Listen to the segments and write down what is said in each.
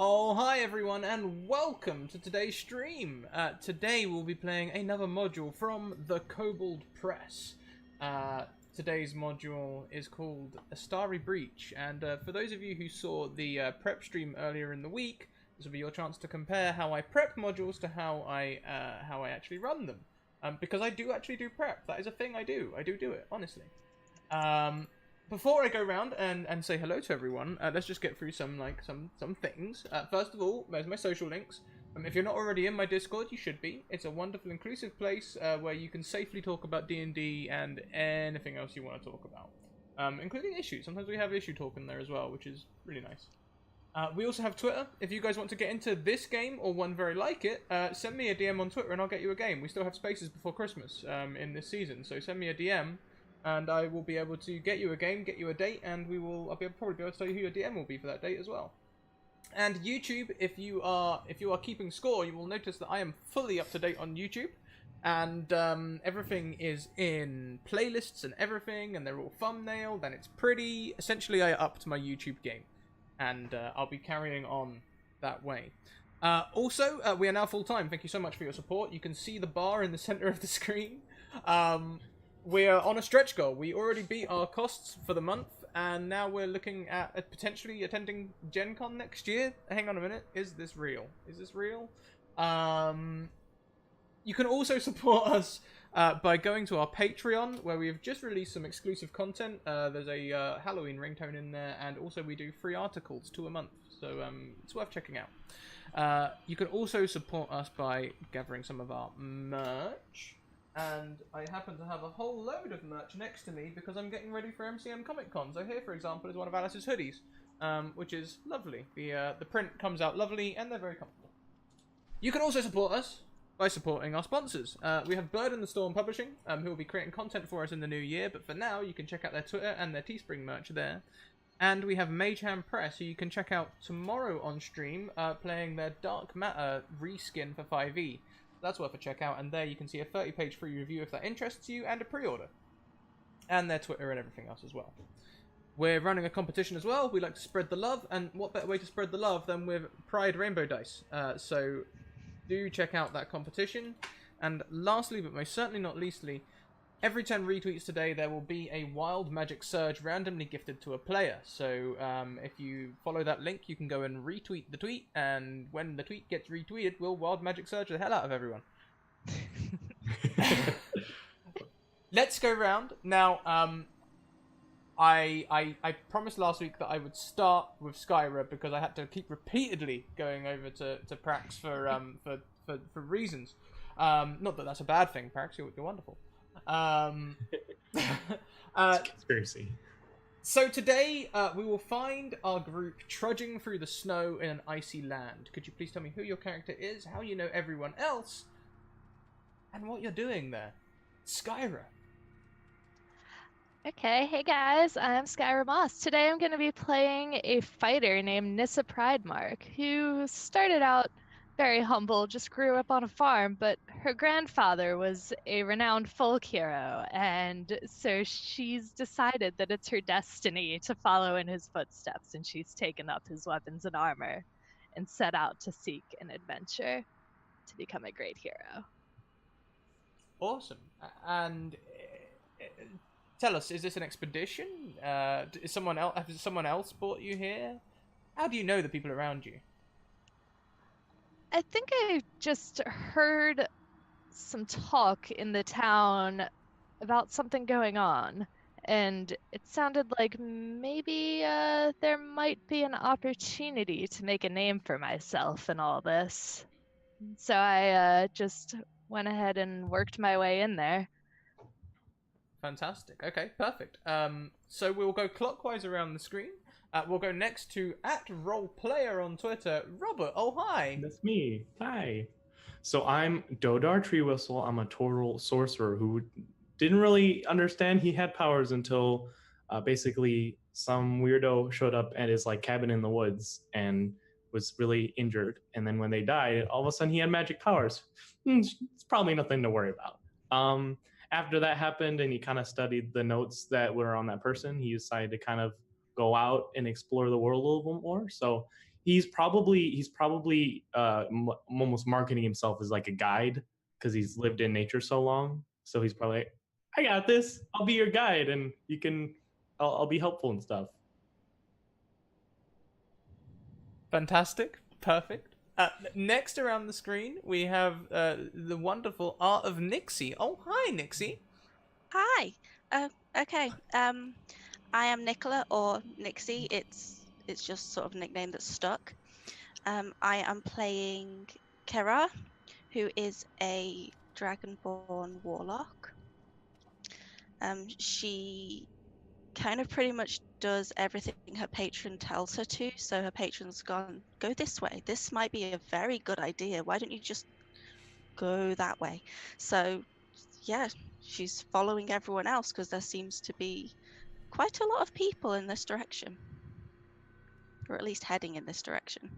Oh, hi everyone, and welcome to today's stream. Today we'll be playing another module from the Kobold Press. Today's module is called A Starry Breach, and for those of you who saw the prep stream earlier in the week, this will be your chance to compare how I prep modules to how I actually run them. Because I do actually do prep. That is a thing I do. I do it, honestly. Before I go around and say hello to everyone, let's just get through some things. First of all, there's my social links. If you're not already in my Discord, you should be. It's a wonderful, inclusive place where you can safely talk about D&D and anything else you want to talk about, including issues. Sometimes we have issue talk in there as well, which is really nice. We also have Twitter. If you guys want to get into this game or one very like it, send me a DM on Twitter and I'll get you a game. We still have spaces before Christmas in this season, so send me a DM. And I will be able to get you a game, get you a date, and I'll probably be able to tell you who your DM will be for that date as well. And YouTube, if you are keeping score, you will notice that I am fully up to date on YouTube, and everything is in playlists and everything, and they're all thumbnailed, and it's pretty. Essentially, I upped my YouTube game, and I'll be carrying on that way. Also, we are now full time. Thank you so much for your support. You can see the bar in the center of the screen. We're on a stretch goal. We already beat our costs for the month, and now we're looking at potentially attending Gen Con next year. Hang on a minute. Is this real? Is this real? You can also support us by going to our Patreon, where we have just released some exclusive content. There's a Halloween ringtone in there, and also we do free articles 2 a month, so it's worth checking out. You can also support us by gathering some of our merch. And I happen to have a whole load of merch next to me because I'm getting ready for MCM Comic Con. So here, for example, is one of Alice's hoodies, which is lovely. The print comes out lovely, and they're very comfortable. You can also support us by supporting our sponsors. We have Bird and the Storm Publishing, who will be creating content for us in the new year. But for now, you can check out their Twitter and their Teespring merch there. And we have Mageham Press, who you can check out tomorrow on stream, playing their Dark Matter reskin for 5e. That's worth a check out, and there you can see a 30-page free review if that interests you, and a pre-order. And their Twitter and everything else as well. We're running a competition as well. We like to spread the love, and what better way to spread the love than with Pride Rainbow Dice. So do check out that competition. And lastly, but most certainly not leastly, every 10 retweets today, there will be a Wild Magic Surge randomly gifted to a player. So if you follow that link, you can go and retweet the tweet, and when the tweet gets retweeted, we'll Wild Magic Surge the hell out of everyone. Let's go round. Now, I promised last week that I would start with Skyra because I had to keep repeatedly going over to Prax for reasons. Not that that's a bad thing, Prax, you're wonderful. Conspiracy. So today we will find our group trudging through the snow in an icy land. Could you please tell me who your character is, how you know everyone else, and what you're doing there? Skyra. Okay, hey guys, I'm Skyra Moss. Today I'm going to be playing a fighter named Nissa Pridemark, who started out very humble, just grew up on a farm, but her grandfather was a renowned folk hero, and so she's decided that it's her destiny to follow in his footsteps, and she's taken up his weapons and armor and set out to seek an adventure to become a great hero. Awesome. And tell us, is this an expedition? Has someone else brought you here? How do you know the people around you? I think I just heard some talk in the town about something going on, and it sounded like maybe there might be an opportunity to make a name for myself in all this. So I just went ahead and worked my way in there. Fantastic. Okay, perfect. So we'll go clockwise around the screen. We'll go next to @roleplayer on Twitter. Robert, oh hi. That's me. Hi. So I'm Dodar Treewhistle. I'm a total sorcerer who didn't really understand he had powers until basically some weirdo showed up at his cabin in the woods and was really injured. And then when they died, all of a sudden he had magic powers. It's probably nothing to worry about. After that happened and he kind of studied the notes that were on that person, he decided to kind of go out and explore the world a little bit more. So He's probably almost marketing himself as like a guide because he's lived in nature so long. So he's probably like, I got this. I'll be your guide, and I'll be helpful and stuff. Fantastic. Perfect. Next around the screen, we have the wonderful art of Nixie. Oh, hi, Nixie. Hi. Okay. I am Nicola or Nixie. It's just sort of a nickname that's stuck. I am playing Kera, who is a dragonborn warlock. She kind of pretty much does everything her patron tells her to. So her patron's gone, go this way. This might be a very good idea. Why don't you just go that way? So yeah, she's following everyone else because there seems to be quite a lot of people in this direction, or at least heading in this direction.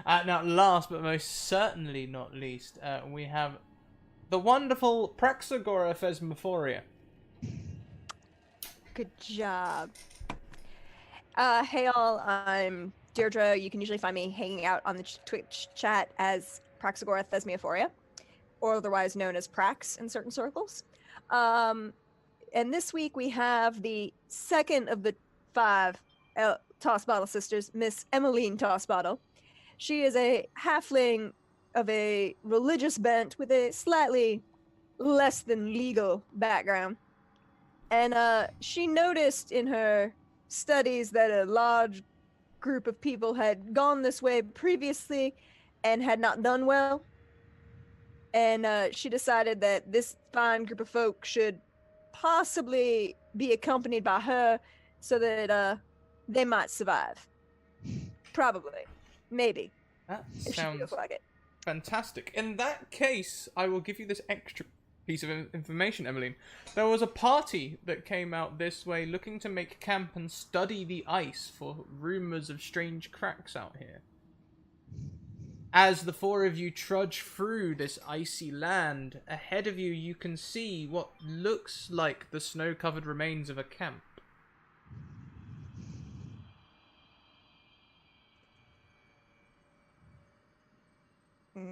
Now, last but most certainly not least, we have the wonderful Praxagora Phesmophoria. Good job. Hey all, I'm Deirdre. You can usually find me hanging out on the Twitch chat as Praxagora Thesmophoria, or otherwise known as Prax in certain circles. And this week we have the second of the 5 Toss Bottle sisters, Miss Emmeline Toss Bottle. She is a halfling of a religious bent with a slightly less than legal background. And she noticed in her studies that a large group of people had gone this way previously and had not done well. And she decided that this fine group of folk should possibly be accompanied by her so that they might survive. Probably. Maybe. That If she sounds feels like it. fantastic. In that case, I will give you this extra piece of information, Emmeline. There was a party that came out this way looking to make camp and study the ice for rumors of strange cracks out here. As the 4 of you trudge through this icy land, ahead of you you can see what looks like the snow-covered remains of a camp.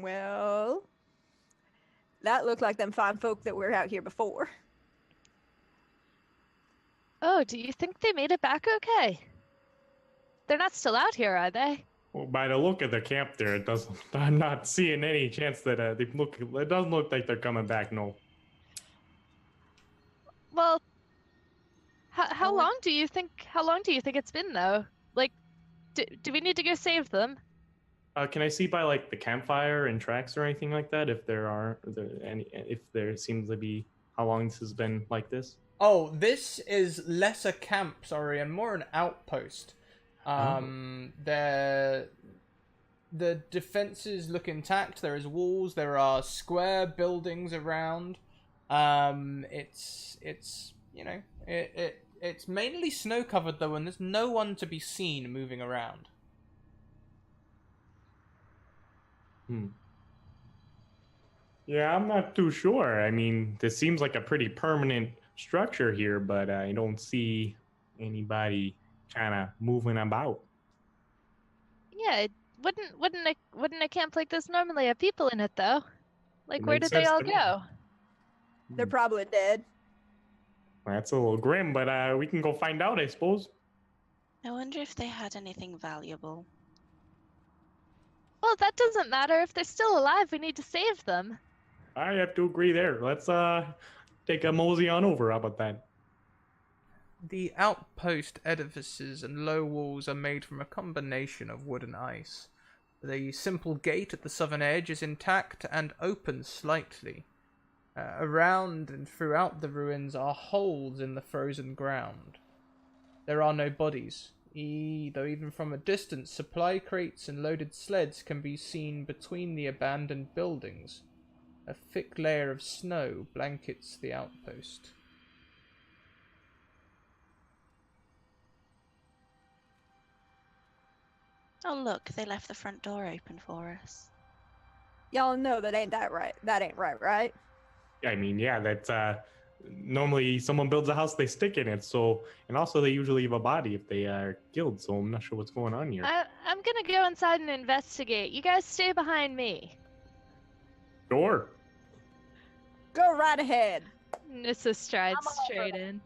Well, that looked like them fine folk that were out here before. Oh, do you think they made it back okay? They're not still out here, are they? Well, by the look of the camp there, it doesn't. I'm not seeing any chance that they look. It doesn't look like they're coming back. No. Well, how long do you think? How long do you think it's been though? Like, do we need to go save them? Can I see by like the campfire and tracks or anything like that if if there seems to be how long this has been like this? Oh, this is less a camp, sorry, and more an outpost. The defenses look intact. There is walls. There are square buildings around. It's mainly snow covered though, and there's no one to be seen moving around. Yeah, I'm not too sure. I mean, this seems like a pretty permanent structure here, but I don't see anybody kind of moving about. Yeah, wouldn't a camp like this normally have people in it though? Like, It where makes did they sense all to me. go? They're probably dead. That's a little grim, but we can go find out, I suppose. I wonder if they had anything valuable. Well, that doesn't matter. If they're still alive, we need to save them. I have to agree there. Let's take a mosey on over. How about that? The outpost edifices and low walls are made from a combination of wood and ice. The simple gate at the southern edge is intact and open slightly. Around and throughout the ruins are holes in the frozen ground. There are no bodies, though even from a distance supply crates and loaded sleds can be seen between the abandoned buildings. A thick layer of snow blankets the outpost. Oh look, they left the front door open for us. Y'all know that ain't right, right? I mean, yeah, that's normally someone builds a house, they stick in it. So, and also they usually leave a body if they are killed. So I'm not sure what's going on here. I'm gonna go inside and investigate. You guys stay behind me. Sure. Go right ahead. Nissa strides I'm all for straight that. in.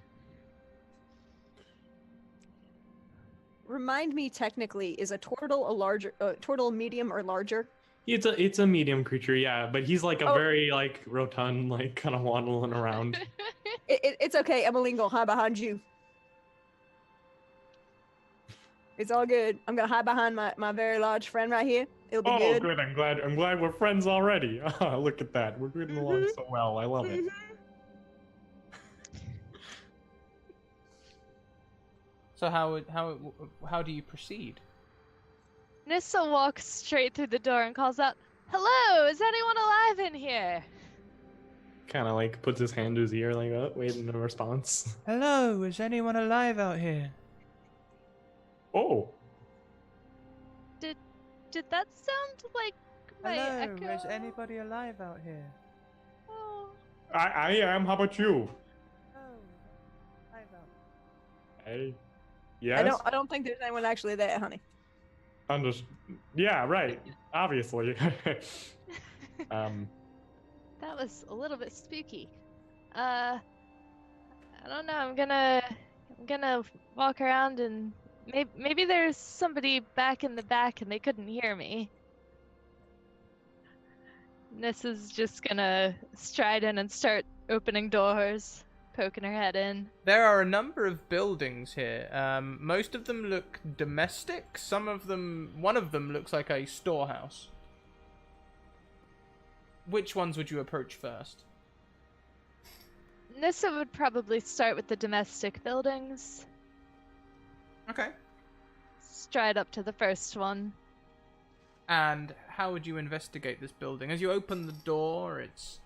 Remind me, technically, is a turtle a larger, turtle medium or larger? It's a medium creature, yeah, but he's like a Oh. very like rotund, like kind of waddling around. It's okay. Emmeline gonna hide behind you. It's all good. I'm gonna hide behind my very large friend right here. It'll be Oh, good. good. I'm glad we're friends already. Look at that. We're getting along Mhm. so well. I love it. So how do you proceed? Nissa walks straight through the door and calls out, "Hello, is anyone alive in here?" Kind of like puts his hand to his ear, like, oh, waiting a response. Hello, is anyone alive out here? Oh, Did that sound like my Hello, echo? is anybody alive out here? Oh. I am. How about you? Oh, alive out. Hey. Yes. I don't think there's anyone actually there, honey. Yeah, right. Obviously. That was a little bit spooky. I don't know. I'm gonna walk around and maybe there's somebody back in the back and they couldn't hear me. Nissa's just gonna stride in and start opening doors, poking her head in. There are a number of buildings here. Most of them look domestic. One of them looks like a storehouse. Which ones would you approach first? Nissa would probably start with the domestic buildings. Okay. Stride up to the first one. And how would you investigate this building? As you open the door, it's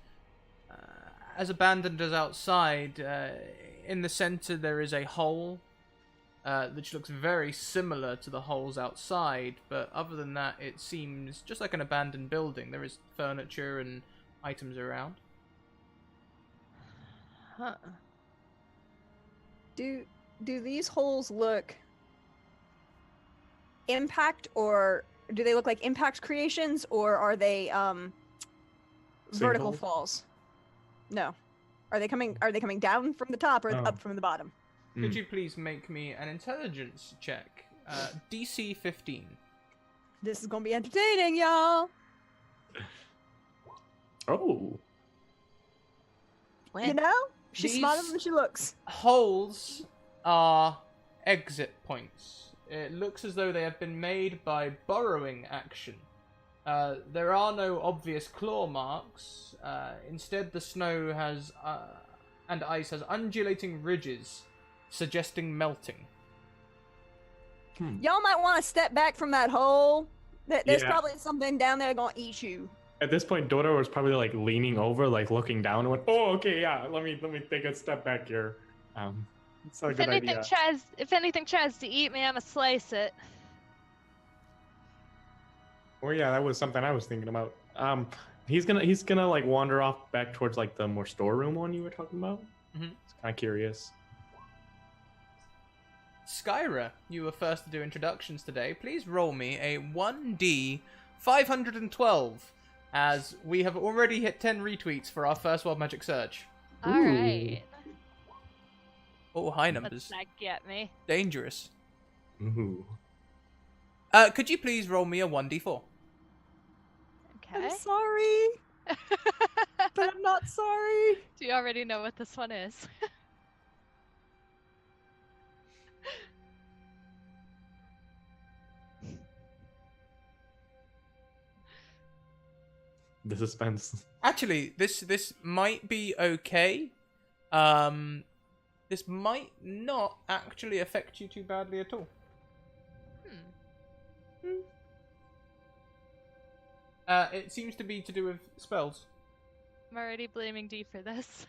as abandoned as outside. In the center, there is a hole, which looks very similar to the holes outside. But other than that, it seems just like an abandoned building. There is furniture and items around. Huh. Do these holes look impact, or do they look like impact creations, or are they vertical Sinkholes? falls? No. Are they coming down from the top or Oh. up from the bottom? Could you please make me an intelligence check? DC 15. This is gonna be entertaining, y'all. Oh. When? You know, she's smarter These- than she looks. Holes are exit points. It looks as though they have been made by burrowing action. There are no obvious claw marks. Instead, the snow has and ice has undulating ridges, suggesting melting. Y'all might want to step back from that hole. There's Yeah. probably something down there gonna eat you. At this point, Dora was probably like leaning over, like looking down, and went, "Oh, okay, yeah. Let me take a step back here." It's not a If good anything idea. tries to eat me, I'ma slice it. Oh yeah, that was something I was thinking about. He's gonna like wander off back towards like the more storeroom one you were talking about. Mhm. It's kind of curious. Skyra, you were first to do introductions today. Please roll me a 1D 512, as we have already hit 10 retweets for our first Wild Magic search. All right. Oh, high Let's numbers. not get me. Dangerous. Ooh. Could you please roll me a 1D4? Okay. I'm sorry, but I'm not sorry. Do you already know what this one is? The suspense. Actually, this might be okay. This might not actually affect you too badly at all. It seems to be to do with spells. I'm already blaming D for this.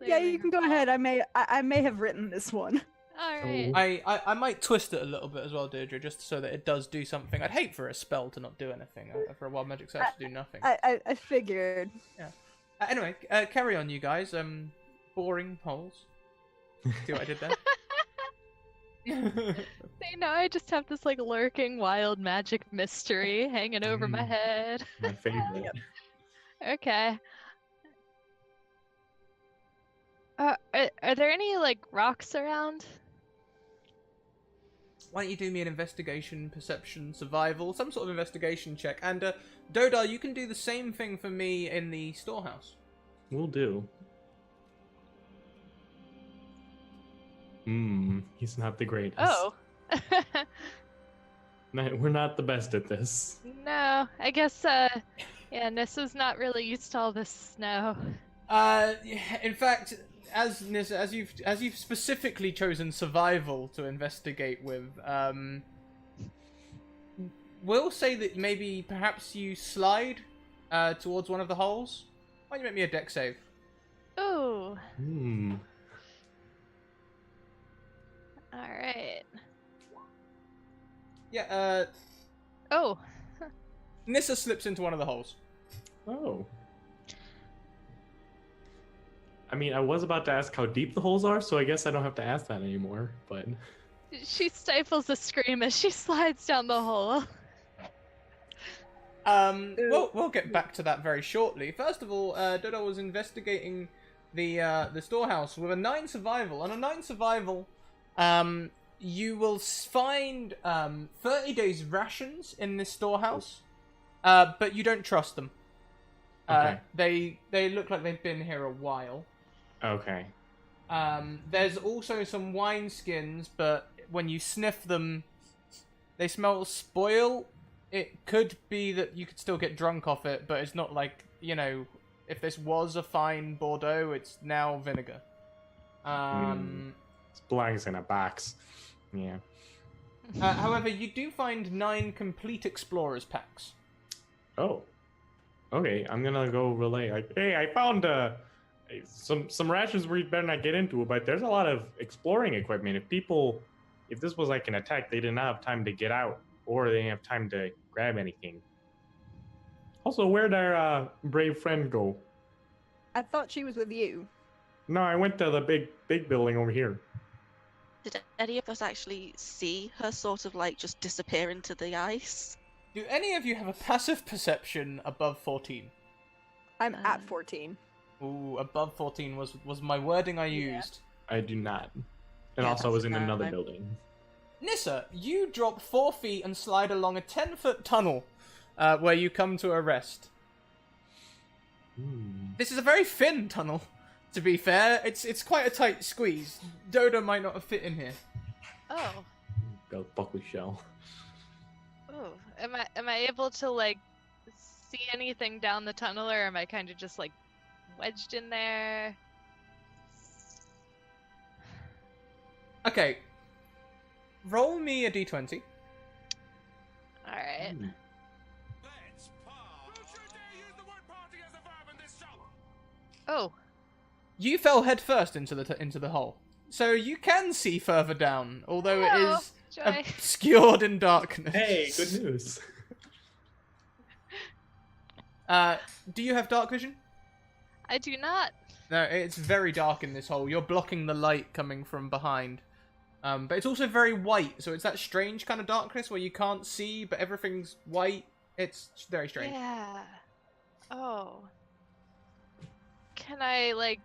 Yeah, you Claiming can go her ahead. I may have written this one. All right. I might twist it a little bit as well, Deirdre, just so that it does do something. I'd hate for a spell to not do anything, for a wild magic search to do nothing. I figured. Anyway, carry on, you guys. Boring holes. See what I did there? See, now I just have this like lurking wild magic mystery hanging over my head. My favorite. Okay. Are there any like rocks around? Why don't you do me an investigation, perception, survival, some sort of investigation check. And Dodar, you can do the same thing for me in the storehouse. Will do. He's not the greatest. Oh. We're not the best at this. No, I guess yeah, Nissa's not really used to all this snow. In fact, as you've specifically chosen survival to investigate with, we'll say that maybe perhaps you slide towards one of the holes. Why don't you make me a deck save? Ooh. All right. Yeah. Oh. Nissa slips into one of the holes. Oh. I mean, I was about to ask how deep the holes are, so I guess I don't have to ask that anymore, but... She stifles a scream as she slides down the hole. We'll get back to that very shortly. First of all, Dodo was investigating the storehouse with a 9 survival. On a 9 survival, you will find 30 days rations in this storehouse, but you don't trust them. Okay. They look like they've been here a while. Okay. There's also some wine skins, but when you sniff them, they smell spoil. It could be that you could still get drunk off it, but it's not like, you know, if this was a fine Bordeaux, it's now vinegar. It belongs in a box. Yeah. However, you do find 9 complete explorers packs. Oh. Okay, I'm gonna go relay. Like, hey, I found some rations we better not get into, but there's a lot of exploring equipment. If this was like an attack, they didn't have time to get out, or they didn't have time to grab anything. Also, where'd our brave friend go? I thought she was with you. No, I went to the big building over here. Did any of us actually see her sort of like just disappear into the ice? Do any of you have a passive perception above 14? I'm at 14. Ooh, above 14 was my wording I used. I do not. And Yeah, also I was that's in another fine. building. Nissa, you drop 4 feet and slide along a 10-foot tunnel where you come to a rest. This is a very thin tunnel, to be fair. It's quite a tight squeeze. Dodo might not have fit in here. Oh. Belt buckley shell. Oh. Am I able to like see anything down the tunnel, or am I kind of just like wedged in there? Okay. Roll me a d20. Alright. Oh. You fell headfirst into the hole, so you can see further down, although it Oh, is joy. obscured in darkness. Hey, good news. Do you have dark vision? I do not. No, it's very dark in this hole. You're blocking the light coming from behind. But it's also very white, so it's that strange kind of darkness where you can't see, but everything's white. It's very strange. Yeah. Oh. Can I, like,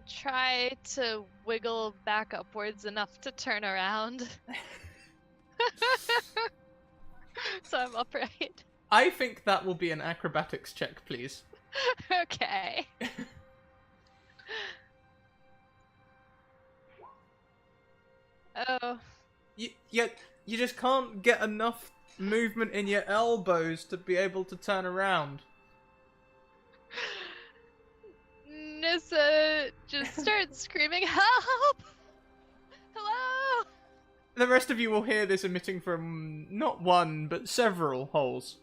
try to wiggle back upwards enough to turn around? So I'm upright. I think that will be an acrobatics check, please. Okay. Oh. You just can't get enough movement in your elbows to be able to turn around. Nissa just starts screaming, "Help! Hello!" The rest of you will hear this emitting from not one, but several holes.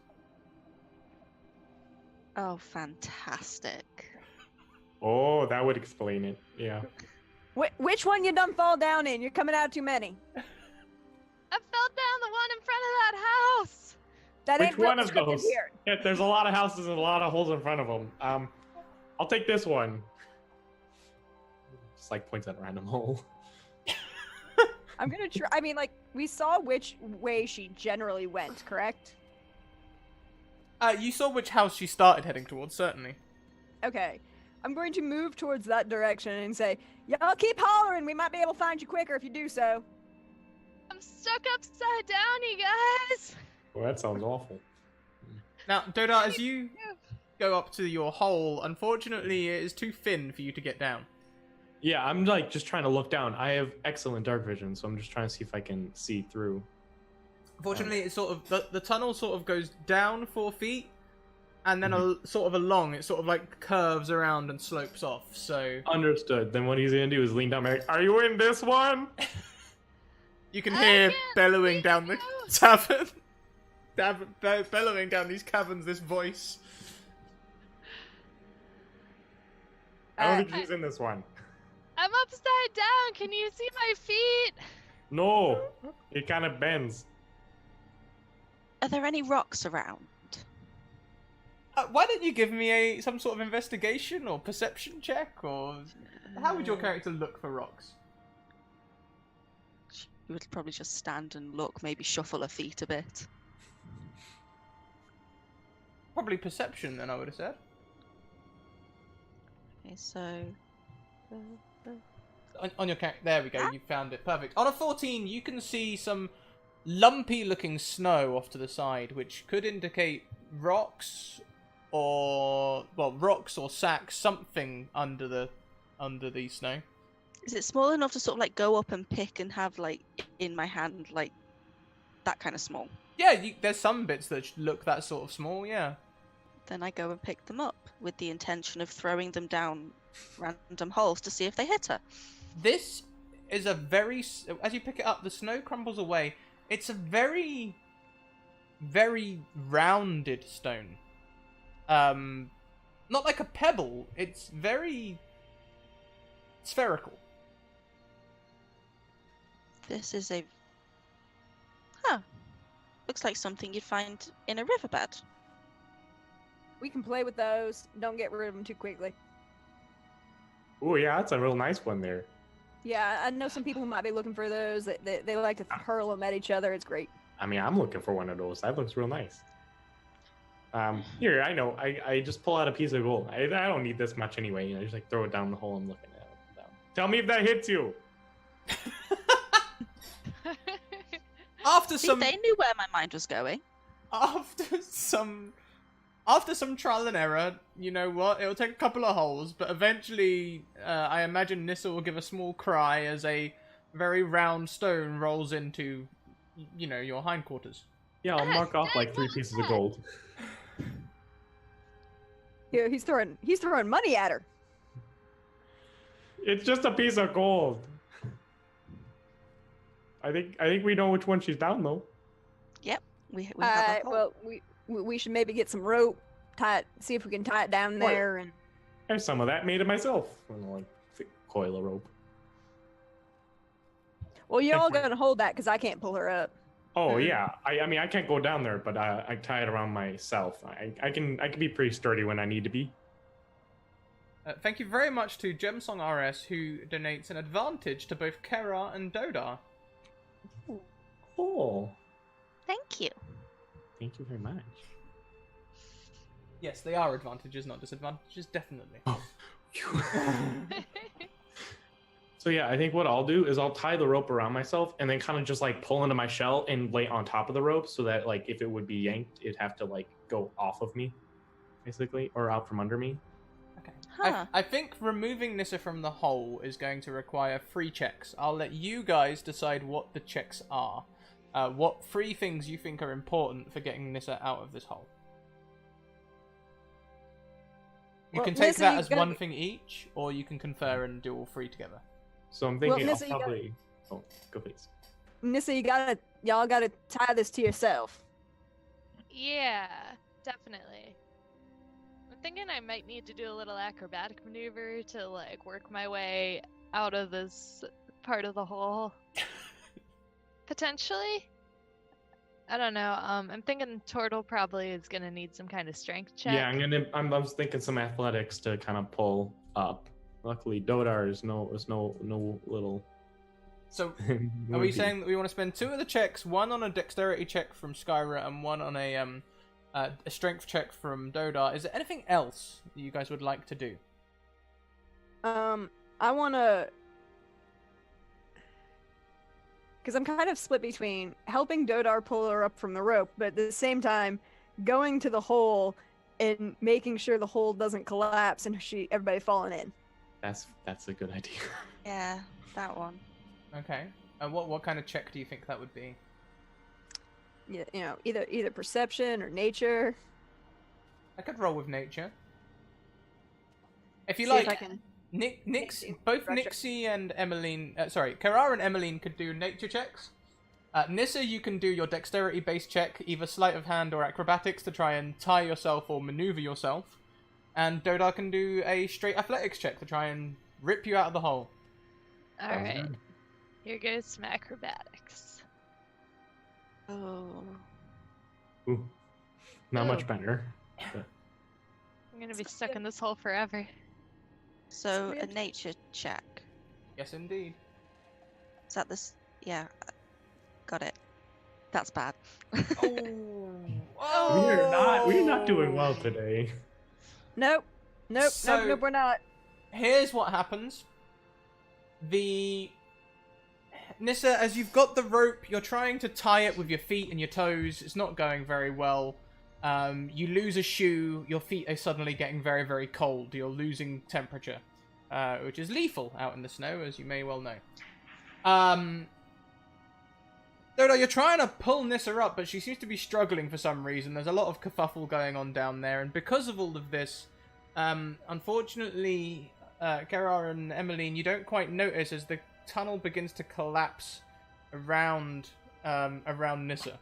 Oh, fantastic. Oh, that would explain it. Yeah. Which one you done fall down in? You're coming out too many. I fell down the one in front of that house. That Which ain't real one of scripted those? here. Yeah, there's a lot of houses and a lot of holes in front of them. I'll take this one. Just like points at a random hole. I'm gonna try. I mean, like, we saw which way she generally went, correct? You saw which house she started heading towards, certainly. Okay. I'm going to move towards that direction and say, y'all keep hollering. We might be able to find you quicker if you do so. I'm stuck upside down, you guys. Well, that sounds awful. Now, Dodar, as you go up to your hole, unfortunately, it is too thin for you to get down. Yeah, I'm like just trying to look down. I have excellent dark vision, so I'm just trying to see if I can see through. Fortunately, it's sort of the tunnel sort of goes down 4 feet, and then sort of along. It sort of like curves around and slopes off. So Understood. Then what he's gonna do is lean down. Like, are you in this one? you can I hear can't bellowing see down the you. tavern, bellowing down these caverns. This voice. I don't think he's in this one. I'm upside down. Can you see my feet? No, it kind of bends. Are there any rocks around? Why don't you give me some sort of investigation or perception check, or how would your character look for rocks? You would probably just stand and look, maybe shuffle her feet a bit. Probably perception, then I would have said. Okay, so... On your character, there we go. You found it. Perfect. On a 14, you can see some lumpy-looking snow off to the side, which could indicate rocks or sacks, something under the snow. Is it small enough to sort of like go up and pick and have like in my hand, like that kind of small? Yeah, there's some bits that look that sort of small. Yeah. Then I go and pick them up with the intention of throwing them down random holes to see if they hit her. This is a very, as you pick it up, the snow crumbles away. It's a very, very rounded stone. Not like a pebble. It's very spherical. This is a... Looks like something you'd find in a riverbed. We can play with those. Don't get rid of them too quickly. Oh yeah, that's a real nice one there. Yeah, I know some people who might be looking for those. They like to hurl them at each other. It's great. I mean, I'm looking for one of those. That looks real nice. Here, I know. I just pull out a piece of gold. I don't need this much anyway. You know, just like throw it down the hole I'm looking at it. Down. Tell me if that hits you. After See, some, they knew where my mind was going. after some trial and error, you know what? It'll take a couple of holes, but eventually, I imagine Nissa will give a small cry as a very round stone rolls into, you know, your hindquarters. Yeah, I'll mark off like 3 pieces of gold. Yeah, he's throwing money at her. It's just a piece of gold. I think we know which one she's down though. Yep, we have a hole. Well, we should maybe get some rope, see if we can tie it down there. And There's some of that made it myself. Like thick coil of rope. well, you're all gonna hold that because I can't pull her up. Oh yeah, I mean I can't go down there, but I tie it around myself. I can be pretty sturdy when I need to be. Thank you very much to Gemsong RS, who donates an advantage to both Kera and Dodar. Cool. Thank you. Thank you very much. Yes, they are advantages, not disadvantages, definitely. Oh. So yeah, I think what I'll do is I'll tie the rope around myself and then kind of just like pull into my shell and lay on top of the rope so that like if it would be yanked, it'd have to like go off of me, basically, or out from under me. Okay. Huh. I think removing Nissa from the hole is going to require 3 checks. I'll let you guys decide what the checks are. What 3 things you think are important for getting Nissa out of this hole. You Well, can take Nissa, that you as gotta one be- thing each, or you can confer and do all 3 together. So I'm thinking Nissa, I'll probably. Oh, go please. Nissa, y'all gotta tie this to yourself. Yeah, definitely. I'm thinking I might need to do a little acrobatic maneuver to like work my way out of this part of the hole. Potentially. I don't know. I'm thinking Turtle probably is gonna need some kind of strength check. Yeah, I was thinking some athletics to kind of pull up. Luckily, Dodar is no little. So, are we saying that we want to spend 2 of the checks, one on a dexterity check from Skyra and one on a strength check from Dodar? Is there anything else that you guys would like to do? I want to, because I'm kind of split between helping Dodar pull her up from the rope, but at the same time, going to the hole and making sure the hole doesn't collapse and everybody falling in. That's a good idea. Yeah, that one. Okay. And what kind of check do you think that would be? Yeah, either perception or nature. I could roll with nature. If you See like, if I can. both Gotcha. Nixie and Emmeline, Karar and Emmeline could do nature checks. Nissa, you can do your dexterity-based check, either sleight of hand or acrobatics, to try and tie yourself or maneuver yourself. And Dodar can do a straight athletics check to try and rip you out of the hole. Alright. Here goes some acrobatics. Oh. Ooh, not Ooh. much better. But I'm gonna be stuck in this hole forever. So a nature check. Yes, indeed. Is that this? Yeah. Got it. That's bad. Oh. we're not doing well today. Nope, So- we're not. Here's what happens. Nissa, as you've got the rope, you're trying to tie it with your feet and your toes. It's not going very well. You lose a shoe. Your feet are suddenly getting very, very cold. You're losing temperature, which is lethal out in the snow, as you may well know. Dodo, you're trying to pull Nissa up, but she seems to be struggling for some reason. There's a lot of kerfuffle going on down there, and because of all of this, unfortunately, Karar and Emmeline, you don't quite notice as the tunnel begins to collapse around Nissa.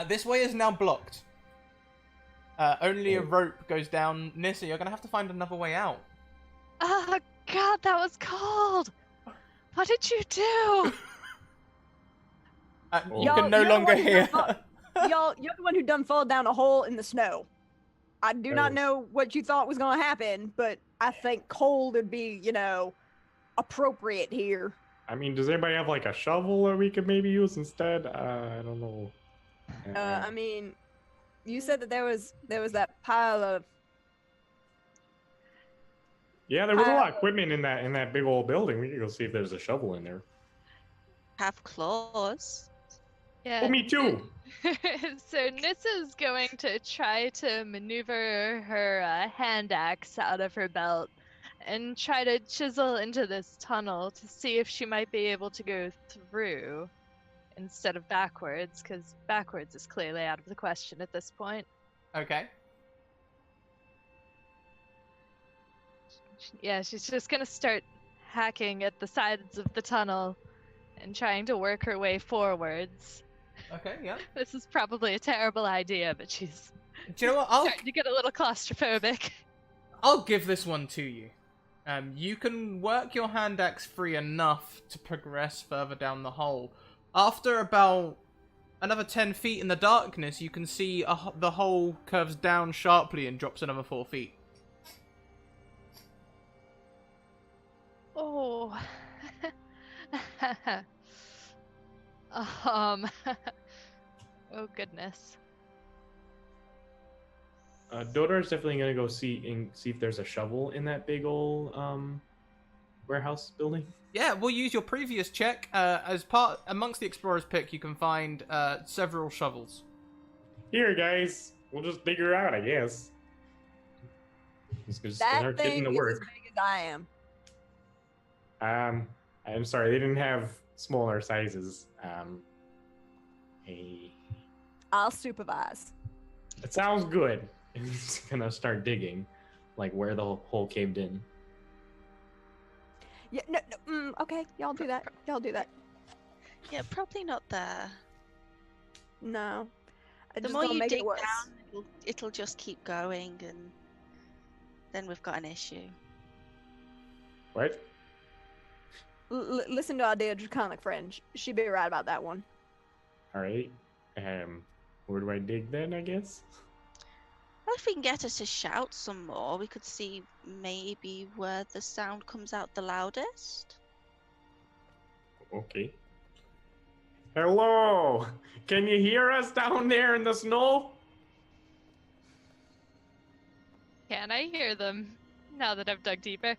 This way is now blocked. Only a rope goes down. Nissa, you're gonna have to find another way out. Oh god, that was cold! What did you do? You Y'all- can no you're the longer one who hear. done Y'all, you're the one who done fall down a hole in the snow. I do not Gross. know what you thought was going to happen, but I think cold would be, appropriate here. I mean, does anybody have like a shovel that we could maybe use instead? I don't know. I mean, you said that there was that pile of. Yeah, there was a lot of equipment in that big old building. We could go see if there's a shovel in there. Have claws. Yeah. Oh, me too. So Nissa's going to try to maneuver her hand axe out of her belt and try to chisel into this tunnel to see if she might be able to go through instead of backwards, because backwards is clearly out of the question at this point. Okay. Yeah, she's just gonna start hacking at the sides of the tunnel and trying to work her way forwards. Okay, yeah. This is probably a terrible idea, but she's Do you know what? starting to get a little claustrophobic. I'll give this one to you. You can work your hand axe free enough to progress further down the hole. After about another 10 feet in the darkness, you can see the hole curves down sharply and drops another 4 feet. Oh. Oh goodness. Dodar's definitely gonna go see if there's a shovel in that big old warehouse building. Yeah, we'll use your previous check. Amongst the explorer's pick, you can find several shovels. Here, guys, we'll just figure out, I guess. Just That start thing getting to is as work. big as I am. I'm sorry, they didn't have smaller sizes. I'll supervise. It sounds good. He's gonna start digging, like where the hole caved in. Yeah, no, okay, y'all do that. Y'all do that. Yeah, probably not there. No. The Just more don't you make dig it worse. down, it'll just keep going, and then we've got an issue. What? Listen to our dear draconic friend. She'd be right about that one. All right. Where do I dig then, I guess? Well, if we can get her to shout some more, we could see maybe where the sound comes out the loudest. Okay. Hello! Can you hear us down there in the snow? Can I hear them now that I've dug deeper?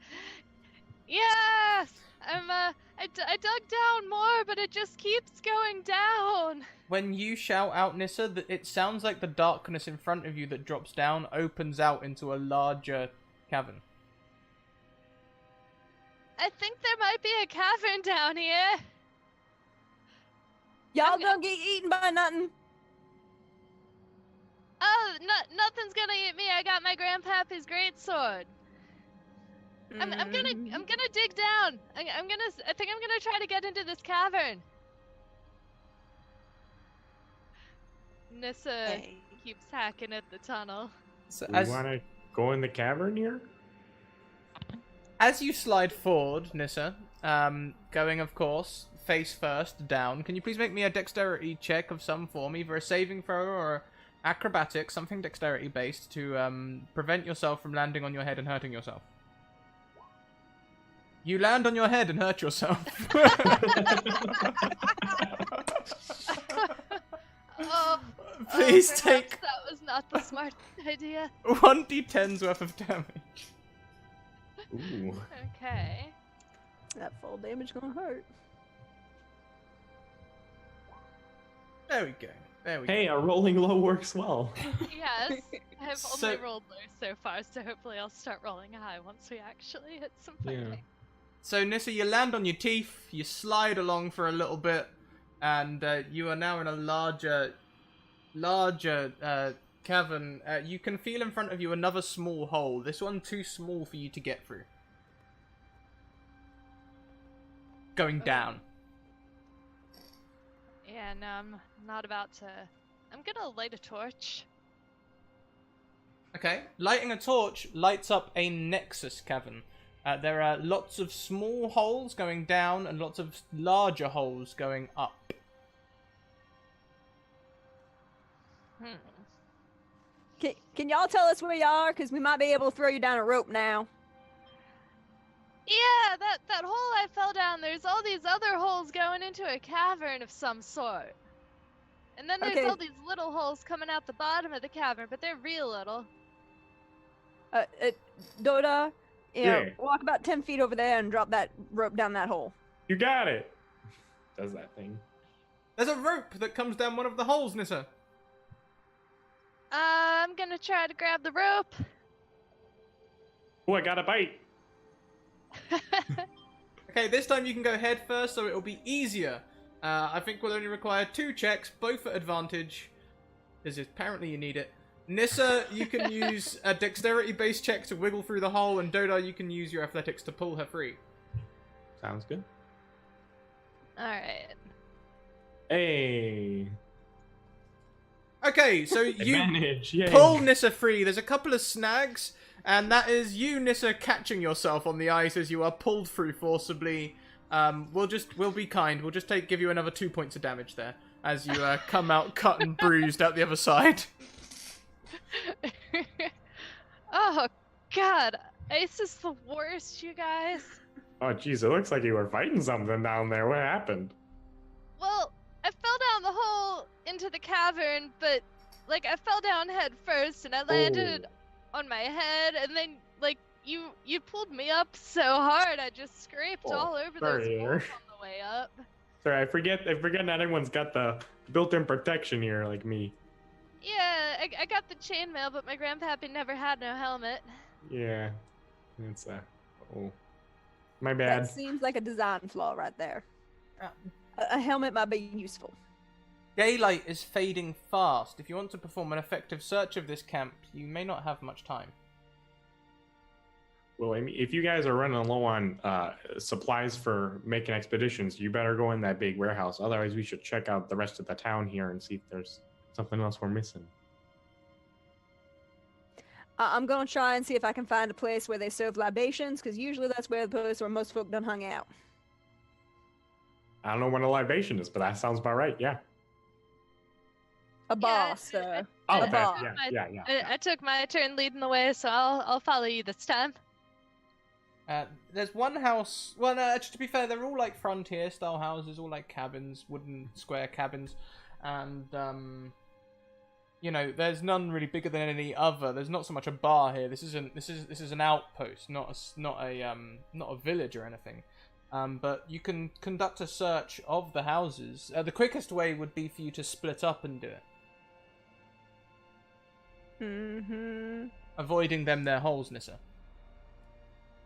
Yes! I dug down more, but it just keeps going down. When you shout out, Nissa, it sounds like the darkness in front of you that drops down opens out into a larger cavern. I think there might be a cavern down here. Y'all don't get eaten by nothing. Oh, nothing's gonna eat me. I got my grandpappy's greatsword. I'm gonna dig down. I think I'm gonna try to get into this cavern. Nissa keeps hacking at the tunnel. So Do you want to go in the cavern here? as you slide forward, Nissa, going, of course, face first down, can you please make me a dexterity check of some form, either a saving throw or acrobatics, something dexterity based, to prevent yourself from landing on your head and hurting yourself. You land on your head and hurt yourself. Please take That was not the smart idea. 1d10's worth of damage. Ooh. Okay. That full damage gonna hurt. There we go. There we go. Hey, a rolling low works well. Yes. I've So- only rolled low so far, so hopefully I'll start rolling high once we actually hit some fighting. Yeah. So, Nissa, you land on your teeth, you slide along for a little bit, and you are now in a larger cavern. You can feel in front of you another small hole. This one too small for you to get through. Going down. Yeah, no, I'm not about to... I'm gonna light a torch. Okay. Lighting a torch lights up a nexus cavern. There are lots of small holes going down and lots of larger holes going up. Can y'all tell us where you are? Because we might be able to throw you down a rope now. Yeah, that hole I fell down, there's all these other holes going into a cavern of some sort. And then there's Okay. all these little holes coming out the bottom of the cavern, but they're real little. Doda, you know, Yeah. walk about 10 feet over there and drop that rope down that hole. You got it. Does that thing. There's a rope that comes down one of the holes, Nissa. I'm gonna try to grab the rope. Oh, I got a bite. Okay, this time you can go head first, so it'll be easier. I think we'll only require 2 checks, both at advantage, because apparently you need it. Nissa, you can use a dexterity-based check to wiggle through the hole, and Doda, you can use your athletics to pull her free. Sounds good. Alright. Hey. Okay, so you Advantage. Yay. pull Nissa free. There's a couple of snags, and that is you, Nissa, catching yourself on the ice as you are pulled through forcibly. We'll be kind. We'll just give you another 2 points of damage there as you come out cut and bruised out the other side. Oh, God. Ice is the worst, you guys. Oh, jeez, it looks like you were fighting something down there. What happened? Well, I fell down the hole into the cavern, but, like, I fell down head first, and I landed on my head, and then, like, you pulled me up so hard, I just scraped Oh, all over sorry, those dear. holes on the way up. Sorry, I forget not everyone's got the built-in protection here like me. Yeah, I got the chainmail, but my grandpappy never had no helmet. Yeah. It's oh. My bad. That seems like a design flaw right there. Uh, A helmet might be useful. Daylight is fading fast. If you want to perform an effective search of this camp, you may not have much time. Well, I mean, if you guys are running low on supplies for making expeditions, you better go in that big warehouse. Otherwise, we should check out the rest of the town here and see if there's something else we're missing. I'm gonna try and see if I can find a place where they serve libations, because usually that's where the place where most folk done hung out. I don't know what a libation is, but that sounds about right. Yeah. a bar, sir. Oh, A that, bar. yeah. I took my turn leading the way, so I'll follow you this time. There's one house. Well, no, actually, to be fair, they're all like frontier-style houses, all like cabins, wooden square cabins, and there's none really bigger than any other. There's not so much a bar here. This is an outpost, not a village or anything. But you can conduct a search of the houses. The quickest way would be for you to split up and do it, avoiding them their holes, Nissa.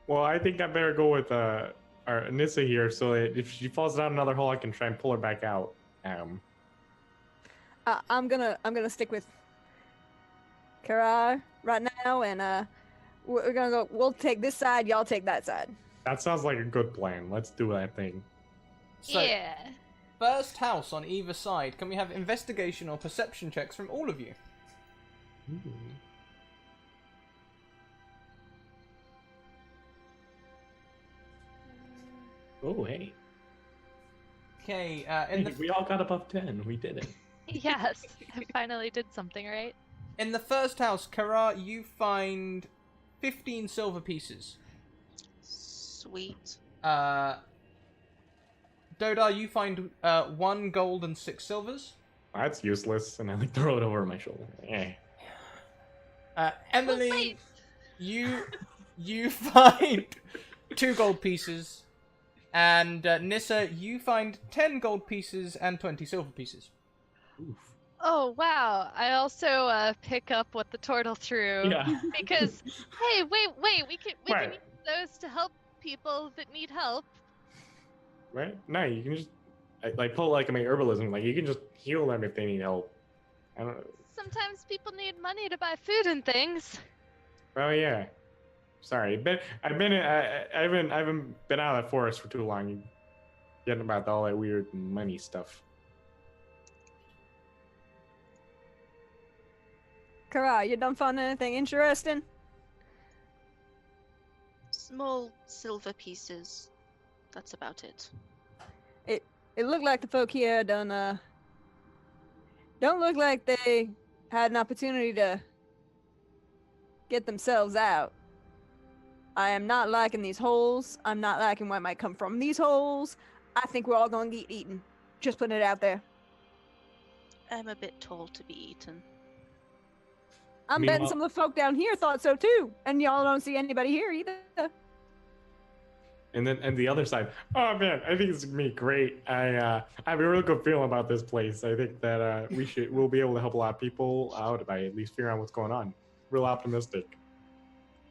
Well, I think I better go with our Nissa here, so that if she falls down another hole, I can try and pull her back out. I'm gonna stick with Kara right now, and we're gonna go. We'll take this side. Y'all take that side. That sounds like a good plan. Let's do that thing. So, Yeah. first house on either side. Can we have investigation or perception checks from all of you? Ooh. Oh, hey. Okay, We all got above 10. We did it. Yes, I finally did something right. in the first house, Kara, you find 15 silver pieces. Sweet. Dodar, you find 1 gold and 6 silvers. That's useless, and I like throw it over my shoulder. Eh. Emily, wait. you find 2 gold pieces, and Nissa, you find 10 gold pieces and 20 silver pieces. Oof. Oh wow! I also pick up what the turtle threw Yeah. because hey, wait, we can Right. use those to help people that need help. Right? No, you can just like pull like my herbalism. Like you can just heal them if they need help. I don't. Sometimes people need money to buy food and things. Oh yeah. Sorry, I haven't been out of the forest for too long. Getting about all that weird money stuff. Kara, you done found anything interesting? Small silver pieces. That's about it. It looked like the folk here don't look like they had an opportunity to get themselves out. I am not liking these holes. I'm not liking what might come from these holes. I think we're all going to get eaten. Just putting it out there. I'm a bit tall to be eaten. I'm Meanwhile- betting some of the folk down here thought so too. And y'all don't see anybody here either. And then the other side. Oh man, I think it's gonna be great. I have a real good feeling about this place. I think that we'll be able to help a lot of people out by at least figuring out what's going on. Real optimistic.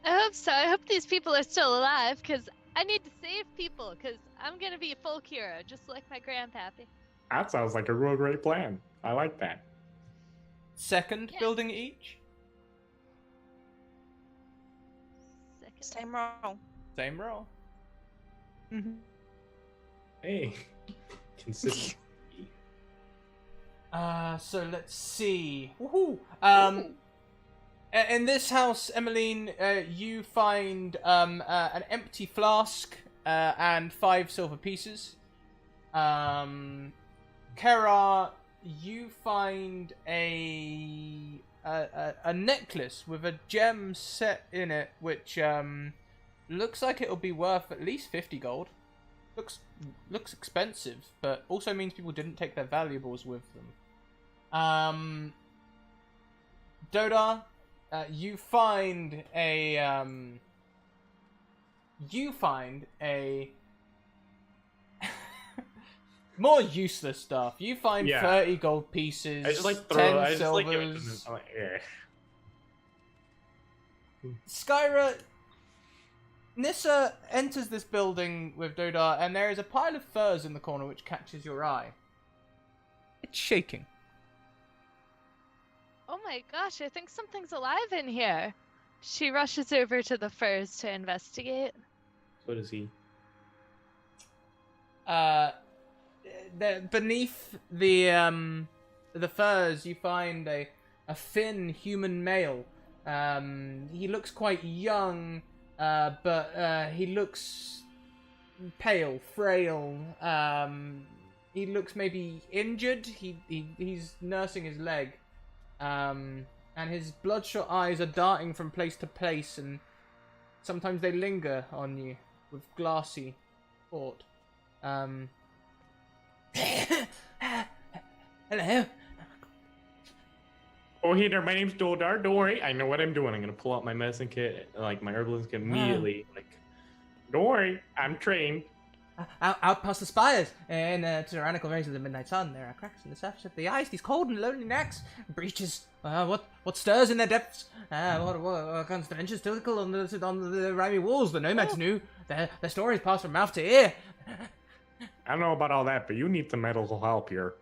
I hope so. I hope these people are still alive because I need to save people because I'm gonna be a folk hero just like my grandpappy. That sounds like a real great plan. I like that. Second Yeah. building each. Second. Same roll. Same roll. Mm-hmm. Hey, consistency. So let's see. Woohoo! In this house, Emmeline, you find an empty flask and 5 silver pieces. Kara, you find a necklace with a gem set in it, which looks like it'll be worth at least 50 gold. Looks expensive, but also means people didn't take their valuables with them. Dodar, you find a more useless stuff. You find Yeah. 30 gold pieces, I just like 10 throw. I just like give it to silvers. them. I'm like, yeah. Skyra, Nissa enters this building with Dodar, and there is a pile of furs in the corner which catches your eye. It's shaking. Oh my gosh! I think something's alive in here. She rushes over to the furs to investigate. So does he. Beneath the furs, you find a thin human male. He looks quite young, but he looks pale, frail. He looks maybe injured. He's nursing his leg. And his bloodshot eyes are darting from place to place, and sometimes they linger on you with glassy thought. Hello. Oh, hey there, my name's Doldar. Don't worry, I know what I'm doing. I'm gonna pull out my medicine kit, like my herbalist kit immediately. Like, don't worry, I'm trained. Out past the spires, and tyrannical rays of the midnight sun, there are cracks in the surface of the ice, these cold and lonely necks, breaches. What stirs in their depths? What kinds of adventures typical on the rimy walls? The nomads knew. Their stories passed from mouth to ear. I don't know about all that, but you need some medical help here.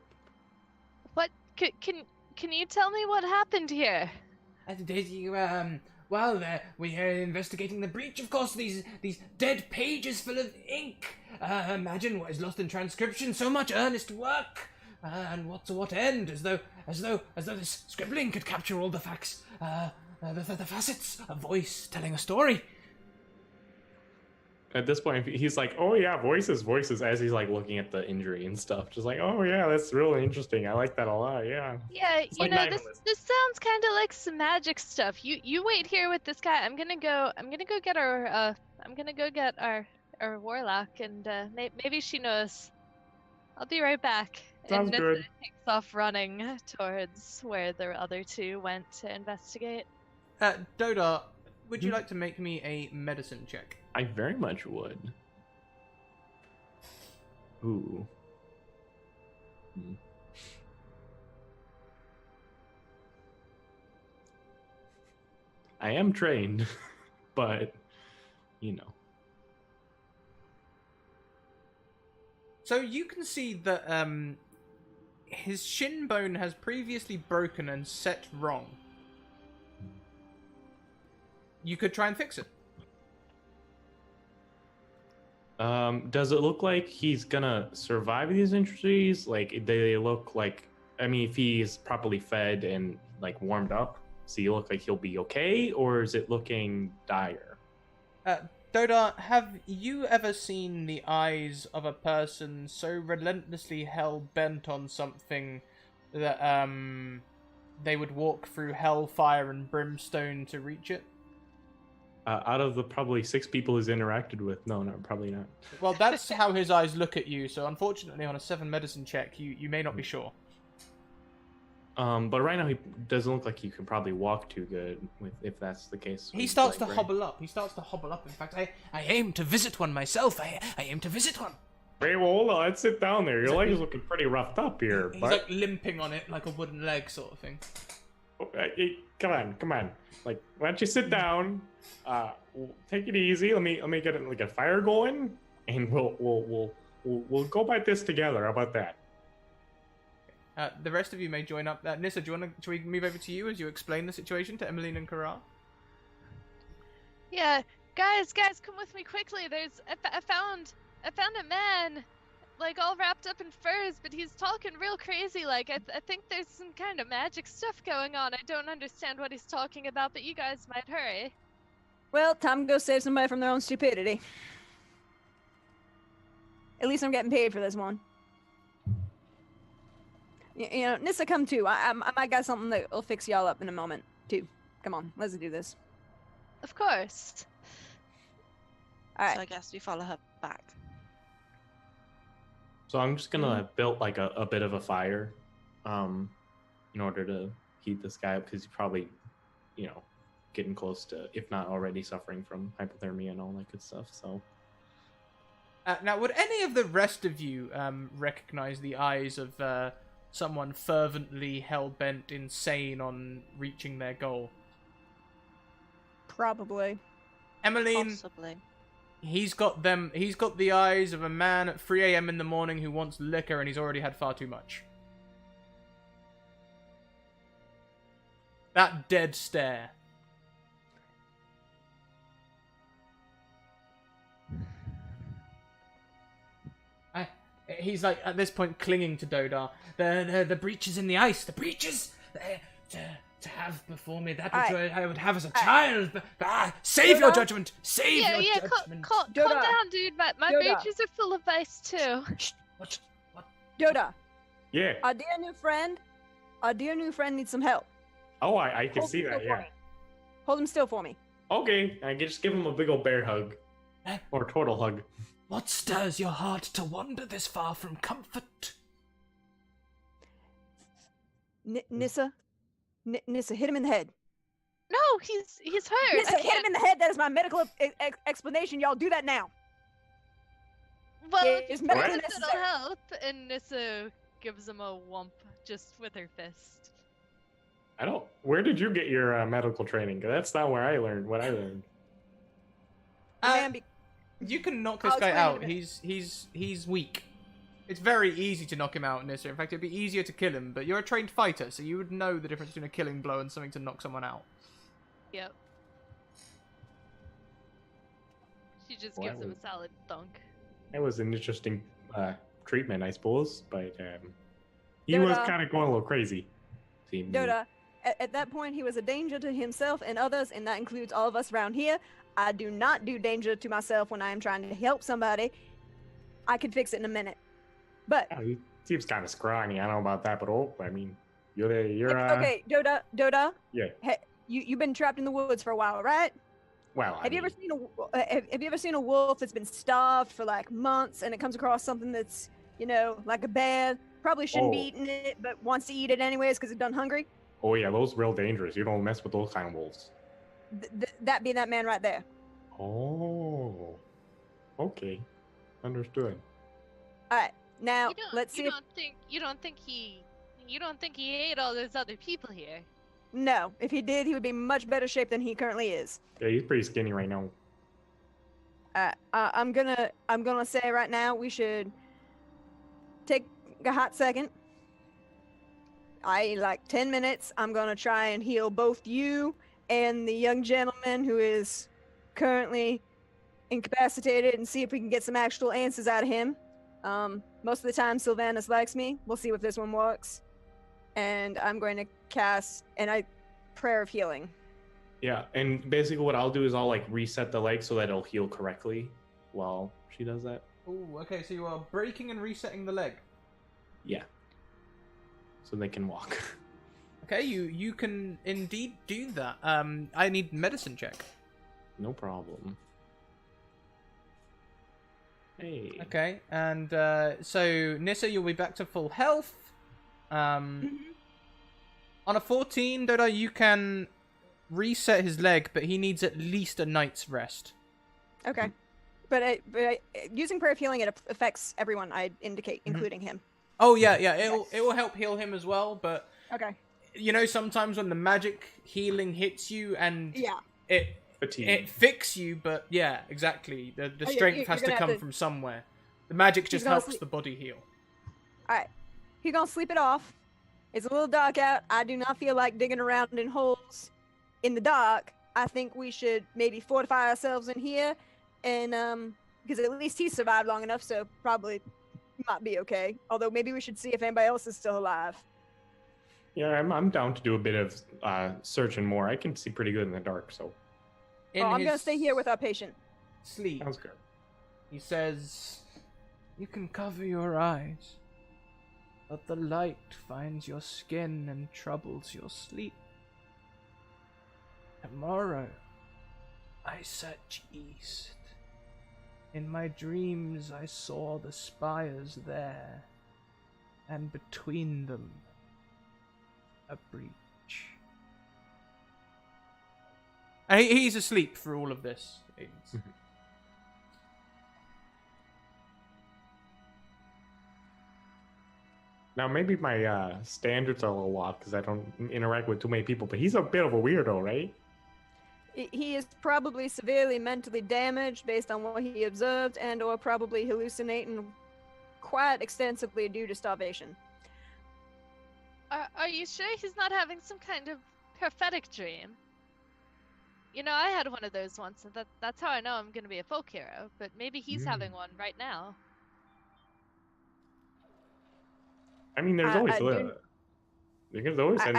What? Can you tell me what happened here? Well, we are investigating the breach, of course. These dead pages full of ink. Imagine what is lost in transcription. So much earnest work, and what to what end? As though this scribbling could capture all the facts, the facets. A voice telling a story. At this point, he's like, "Oh yeah, voices," as he's like looking at the injury and stuff. Just like, "Oh yeah, that's really interesting. I like that a lot." Yeah. Yeah, It's like this sounds kind of like some magic stuff. You wait here with this guy. I'm gonna go get our warlock, and maybe she knows. I'll be right back. Sounds and good. Nissa takes off running towards where the other two went to investigate. Dodar, would you like to make me a medicine check? I very much would. Ooh. I am trained, but, you know. So you can see that his shin bone has previously broken and set wrong. You could try and fix it. Does it look like he's gonna survive these injuries? Like, they look like, I mean, if he's properly fed and like warmed up, does he look like he'll be okay, or is it looking dire? Dodar, have you ever seen the eyes of a person so relentlessly hell-bent on something that they would walk through hellfire and brimstone to reach it? Out of the probably 6 people he's interacted with, no, probably not. Well, that's how his eyes look at you, so unfortunately on a 7 medicine check, you may not be sure. But right now he doesn't look like he can probably walk too good, if that's the case. He starts to hobble up. In fact, I aim to visit one myself. I aim to visit one. Wait, well, hold on, let's sit down there. Your leg is looking pretty roughed up here. He's like limping on it like a wooden leg sort of thing. Oh, hey, come on. Like, why don't you sit down? Take it easy. Let me get like a fire going, and we'll go by this together. How about that? The rest of you may join up. Nissa, should we move over to you as you explain the situation to Emmeline and Karar? Yeah, guys, come with me quickly. I found a man, like all wrapped up in furs, but he's talking real crazy. Like I think there's some kind of magic stuff going on. I don't understand what he's talking about, but you guys might hurry. Well, time to go save somebody from their own stupidity. At least I'm getting paid for this one. You know, Nissa, come too. I might got something that will fix y'all up in a moment, too. Come on, let's do this. Of course. All right. So I guess we follow her back. So I'm just gonna have built like a bit of a fire, in order to heat this guy up, because he's probably, you know, getting close to, if not already suffering from hypothermia and all that good stuff. So. Now, would any of the rest of you recognize the eyes of someone fervently hell-bent, insane on reaching their goal? Probably. Emmeline, Possibly. he's got the eyes of a man at 3 a.m. in the morning who wants liquor and he's already had far too much. That dead stare. He's like, at this point, clinging to Dodar. The breaches in the ice. The breaches! To have before me that which I would have as a child. Save your judgment! Save your judgment! Calm down, dude. My breeches are full of ice, too. What? Yoda. Yeah. Our dear new friend needs some help. Oh, I can Hold see him that, still for yeah. me. Hold him still for me. Okay, I can just give him a big old bear hug. Or total hug. What stirs your heart to wander this far from comfort? Nissa, Nissa, hit him in the head. No, he's hurt. Nissa, hit him in the head. That is my medical explanation. Y'all do that now. Well, It if is you medically want, it'll necessary. help. And Nissa gives him a whomp just with her fist. I don't. Where did you get your medical training? 'Cause that's not where I learned what I learned. You can knock this I'll guy explain in a out. minute. He's weak. It's very easy to knock him out, Nissa. In fact, it'd be easier to kill him. But you're a trained fighter, so you would know the difference between a killing blow and something to knock someone out. Yep. She just Well, gives him a solid thunk. That was an interesting treatment, I suppose, but he was Doda. kind of going a little crazy. Seemed to me. Doda, at that point, he was a danger to himself and others, and that includes all of us around here. I do not do danger to myself when I am trying to help somebody. I can fix it in a minute. But Yeah, he seems kind of scrawny. I don't know about that, but I mean, you're okay, Doda. Yeah. You've been trapped in the woods for a while, right? Well, Have you ever seen a wolf that's been starved for like months, and it comes across something that's, you know, like a bear? Probably shouldn't be eating it, but wants to eat it anyways because it's done hungry. Oh yeah, those real dangerous. You don't mess with those kind of wolves. That be that man right there. Oh, okay, understood. All right, now let's see. You don't think he ate all those other people here? No, if he did, he would be in much better shape than he currently is. Yeah, he's pretty skinny right now. I'm gonna say right now we should take a hot second. Like 10 minutes. I'm gonna try and heal both you and the young gentleman who is currently incapacitated, and see if we can get some actual answers out of him. Most of the time, Sylvanus likes me. We'll see if this one works. And I'm going to cast prayer of healing. Yeah, and basically what I'll do is I'll like reset the leg so that it'll heal correctly while she does that. Ooh, okay, so you are breaking and resetting the leg. Yeah. So they can walk. Okay, you can indeed do that. I need medicine check. No problem. Hey. Okay, and so Nissa, you'll be back to full health. On a 14, Doda, you can reset his leg, but he needs at least a night's rest. Okay. But using prayer of healing, it affects everyone I indicate, including him. Oh yeah, it will help heal him as well, but Okay. you know, sometimes when the magic healing hits you and Fatigue. it fixes you, but yeah, exactly. The yeah, strength you're has to gonna come have to- from somewhere. The magic just gonna helps sleep- the body heal. All right. He's gonna sleep it off. It's a little dark out. I do not feel like digging around in holes in the dark. I think we should maybe fortify ourselves in here, and because at least he survived long enough, so probably might be okay. Although maybe we should see if anybody else is still alive. Yeah, I'm down to do a bit of searching more. I can see pretty good in the dark, so I'm gonna stay here with our patient. Sleep. sounds good. He says, "You can cover your eyes, but the light finds your skin and troubles your sleep. Tomorrow, I search east. In my dreams, I saw the spires there, and between them, a breach." And he's asleep for all of this. Now maybe my standards are a little off because I don't interact with too many people, but he's a bit of a weirdo, right? He is probably severely mentally damaged based on what he observed, and/or probably hallucinating quite extensively due to starvation. Are you sure he's not having some kind of prophetic dream? You know, I had one of those once, and that's how I know I'm gonna be a folk hero. But maybe he's having one right now. I mean, there's always I tends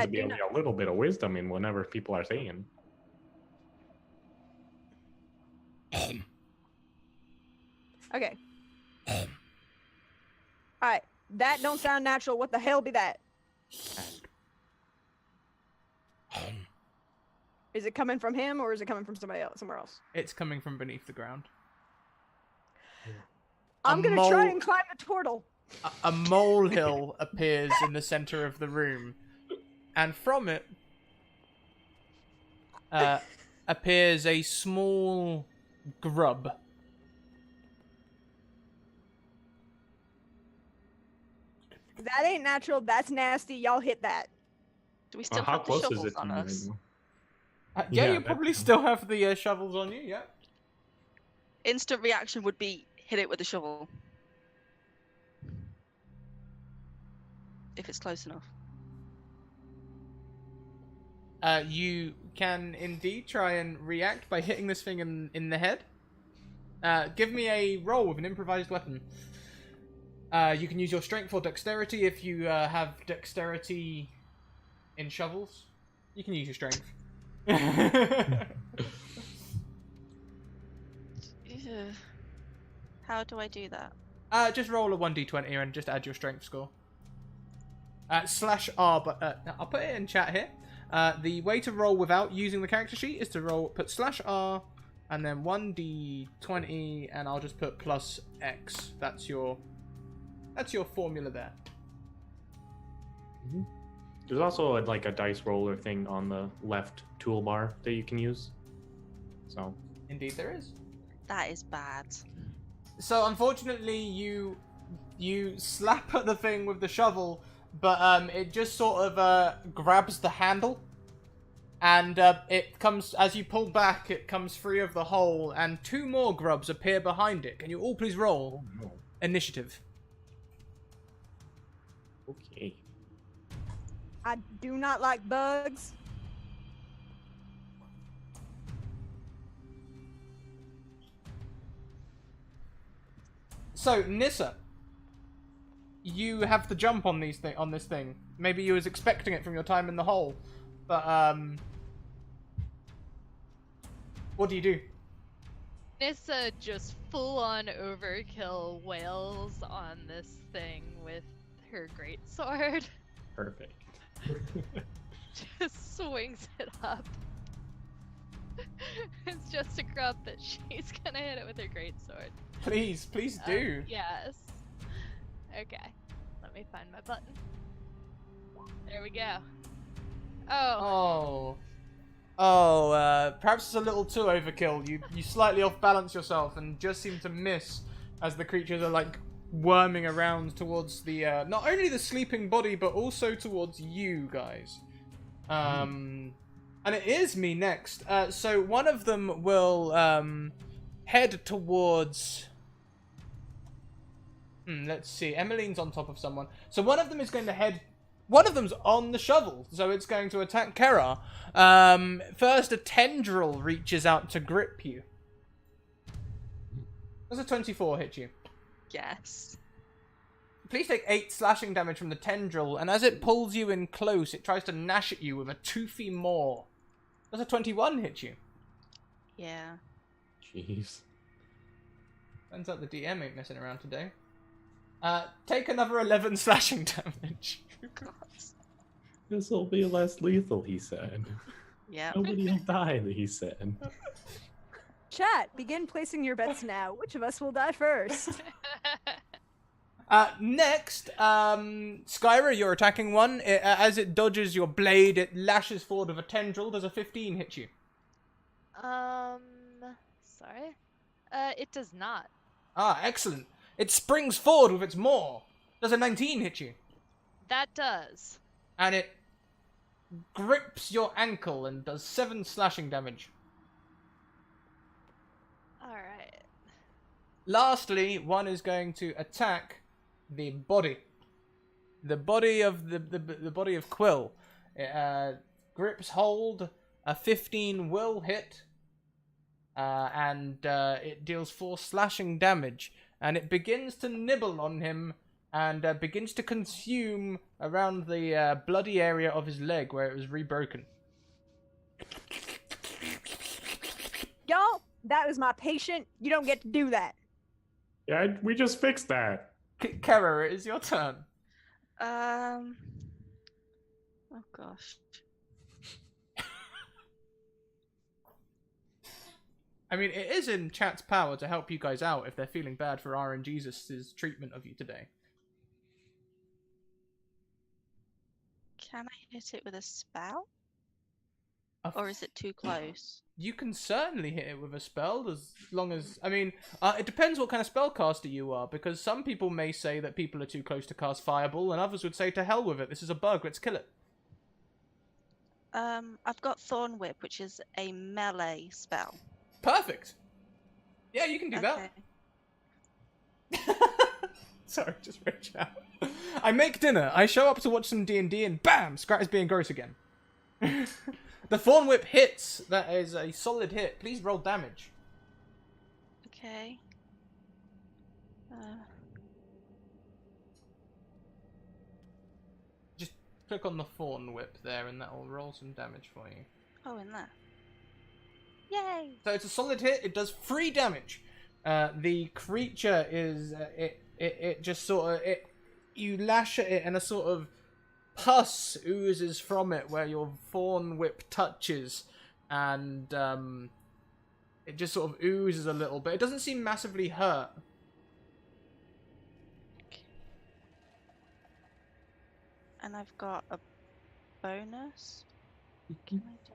to be do only a little bit of wisdom in whatever people are saying. Okay. Alright, that don't sound natural. What the hell be that? Is it coming from him or is it coming from somebody else, somewhere else? It's coming from beneath the ground. I'm going to try and climb the turtle. A molehill appears in the center of the room, and from it appears a small grub. That ain't natural. That's nasty. Y'all hit that. Do we still How have the close is shovels it to on me right us? now? Yeah, Yeah, you that- probably still have the shovels on you. Yeah. Instant reaction would be hit it with a shovel. If it's close enough. You can indeed try and react by hitting this thing in the head. Give me a roll with an improvised weapon. You can use your strength or dexterity if you have dexterity in shovels. You can use your strength. Ew. How do I do that? Just roll a 1d20 and just add your strength score. /R, but I'll put it in chat here. The way to roll without using the character sheet is to put /R and then 1d20, and I'll just put plus X. That's your formula there. Mhm. There's also like a dice roller thing on the left toolbar that you can use. So Indeed, there is. That is bad. So unfortunately, you slap at the thing with the shovel, but it just sort of grabs the handle, and it comes as you pull back. It comes free of the hole, and 2 more grubs appear behind it. Can you all please roll initiative? okay. I do not like bugs. So Nissa, you have the jump on this thing. Maybe you was expecting it from your time in the hole, but what do you do? Nissa just full-on overkill wails on this thing with her greatsword. Perfect. Just swings it up. It's just a grub, but she's gonna hit it with her greatsword. Please do. Yes. Okay. Let me find my button. There we go. Oh. Perhaps it's a little too overkill. You slightly off balance yourself and just seem to miss as the creatures are like worming around towards the not only the sleeping body but also towards you guys. And it is me next. So one of them will head towards. Let's see. Emmeline's on top of someone. So one of them is going to head. One of them's on the shovel, so it's going to attack Kera. First, a tendril reaches out to grip you. Does a 24 hit you? Yes. Please take 8 slashing damage from the tendril, and as it pulls you in close, it tries to gnash at you with a toothy maw. Does a 21 hit you? Yeah. Jeez. Turns out the DM ain't messing around today. Take another 11 slashing damage. God. This will be less lethal, he said. Yeah. Nobody will die, he said. Chat, begin placing your bets now. Which of us will die first? Next, Skyra, you're attacking one. As it dodges your blade, it lashes forward with a tendril. Does a 15 hit you? Sorry? It does not. Ah, excellent. It springs forward with its maw. Does a 19 hit you? That does. And it grips your ankle and does 7 slashing damage. Alright. Lastly, one is going to attack the body. The body of the body of Quill. It grips hold. A 15 will hit. And it deals 4 slashing damage. And it begins to nibble on him and begins to consume around the bloody area of his leg where it was rebroken. Y'all, that was my patient. You don't get to do that. Yeah, we just fixed that. Kara, it is your turn. Oh gosh. I mean, it is in chat's power to help you guys out if they're feeling bad for RNGesus' treatment of you today. Can I hit it with a spell? A Or is it too close? You can certainly hit it with a spell, as long as... I mean, it depends what kind of spellcaster you are, because some people may say that people are too close to cast Fireball, and others would say, to hell with it, this is a bug, let's kill it. I've got Thorn Whip, which is a melee spell. Perfect! Yeah, you can do Okay. that. Sorry, just reach out. I make dinner, I show up to watch some D&D, and BAM! Scrat is being gross again. The Thorn Whip hits. That is a solid hit. Please roll damage. Okay. Just click on the Thorn Whip there and that will roll some damage for you. Oh, in there. Yay! So it's a solid hit. It does 3 damage. The creature is... it just sort of... You lash at it and a sort of pus oozes from it where your Thorn Whip touches, and it just sort of oozes a little bit. It doesn't seem massively hurt. And I've got a bonus. Can I do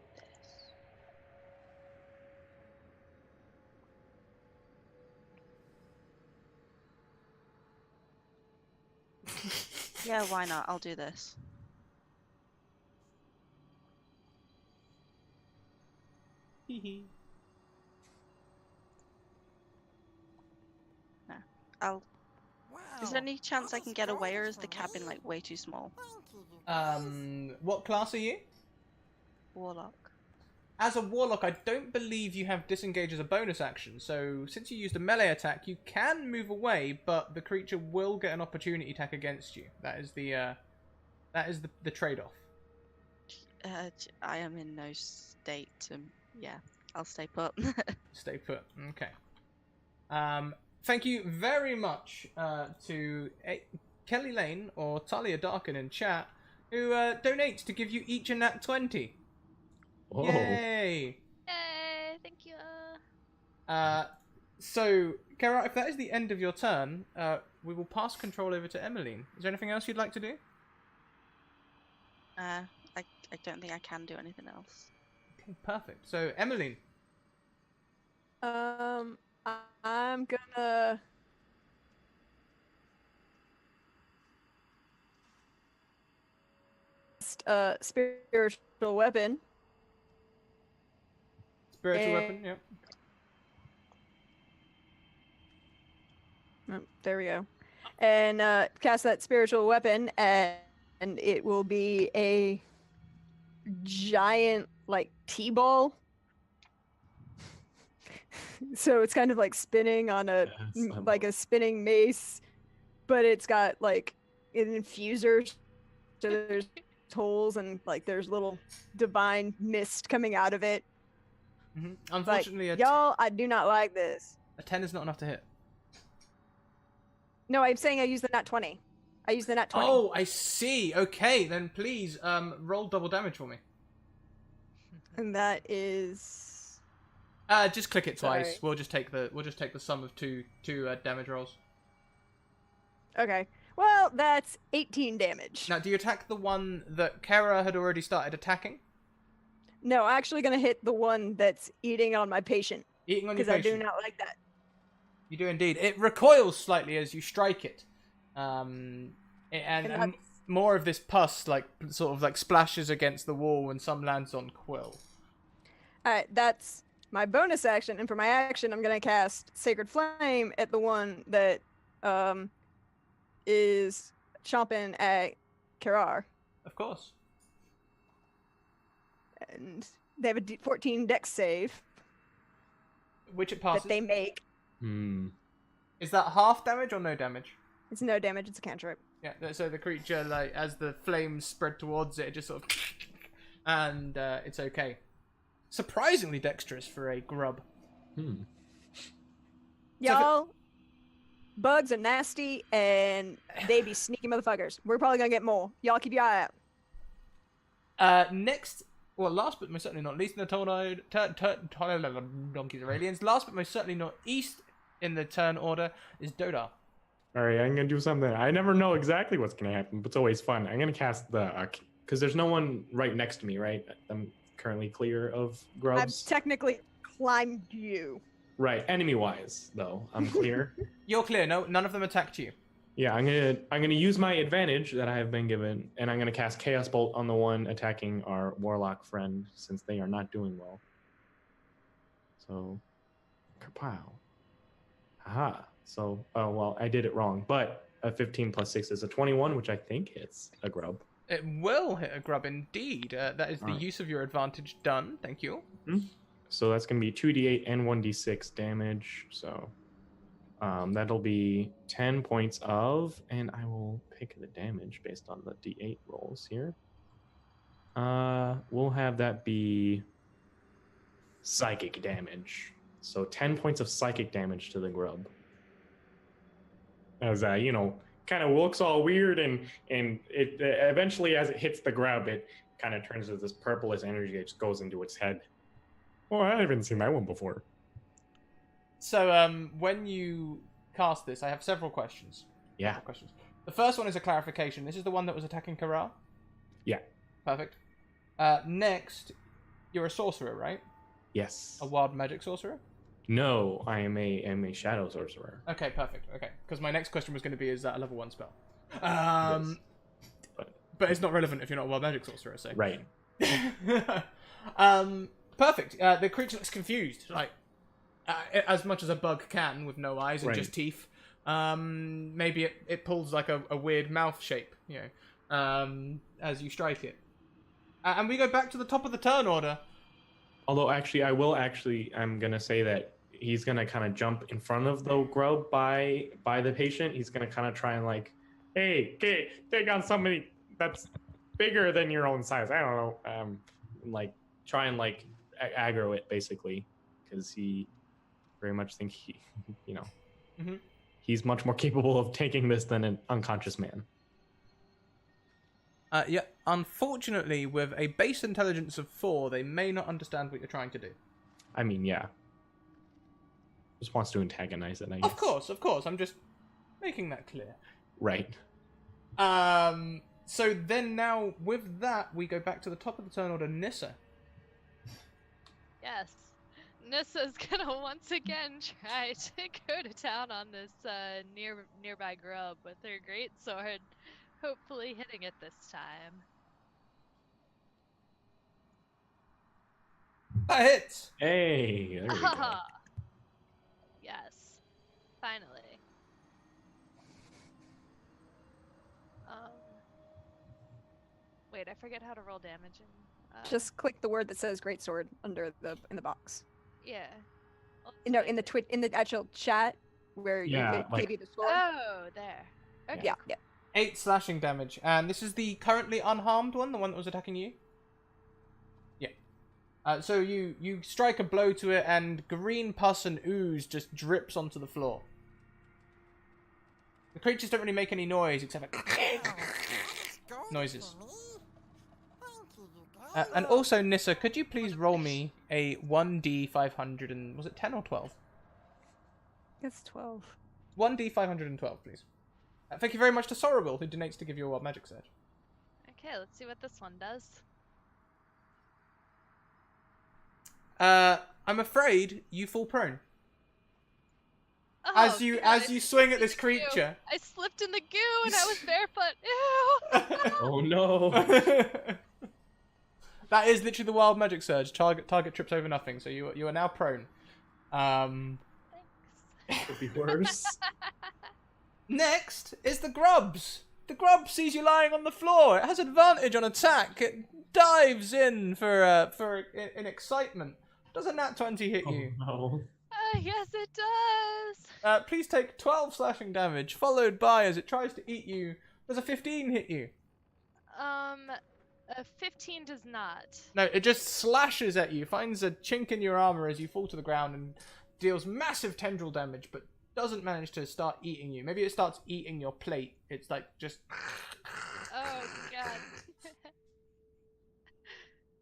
this? Yeah, why not? I'll do this. I'll. Is there any chance I can get away, or is the cabin like way too small? What class are you? Warlock. As a warlock, I don't believe you have disengage as a bonus action. So since you used a melee attack, you can move away, but the creature will get an opportunity attack against you. That is the trade-off. I am in no state to. Yeah, I'll stay put. Stay put. Okay. Thank you very much to Kelly Lane or Talia Darkin in chat, who donates to give you each a nat 20. Whoa. Yay! Yay! Thank you. So, Kara, if that is the end of your turn, we will pass control over to Emmeline. Is there anything else you'd like to do? I don't think I can do anything else. Okay, perfect. So, Emmeline. I'm gonna spiritual weapon. Spiritual weapon, yep. Oh, there we go. And cast that spiritual weapon, and it will be a giant, like, T-ball. So it's kind of like spinning on a like a spinning mace, but it's got like an infuser, so there's holes and like there's little divine mist coming out of it. Mm-hmm. Unfortunately, like, y'all, I do not like this. A 10 is not enough to hit. No, I'm saying I use the nat 20. I use the nat 20. Oh, I see. Okay, then please roll double damage for me. And that is. Just click it twice. Sorry. We'll just take the sum of two damage rolls. Okay. Well, that's 18 damage. Now, do you attack the one that Kara had already started attacking? No, I'm actually gonna hit the one that's eating on my patient. Eating on your Because I patient. do not like that. You do indeed. It recoils slightly as you strike it. And more of this pus sort of splashes against the wall and some lands on Quill. Alright, that's my bonus action, and for my action, I'm gonna cast Sacred Flame at the one that is chomping at Karar. Of course. And they have a 14 dex save Which it passes. that they make. Is that half damage or no damage? It's no damage, it's a cantrip. Yeah, so the creature, as the flames spread towards it just sort of... and it's okay. Surprisingly dexterous for a grub. Y'all, bugs are nasty, and they be sneaky motherfuckers. We're probably gonna get more. Y'all keep your eye out. Next Well, last but most certainly not least in the donkeys are aliens. Last but most certainly not least in the turn order is Dodar. All right, I'm gonna do something. I never know exactly what's gonna happen, but it's always fun. I'm gonna cast the because there's no one right next to me, right? I'm currently clear of I've grubs. technically climbed you. Right, enemy-wise though, I'm clear. You're clear. No, none of them attacked you. Yeah, I'm gonna use my advantage that I have been given, and I'm gonna cast Chaos Bolt on the one attacking our Warlock friend, since they are not doing well. So, kapow. Haha. So, oh well, I did it wrong, but a 15 plus 6 is a 21, which I think hits a grub. It will hit a grub indeed. That is the Alright. use of your advantage done. Thank you. So that's gonna be 2d8 and 1d6 damage. So, that'll be 10 points of, and I will pick the damage based on the d8 rolls here. We'll have that be psychic damage. So 10 points of psychic damage to the grub. As kind of looks all weird, and it eventually, as it hits the grub, it kind of turns into this purplish energy that just goes into its head. Oh, I haven't seen that one before. So, when you cast this, I have several questions. Yeah. Several questions. The first one is a clarification. This is the one that was attacking Karal? Yeah. Perfect. Next, you're a sorcerer, right? Yes. A wild magic sorcerer? No, I am a shadow sorcerer. Okay, perfect. Okay, because my next question was going to be, is that a level 1 spell? Yes. But it's not relevant if you're not a wild magic sorcerer, so. Right. Perfect. The creature looks confused, like as much as a bug can with no eyes and Right. just teeth. Maybe it pulls like a weird mouth shape, as you strike it. And we go back to the top of the turn order. Although I'm gonna say that he's gonna kind of jump in front of the grub by the patient. He's gonna kind of try and hey, take on somebody that's bigger than your own size. I don't know. Try and aggro it basically, because he very much think he's much more capable of taking this than an unconscious man. Yeah, unfortunately, with a base intelligence of 4, they may not understand what you're trying to do. I mean, yeah. Just wants to antagonize it, I guess. Of course. I'm just making that clear. Right. So then now, with that, we go back to the top of the turn order, Nissa. Yes. Nissa's gonna once again try to go to town on this nearby grub with her great sword, hopefully hitting it this time. That hits! Hey, there we go. Yes. Finally. Wait, I forget how to roll damage in Just click the word that says greatsword in the box. yeah. No, in the actual chat where Yeah, it gave you the sword. Oh, there. Okay. Yeah. 8 slashing damage, and this is the currently unharmed one, the one that was attacking you? Yeah. So you strike a blow to it, and green pus and ooze just drips onto the floor. The creatures don't really make any noise, except noises. And also, Nissa, could you please roll me a 1d500 and... was it 10 or 12? It's 12. 1d512, please. Thank you very much to Sorrowbill, who donates to give you a Wild Magic Surge. Okay, let's see what this one does. I'm afraid you fall prone. Oh, As you God, swing at slipped this in the goo. creature. I slipped in the goo and I was barefoot. Ew! Oh no. That is literally the Wild Magic Surge. Target trips over nothing, so you are now prone. Thanks. Could be worse. Next is the Grubs. The Grub sees you lying on the floor. It has advantage on attack. It dives in in excitement. Does a nat 20 hit you? Oh no. Yes, it does. Please take 12 slashing damage, followed by, as it tries to eat you, does a 15 hit you? A 15 does not. No, it just slashes at you, finds a chink in your armor as you fall to the ground, and deals massive tendril damage, but doesn't manage to start eating you. Maybe it starts eating your plate. It's like just... Oh, God.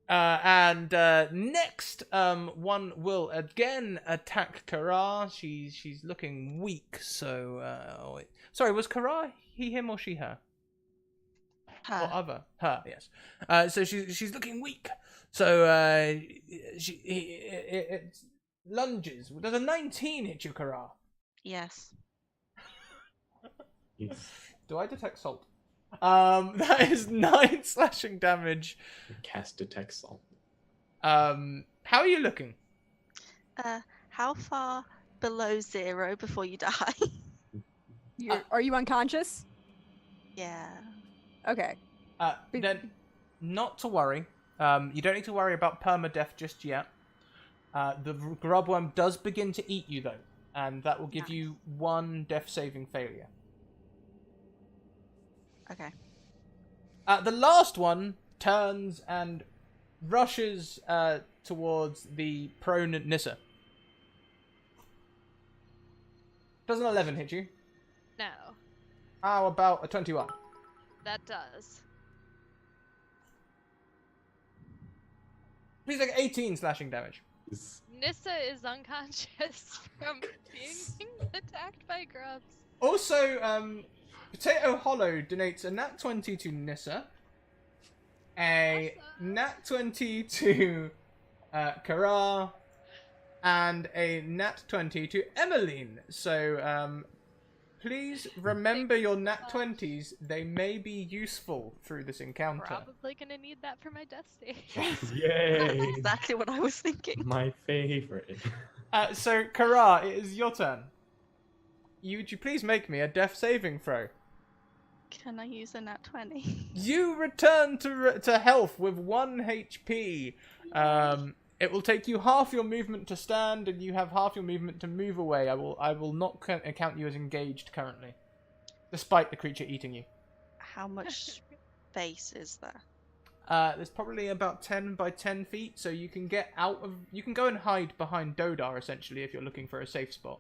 Next, one will again attack Kara. She's looking weak. So, wait. Sorry, was Kara he, him, or she, her? Or other? Her, yes. So she's looking weak. So it lunges. Does a 19 hit you, Kara? Yes. Yes. Do I detect salt? That is 9 slashing damage. Cast detect salt. How are you looking? How far below 0 before you die? Are you unconscious? Yeah. Okay. Then, not to worry. You don't need to worry about permadeath just yet. The grubworm does begin to eat you, though, and that will give you 1 death saving failure. Okay. The last one turns and rushes towards the prone Nissa. Does an 11 hit you? No, How about a 21? that does. Please take 18 slashing damage. Nissa is unconscious from being attacked by grubs. Also, Potato Hollow donates a nat 20 to Nissa, a nat 20 to Kara, and a nat 20 to Emmeline. So, please remember your nat 20s. They may be useful through this encounter. Probably gonna need that for my death stage. Yay! Exactly what I was thinking. My favorite. So, Kara, it is your turn. Would you please make me a death saving throw? Can I use a nat 20? You return to health with 1 HP. It will take you half your movement to stand, and you have half your movement to move away. I will not count you as engaged currently, despite the creature eating you. How much space is there? There's probably about 10 by 10 feet, so you can get out of. You can go and hide behind Dodar essentially if you're looking for a safe spot.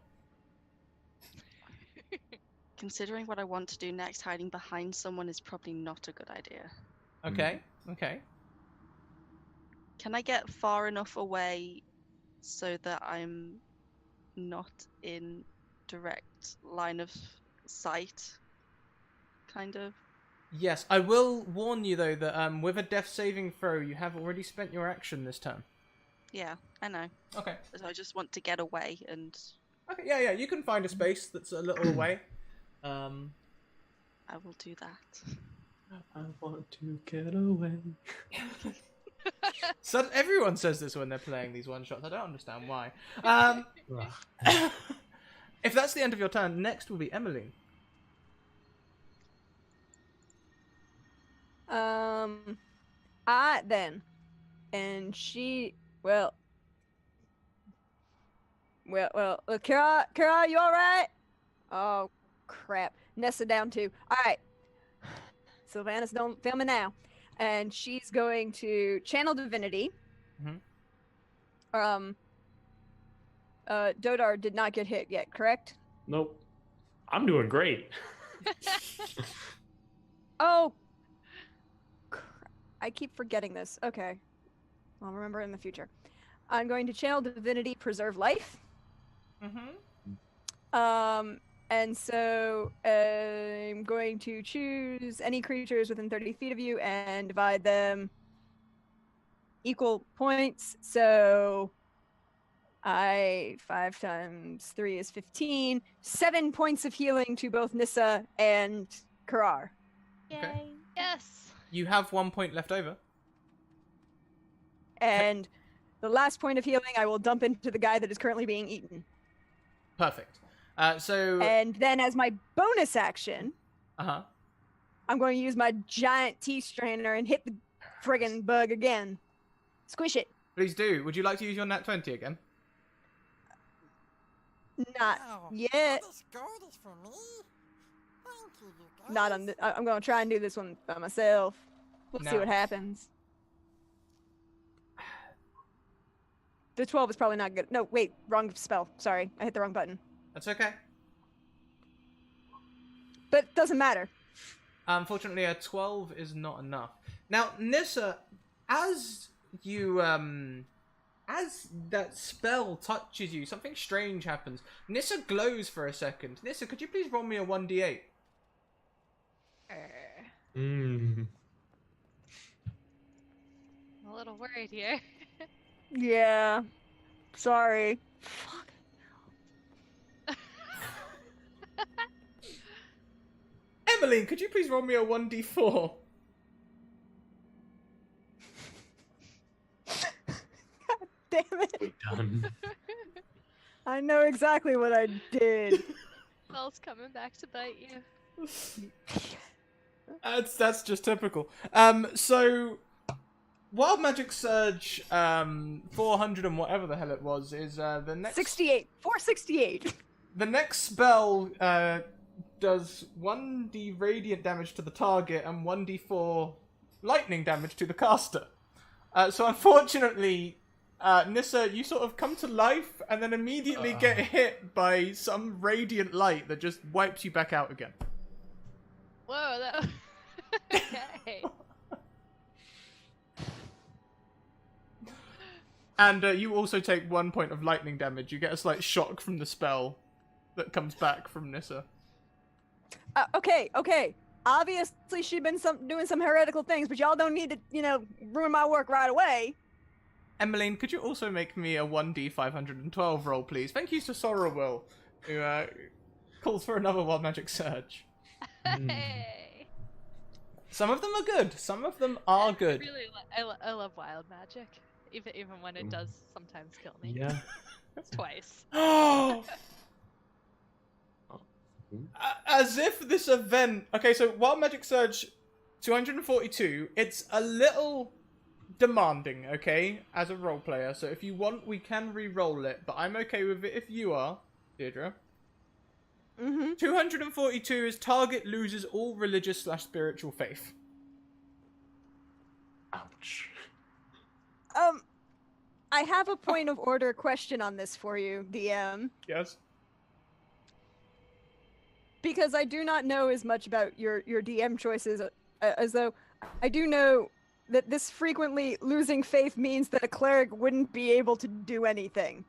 Considering what I want to do next, hiding behind someone is probably not a good idea. Okay. Okay. Can I get far enough away so that I'm not in direct line of sight? Kind of. Yes, I will warn you though that with a death saving throw, you have already spent your action this turn. Yeah, I know. Okay. So I just want to get away and Okay. Yeah. You can find a space that's a little away. I will do that. I want to get away. So everyone says this when they're playing these one shots. I don't understand why. If that's the end of your turn, next will be Emily. And she, well, Kara, you all right? Oh, crap. Nessa down too. All right. Sylvanas, don't film me now. And she's going to channel divinity. Mm-hmm. Dodar did not get hit yet, correct? Nope. I'm doing great. Oh, I keep forgetting this. Okay. I'll remember in the future. I'm going to channel divinity, preserve life. Mm-hmm. And so I'm going to choose any creatures within 30 feet of you and divide them equal points. So 5 times 3 is 15. 7 points of healing to both Nissa and Karar. Yay! Okay. Yes. You have 1 point left over. And the last point of healing I will dump into the guy that is currently being eaten. Perfect. And then as my bonus action, Uh-huh. I'm going to use my giant tea strainer and hit the friggin' bug again. Squish it. Please do. Would you like to use your nat 20 again? Not yet. This gold is for me? Thank you, you guys. Not on. I'm going to try and do this one by myself. We'll see what Nice. happens. The 12 is probably not good. No, wait, wrong spell. Sorry, I hit the wrong button. That's okay. But it doesn't matter. Unfortunately, a 12 is not enough. Now, Nissa, as you as that spell touches you, something strange happens. Nissa glows for a second. Nissa, could you please roll me a 1d8? Mm. I'm a little worried here. Yeah. Sorry. Fuck. Emmeline, could you please roll me a 1d4? Damn it. We done. I know exactly what I did. Spell's coming back to bite you. That's just typical. So Wild Magic Surge 400 and whatever the hell it was is the next 68. 468. the next spell does 1d radiant damage to the target and 1d4 lightning damage to the caster. So unfortunately, Nissa, you sort of come to life and then immediately get hit by some radiant light that just wipes you back out again. Whoa, that. Okay. And you also take 1 point of lightning damage. You get a slight shock from the spell that comes back from Nissa. Okay. Obviously, she'd been doing some heretical things, but y'all don't need to, ruin my work right away. Emmeline, could you also make me a 1d 512 roll, please? Thank you to Sorrowwill, who calls for another Wild Magic Surge. Hey. Some of them are good. Some of them are good. Really, I love wild magic, even when it does sometimes kill me. Yeah. Twice. As if this event... Okay, so Wild Magic Surge 242, it's a little demanding, okay, as a role player. So if you want, we can re-roll it, but I'm okay with it if you are, Deirdre. 242 is target loses all religious/spiritual faith. Ouch. I have a point of order question on this for you, DM. Yes? Because I do not know as much about your DM choices as though I do know that this frequently losing faith means that a cleric wouldn't be able to do anything.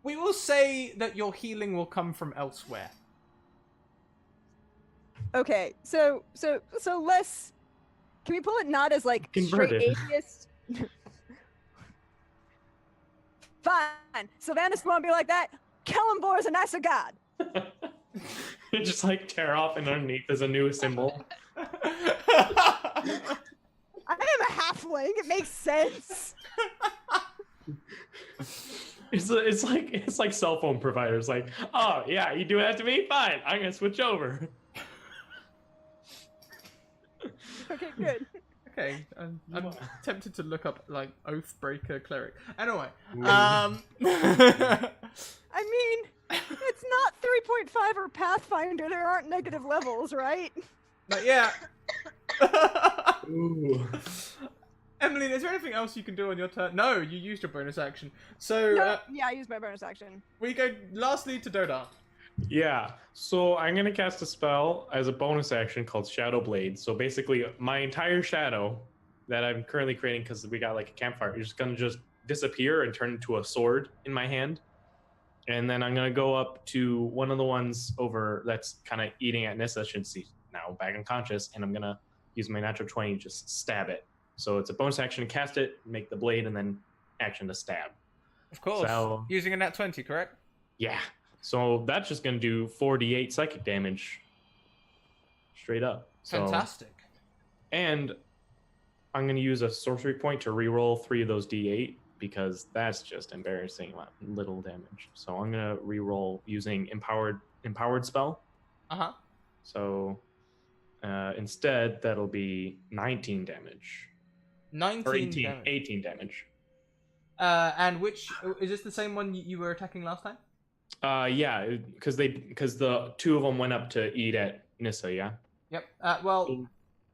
We will say that your healing will come from elsewhere. Okay, so less. Can we pull it not as like Converted. straight atheist? Fine. Sylvanas won't be like that. Kellenbor's is a nicer god. You just like tear off and underneath is a new symbol. I am a halfling. It makes sense. It's like cell phone providers. Like, oh yeah, you do that to me? Fine, I'm gonna switch over. Okay, good. Okay, I'm tempted to look up, like, Oathbreaker Cleric. Anyway, I mean, it's not 3.5 or Pathfinder. There aren't negative levels, right? But yeah. Ooh. Emmeline, is there anything else you can do on your turn? No, you used your bonus action. So, No, yeah, I used my bonus action. we go lastly to Dodar. Yeah, so I'm gonna cast a spell as a bonus action called Shadow Blade. So basically, my entire shadow that I'm currently creating, because we got like a campfire, is just gonna disappear and turn into a sword in my hand. And then I'm gonna go up to one of the ones over that's kind of eating at Nissa, since she's now back unconscious, and I'm gonna use my natural 20 and just stab it. So it's a bonus action to cast it, make the blade, and then action to stab. Of course. So- Using a nat 20, correct? Yeah. So that's just going to do 48 psychic damage. Straight up. So, Fantastic. and I'm going to use a sorcery point to reroll 3 of those d8 because that's just embarrassing little damage. So I'm going to reroll using empowered spell. Uh-huh. So instead, that'll be 19 damage. 19 Or 18, damage. 18 damage. And which... Is this the same one you were attacking last time? Yeah, because the 2 of them went up to eat at Nissa, yeah? Yep. Well,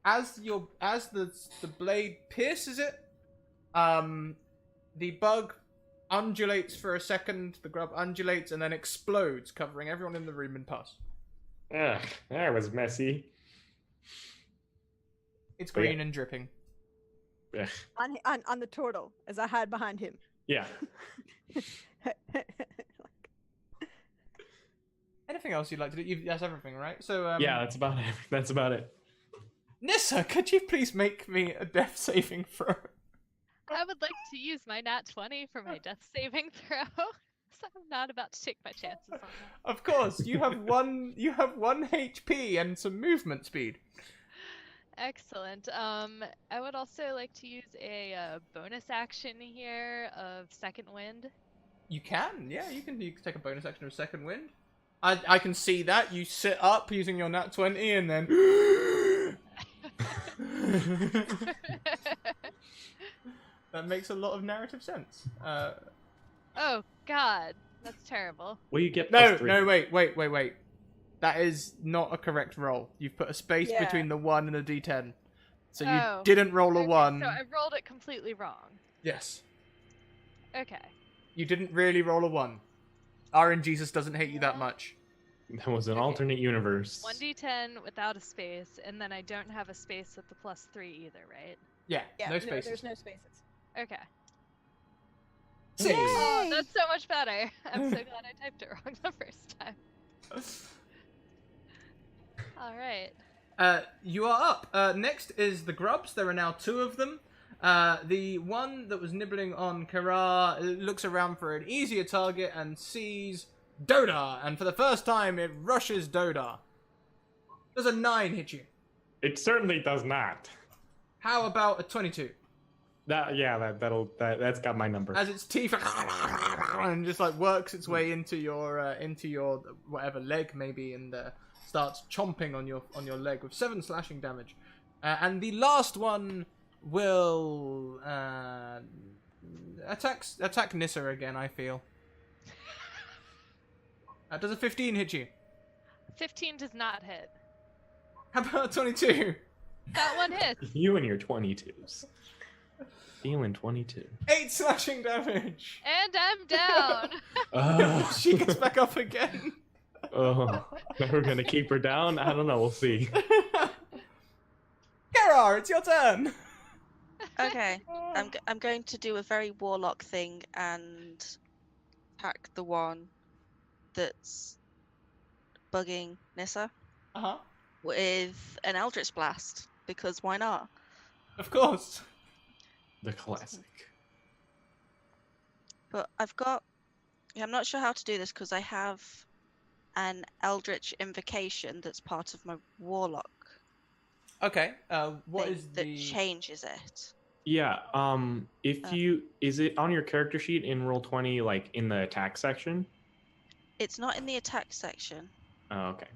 as the blade pierces it, the bug undulates for a second, the grub undulates and then explodes, covering everyone in the room in pus. Ugh, that was messy. It's green and dripping. Yeah. on the turtle as I hide behind him. Yeah. Anything else you'd like to do? That's everything, right? So, Yeah, that's about it. That's about it. Nissa, could you please make me a death saving throw? I would like to use my nat 20 for my death saving throw. So I'm not about to take my chances on that. Of course, you have one HP and some movement speed. Excellent. I would also like to use a bonus action here of Second Wind. You can take a bonus action of Second Wind. I can see that. You sit up using your nat 20 and then... That makes a lot of narrative sense. Oh, God. That's terrible. Well, you get No, plus 3. no, wait. That is not a correct roll. You've put a space Yeah. between the 1 and the d10. So you Oh, didn't roll a Okay, 1. So I rolled it completely wrong. Yes. Okay. You didn't really roll a 1. RNGesus doesn't hate you that much. That was an Okay. alternate universe. 1d10 without a space, and then I don't have a space with the +3 either, right? Yeah, Yeah, no spaces. there's no spaces. Okay. 6. Oh, that's so much better. I'm so glad I typed it wrong the first time. All right. You are up. Next is the Grubs. There are now 2 of them. The one that was nibbling on Kara looks around for an easier target and sees Dodar, and for the first time it rushes Dodar. Does a 9 hit you? It certainly does not. How about a 22? That's got my number. As its teeth and just like works its way into your whatever leg maybe, and starts chomping on your leg with 7 slashing damage. And the last one will attack Nissa again, I feel. Does a 15 hit you? 15 does not hit. How about 22? That one hits. You and your 22s. Feeling 22. 8 slashing damage. And I'm down. She gets back up again. Oh, we're gonna keep her down? I don't know. We'll see. Gerard, it's your turn. Okay, I'm going to do a very warlock thing and attack the one that's bugging Nissa Uh-huh. with an Eldritch Blast, because why not? Of course. The classic. But I'm not sure how to do this because I have an Eldritch Invocation that's part of my warlock. Okay, what thing is that the... changes it? Yeah, is it on your character sheet in Roll20, like in the attack section? It's not in the attack section. Oh, okay.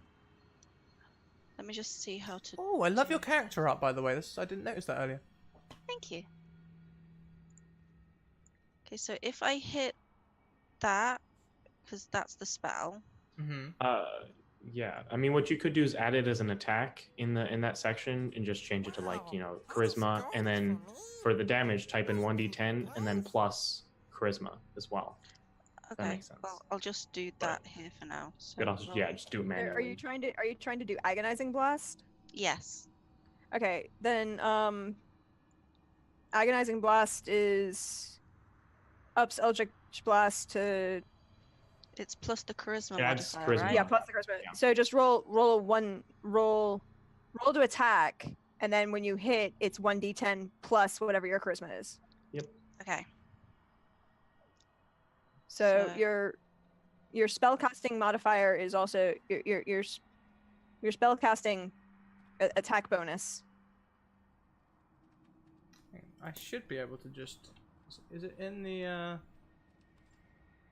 Let me just see how to. Oh, I love do your character art, by the way. I didn't notice that earlier. Thank you. Okay, so if I hit that, because that's the spell. Mm-hmm. Yeah. I mean, what you could do is add it as an attack in that section and just change it to like, charisma, and then for the damage type in 1d10 and then plus charisma as well. That Okay, makes sense. well, I'll just do that here for now. So But also, yeah, just do it manually. Are you trying to do Agonizing Blast? Yes. Okay, then Agonizing Blast is ups Eldritch Blast to It's plus the charisma Yeah, it's modifier, charisma. right? yeah plus the charisma. Yeah. So just roll to attack, and then when you hit, it's 1d10 plus whatever your charisma is. Okay. So So- your spellcasting modifier is also your spellcasting attack bonus. I should be able to just... Is it in the,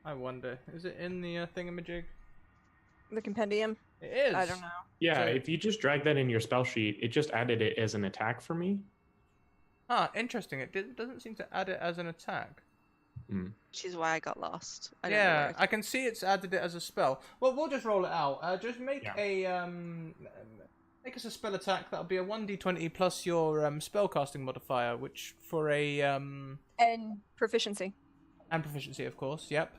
I wonder. Is it in the thingamajig? The compendium. It is. I don't know. Yeah, So- if you just drag that in your spell sheet, it just added it as an attack for me. Ah, interesting. It doesn't seem to add it as an attack. Which is why I got lost. I don't know Yeah, where I can see it's added it as a spell. Well, we'll just roll it out. Just make Yeah. make us a spell attack. That'll be a 1d20 plus your spellcasting modifier, which for a And proficiency. and proficiency, of course. Yep.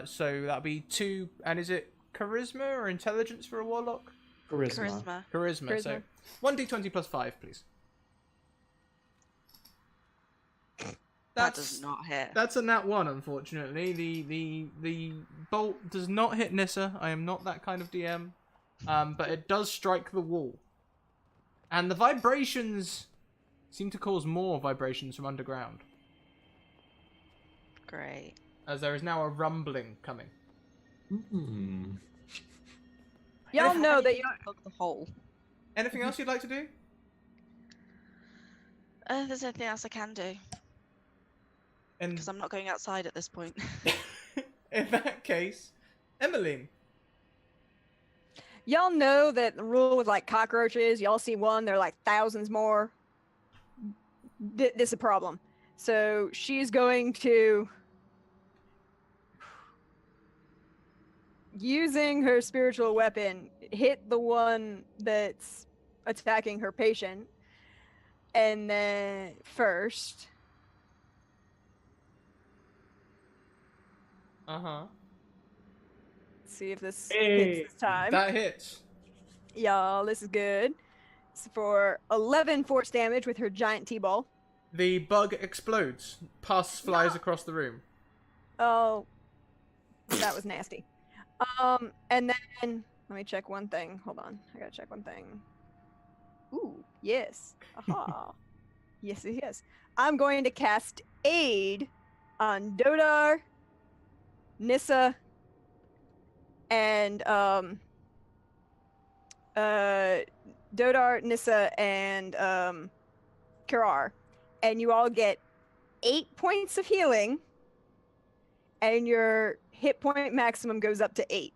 So that'll be 2. And is it charisma or intelligence for a warlock? Charisma. Charisma. So Charisma. 1d20 plus 5, please. That does not hit. That's a nat 1, unfortunately. The bolt does not hit Nissa. I am not that kind of DM. But it does strike the wall. And the vibrations seem to cause more vibrations from underground. Great. As there is now a rumbling coming. Y'all know that Plug the hole. Anything else you'd like to do? If there's anything else I can do, And because I'm not going outside at this point. in that case, Emmeline. y'all know that the rule with like cockroaches, y'all see one, there are like thousands more. This is a problem. So she's going to, using her spiritual weapon, hit the one that's attacking her patient. And then first, see if this hits this time. That hits. Y'all, this is good. It's for 11 force damage with her giant T-ball. The bug explodes. Pus flies across the room. Oh, that was nasty. And then let me check one thing. Hold on, I gotta check one thing. Ooh, yes. Aha. Yes, yes. I'm going to cast Aid on Dodar, Nissa, and Dodar, Nissa, and Kirar, and you all get 8 points of healing, and your hit point maximum goes up to 8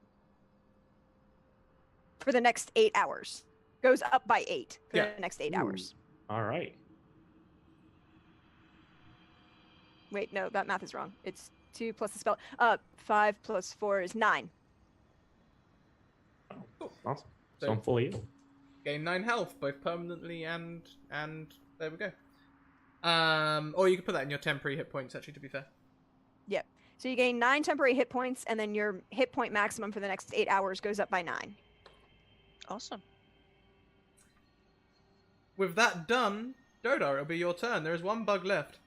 for the next 8 hours. Goes up by 8 for the next 8 hours. All right. Wait, no, that math is wrong. It's 2 plus the spell. 5 plus 4 is 9. Awesome. So I'm fully healed. Gain 9 health, both permanently and there we go. Or you could put that in your temporary hit points, actually, to be fair. Yep. So you gain 9 temporary hit points, and then your hit point maximum for the next 8 hours goes up by 9. Awesome. With that done, Dodar, it'll be your turn. There is 1 bug left.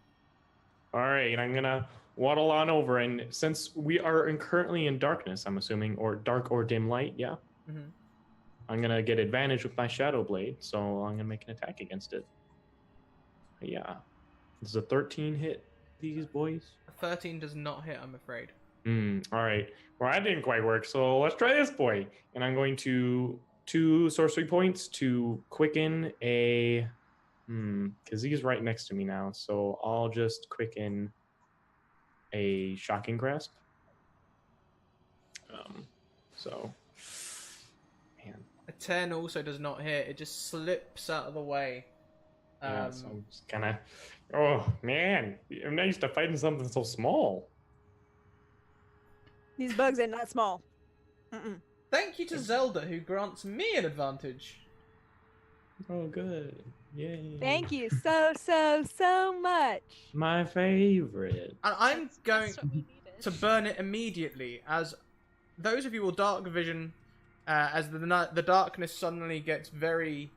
All right, I'm gonna waddle on over, and since we are currently in darkness, I'm assuming, or dark or dim light, yeah. Mm-hmm. I'm gonna get advantage with my shadow blade, so I'm gonna make an attack against it. Yeah, this is a 13 hit these boys. 13 does not hit, I'm afraid. All right. Well, that didn't quite work, so let's try this boy. And I'm going to 2 sorcery points to quicken a because he's right next to me now, so I'll just quicken a shocking grasp. So man, A 10 also does not hit. It just slips out of the way. yeah, so I'm just kind of, oh man, I'm not used to fighting something so small. These bugs are not small. Thank you to Zelda, who grants me an advantage. Oh, good. Yay. Thank you so much. My favorite. And I'm going That's what we needed. to burn it immediately, as those of you with dark vision, as the darkness suddenly gets very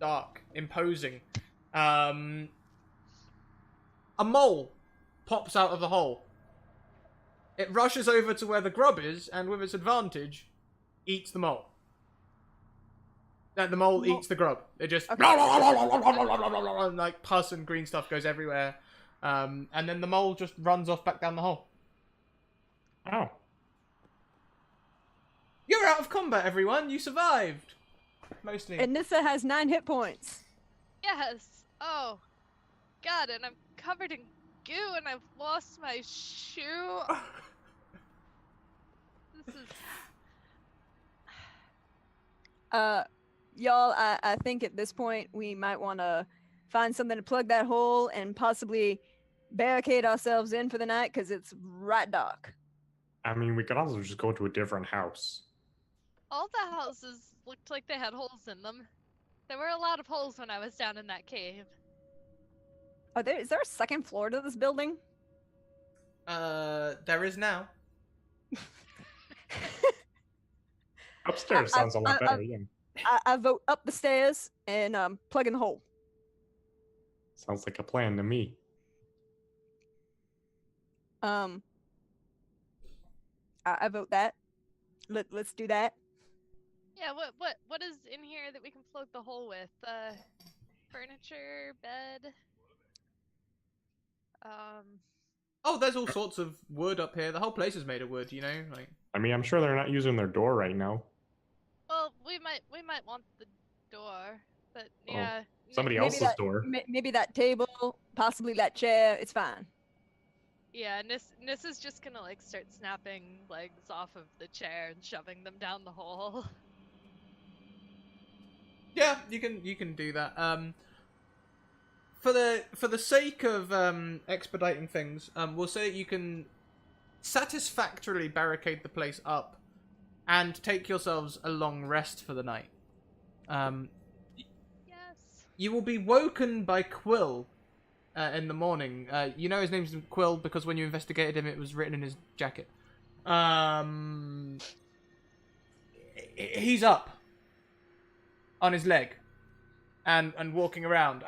dark, imposing. A mole pops out of the hole. It rushes over to where the grub is, and with its advantage, eats the mole. The mole eats the grub. It just like pus and green stuff goes everywhere, and then the mole just runs off back down the hole. Oh. You're out of combat, everyone. You survived. Mostly. And Nissa has 9 hit points. Yes. Oh, God, and I'm covered in goo, and I've lost my shoe. This is. Y'all, I think at this point we might want to find something to plug that hole and possibly barricade ourselves in for the night, because it's right dark. I mean, we could also just go to a different house. All the houses looked like they had holes in them. There were a lot of holes when I was down in that cave. Oh, is there a second floor to this building? There is now. Upstairs sounds a lot better, yeah. I vote up the stairs and plug in the hole. Sounds like a plan to me. I vote that. Let's do that. Yeah, what is in here that we can float the hole with? Furniture, bed. Oh, there's all sorts of wood up here. The whole place is made of wood, you know? Like, I mean, I'm sure they're not using their door right now. Well, we might want the door, but Oh, yeah. somebody Maybe else's that- door. Maybe that table, possibly that chair. It's fine. Yeah, Nis is just gonna like start snapping legs off of the chair and shoving them down the hole. yeah, you can do that. For the sake of expediting things, we'll say you can satisfactorily barricade the place up and take yourselves a long rest for the night. Yes. You will be woken by Quill in the morning. You know his name's Quill because when you investigated him, it was written in his jacket. He's up on his leg and walking around.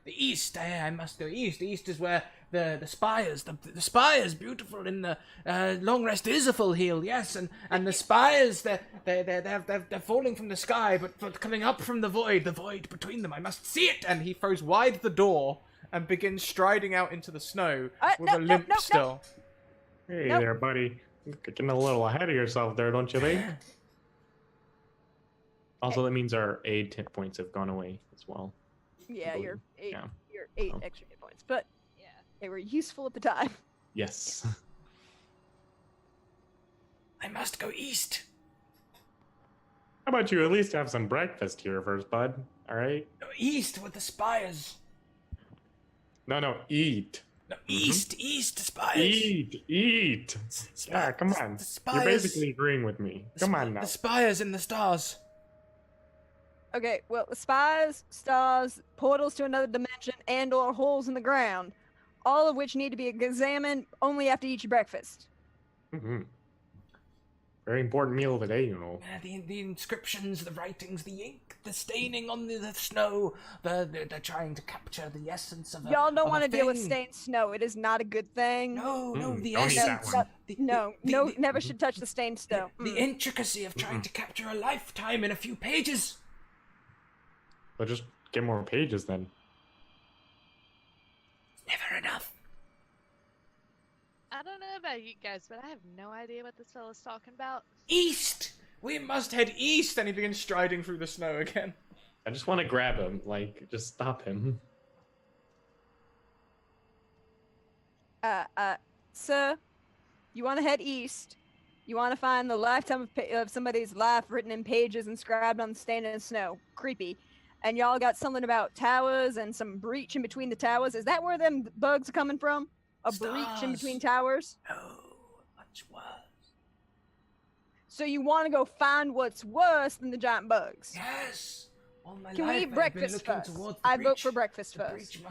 The east. I must go east. The east is where the spires. The spires, beautiful in the long rest is a full heal. Yes, and the spires they're falling from the sky, but coming up from the void between them. I must see it. And he throws wide the door and begins striding out into the snow with a limp still. Hey Nope. there, buddy. You're getting a little ahead of yourself there, don't you think? Also, that means our aid hit points have gone away as well. Yeah, believe. you're eight. Yeah. You're 8 Oh. extra hit points, but Yeah. they were useful at the time. Yes. I must go east. How about you at least have some breakfast here first, bud? All right? East with the spires. No, eat. No, east spires. Eat. Yeah, come on. The You're spires. basically agreeing with me. Come on now. The spires in the stars. Okay, well, the spires, stars, portals to another dimension, and/or holes in the ground, all of which need to be examined only after you eat your breakfast. Mhm. Very important meal of the day, you know. The inscriptions, the writings, the ink, the staining on the snow. They're trying to capture the essence of a Y'all don't want to deal with stained snow. It is not a good thing. No, the don't eat essence. that one. The- Never should touch the stained snow. The intricacy of trying to capture a lifetime in a few pages. But just get more pages then. Never enough. I don't know about you guys, but I have no idea what this fella's talking about. East. We must head east. And he begins striding through the snow again. I just want to grab him, like, just stop him. Sir, you want to head east. You want to find the lifetime of somebody's life written in pages inscribed on the stain in the snow. Creepy. And y'all got something about towers and some breach in between the towers. Is that where them bugs are coming from? A breach in between towers? Oh, much worse. So you want to go find what's worse than the giant bugs? Yes. All my Can life we eat I've been breakfast looking first? towards the I vote for breach. breakfast The first. breach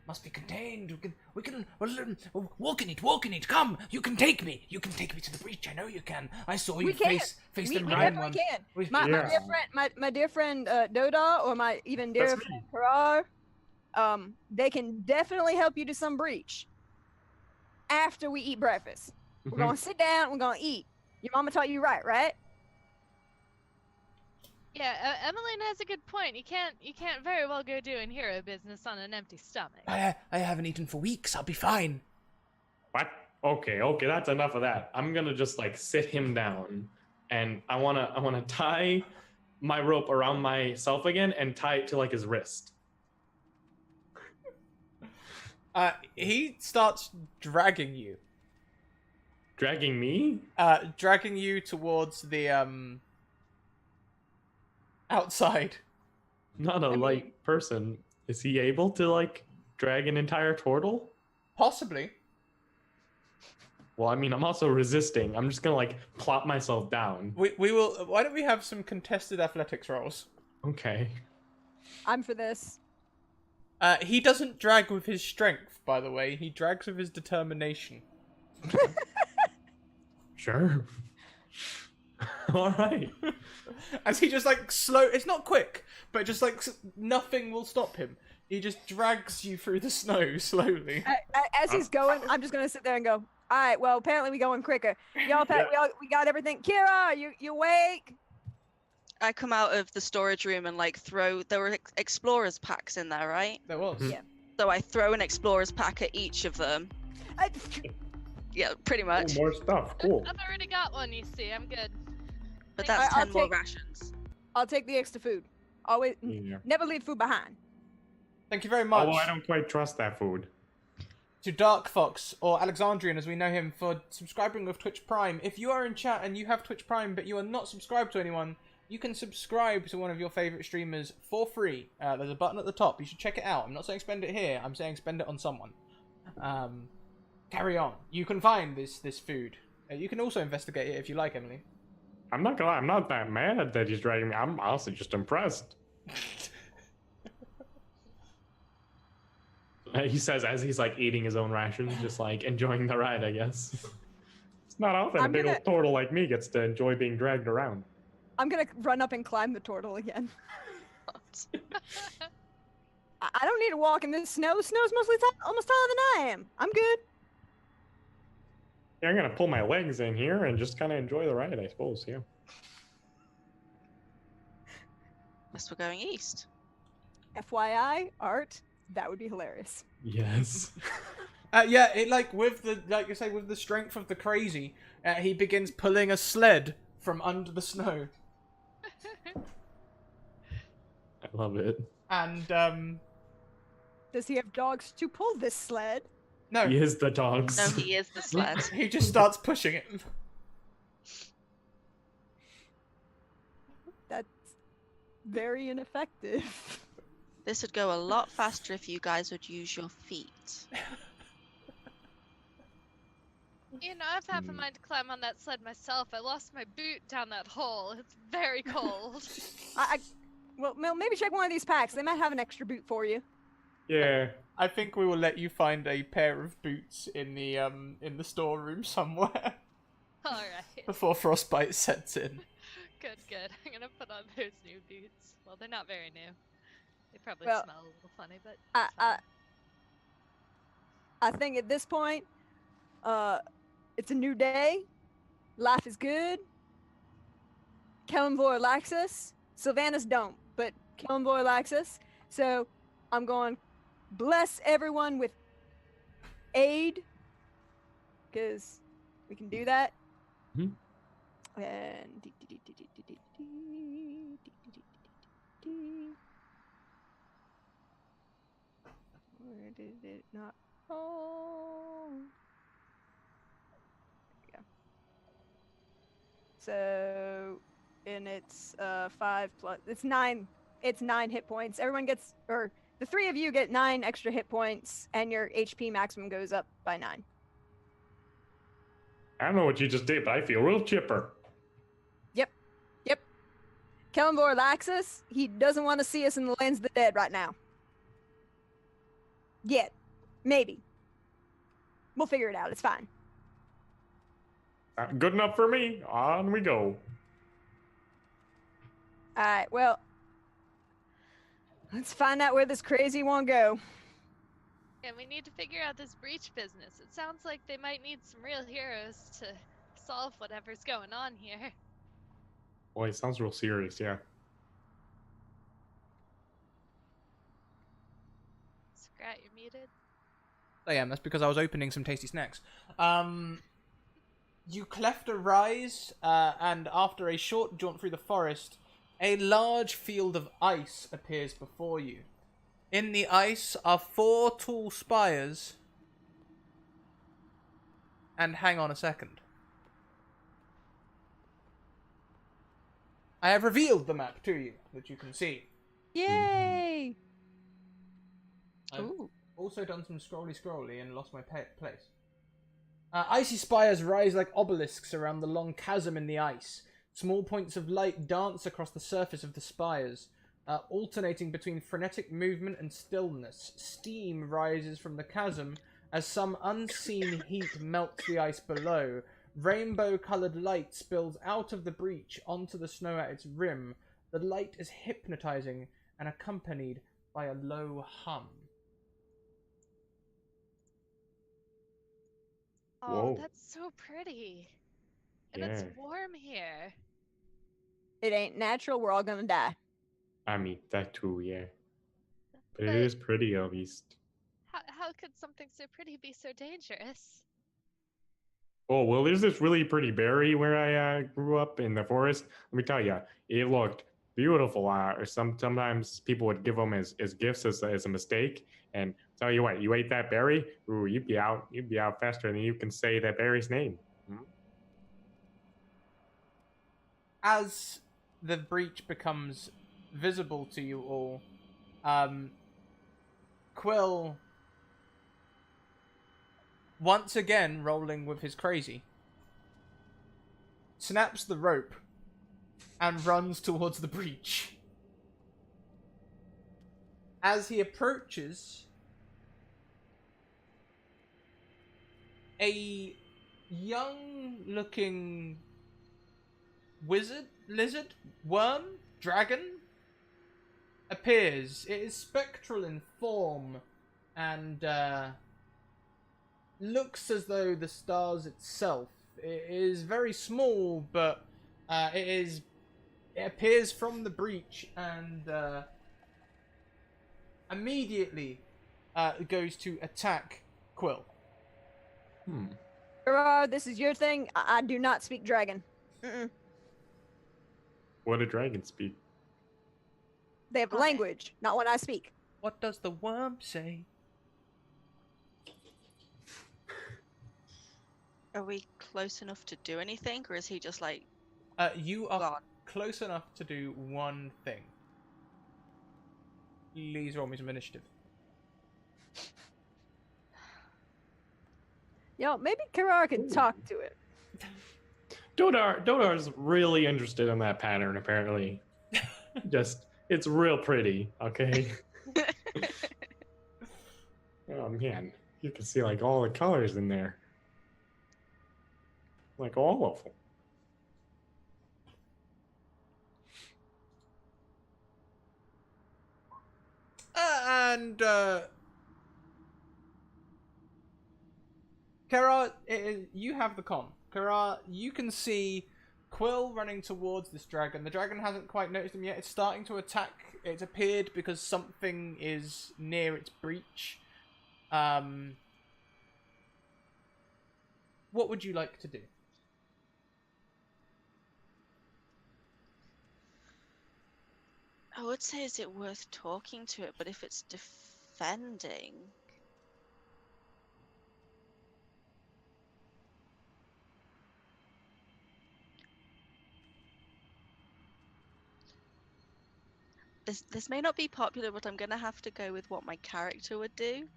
must be contained. Walk in it. Come, you can take me. You can take me to the breach. I know you can. I saw you We can. face We them right definitely once. can. We- My Yeah. dear friend, my dear friend Doda, or my even dear That's friend Karar, they can definitely help you to some breach. After we eat breakfast, we're Mhm. gonna sit down. We're gonna eat. Your mama taught you right? Yeah, Emmeline has a good point. You can't very well go doing hero business on an empty stomach. I haven't eaten for weeks. I'll be fine. What? Okay, that's enough of that. I'm gonna just like sit him down, and I wanna tie my rope around myself again and tie it to like his wrist. He starts dragging you. Dragging me? Dragging you towards the outside. Not a light person. Is he able to like drag an entire turtle? Possibly. Well, I mean, I'm also resisting. I'm just gonna like plop myself down. We will. Why don't we have some contested athletics rolls? Okay. I'm for this. He doesn't drag with his strength, by the way. He drags with his determination. Sure. All right. As he just like slow. It's not quick, but just like nothing will stop him. He just drags you through the snow slowly. As he's going, I'm just gonna sit there and go, all right, well, apparently we going quicker. Y'all, we got everything. Kira, you awake? I come out of the storage room and like there were explorers packs in there, right? There was. Yeah. So I throw an explorer's pack at each of them. Yeah, pretty much. Oh, more stuff. Cool. I've already got one, you see. I'm good. But Thank that's I'll 10 more take- rations. I'll take the extra food. Always, Yeah. never leave food behind. Thank you very much Although I don't quite trust that food. to Dark Fox, or Alexandrian as we know him, for subscribing with Twitch Prime. If you are in chat and you have Twitch Prime but you are not subscribed to anyone, you can subscribe to one of your favourite streamers for free. There's a button at the top. You should check it out. I'm not saying spend it here. I'm saying spend it on someone. Carry on. You can find this food. You can also investigate it if you like, Emily. I'm not gonna lie, I'm not that mad that he's dragging me. I'm honestly just impressed. He says as he's like eating his own rations, just like enjoying the ride, I guess. It's not often a I'm big gonna- old turtle like me gets to enjoy being dragged around. I'm gonna run up and climb the turtle again. I don't need to walk in this snow. The snow's mostly almost taller than I am. I'm good. Yeah, I'm gonna pull my legs in here and just kind of enjoy the ride, I suppose. Yeah. Guess we're going east. FYI, Art, that would be hilarious. Yes. Yeah, it with the strength of the crazy, he begins pulling a sled from under the snow, I love it. and Does he have dogs to pull this sled? no, He is the dogs. No, he is the sled. he just starts pushing it. That's very ineffective. This would go a lot faster if you guys would use your feet. You know, I've half a mind to climb on that sled myself. I lost my boot down that hole. It's very cold. Well, maybe check one of these packs. They might have an extra boot for you. Yeah. I think we will let you find a pair of boots in the storeroom somewhere Alright. before frostbite sets in. Good, good. I'm gonna put on those new boots. Well, they're not very new. They probably Well, smell a little funny, but I, it's fine. I think at this point, it's a new day. Life is good. Kellenvor likes us. Sylvanas don't, but Kellenvor likes us. So I'm going bless everyone with aid, because we can do that. Mhm. And where did it not fall? There we go. So, and it's 5 plus. It's 9. It's 9 hit points. Everyone gets, or the 3 of you get 9 extra hit points, and your HP maximum goes up by 9. I don't know what you just did, but I feel real chipper. Yep. Kellenvor likes us. He doesn't want to see us in the lands of the dead right now. Yet. Maybe. We'll figure it out. It's fine. Good enough for me. On we go. Alright, well. Let's find out where this crazy won't go. And we need to figure out this breach business. It sounds like they might need some real heroes to solve whatever's going on here. Boy, it sounds real serious, yeah. Scrat, you're muted. I am. That's because I was opening some tasty snacks. You cleft a rise, and after a short jaunt through the forest, a large field of ice appears before you. In the ice are 4 tall spires. And hang on a second. I have revealed the map to you, that you can see. Yay! I've Ooh. also done some scrolly and lost my place. Icy spires rise like obelisks around the long chasm in the ice. Small points of light dance across the surface of the spires, alternating between frenetic movement and stillness. Steam rises from the chasm as some unseen heat melts the ice below. Rainbow-coloured light spills out of the breach onto the snow at its rim. The light is hypnotizing and accompanied by a low hum. Oh, Whoa. that's so pretty. And it's Yeah. warm here. It ain't natural. We're all gonna die. I mean, that too, yeah. But it But is pretty, at least. how could something so pretty be so dangerous? Oh, well, there's this really pretty berry where I grew up in the forest. Let me tell you, it looked beautiful. Sometimes people would give them as gifts as a mistake. And tell you what, you ate that berry, ooh, you'd be out faster than you can say that berry's name. Hmm? As the breach becomes visible to you all, Quill, once again rolling with his crazy, snaps the rope and runs towards the breach. As he approaches, a young-looking lizard, worm, dragon appears. It is spectral in form and looks as though the stars itself. It is very small, but it appears from the breach and immediately goes to attack Quill. Gerard, this is your thing. I do not speak dragon. Mm-mm. What did dragons speak? They have a Okay. language, not one I speak. What does the worm say? Are we close enough to do anything, or is he just like You are gone? close enough to do one thing. Please roll me some initiative. Maybe Gerard can talk to it. Dodar's really interested in that pattern, apparently. It's real pretty, okay? Oh, man. You can see, like, all the colors in there. Like, all of them. Kara, you have the con. Kara, you can see Quill running towards this dragon. The dragon hasn't quite noticed him yet. It's starting to attack. It's appeared because something is near its breach. What would you like to do? I would say, is it worth talking to it? But if it's defending, this may not be popular, but I'm gonna have to go with what my character would do.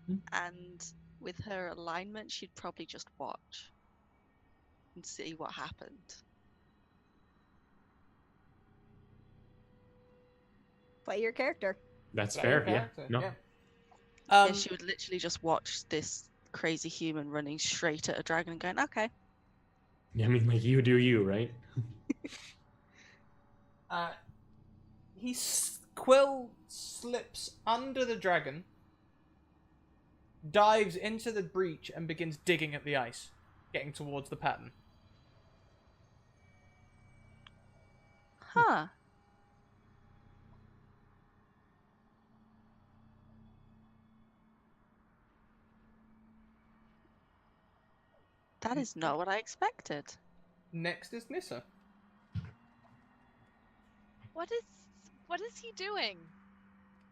Hmm. And with her alignment, she'd probably just watch and see what happened. Play your character. That's Play your fair, yeah. character, No. yeah. Yeah, she would literally just watch this crazy human running straight at a dragon and going, okay. I mean, like, you do you, right? Quill slips under the dragon, dives into the breach, and begins digging at the ice, getting towards the pattern. Huh. That is not what I expected. Next is Nissa. What is he doing?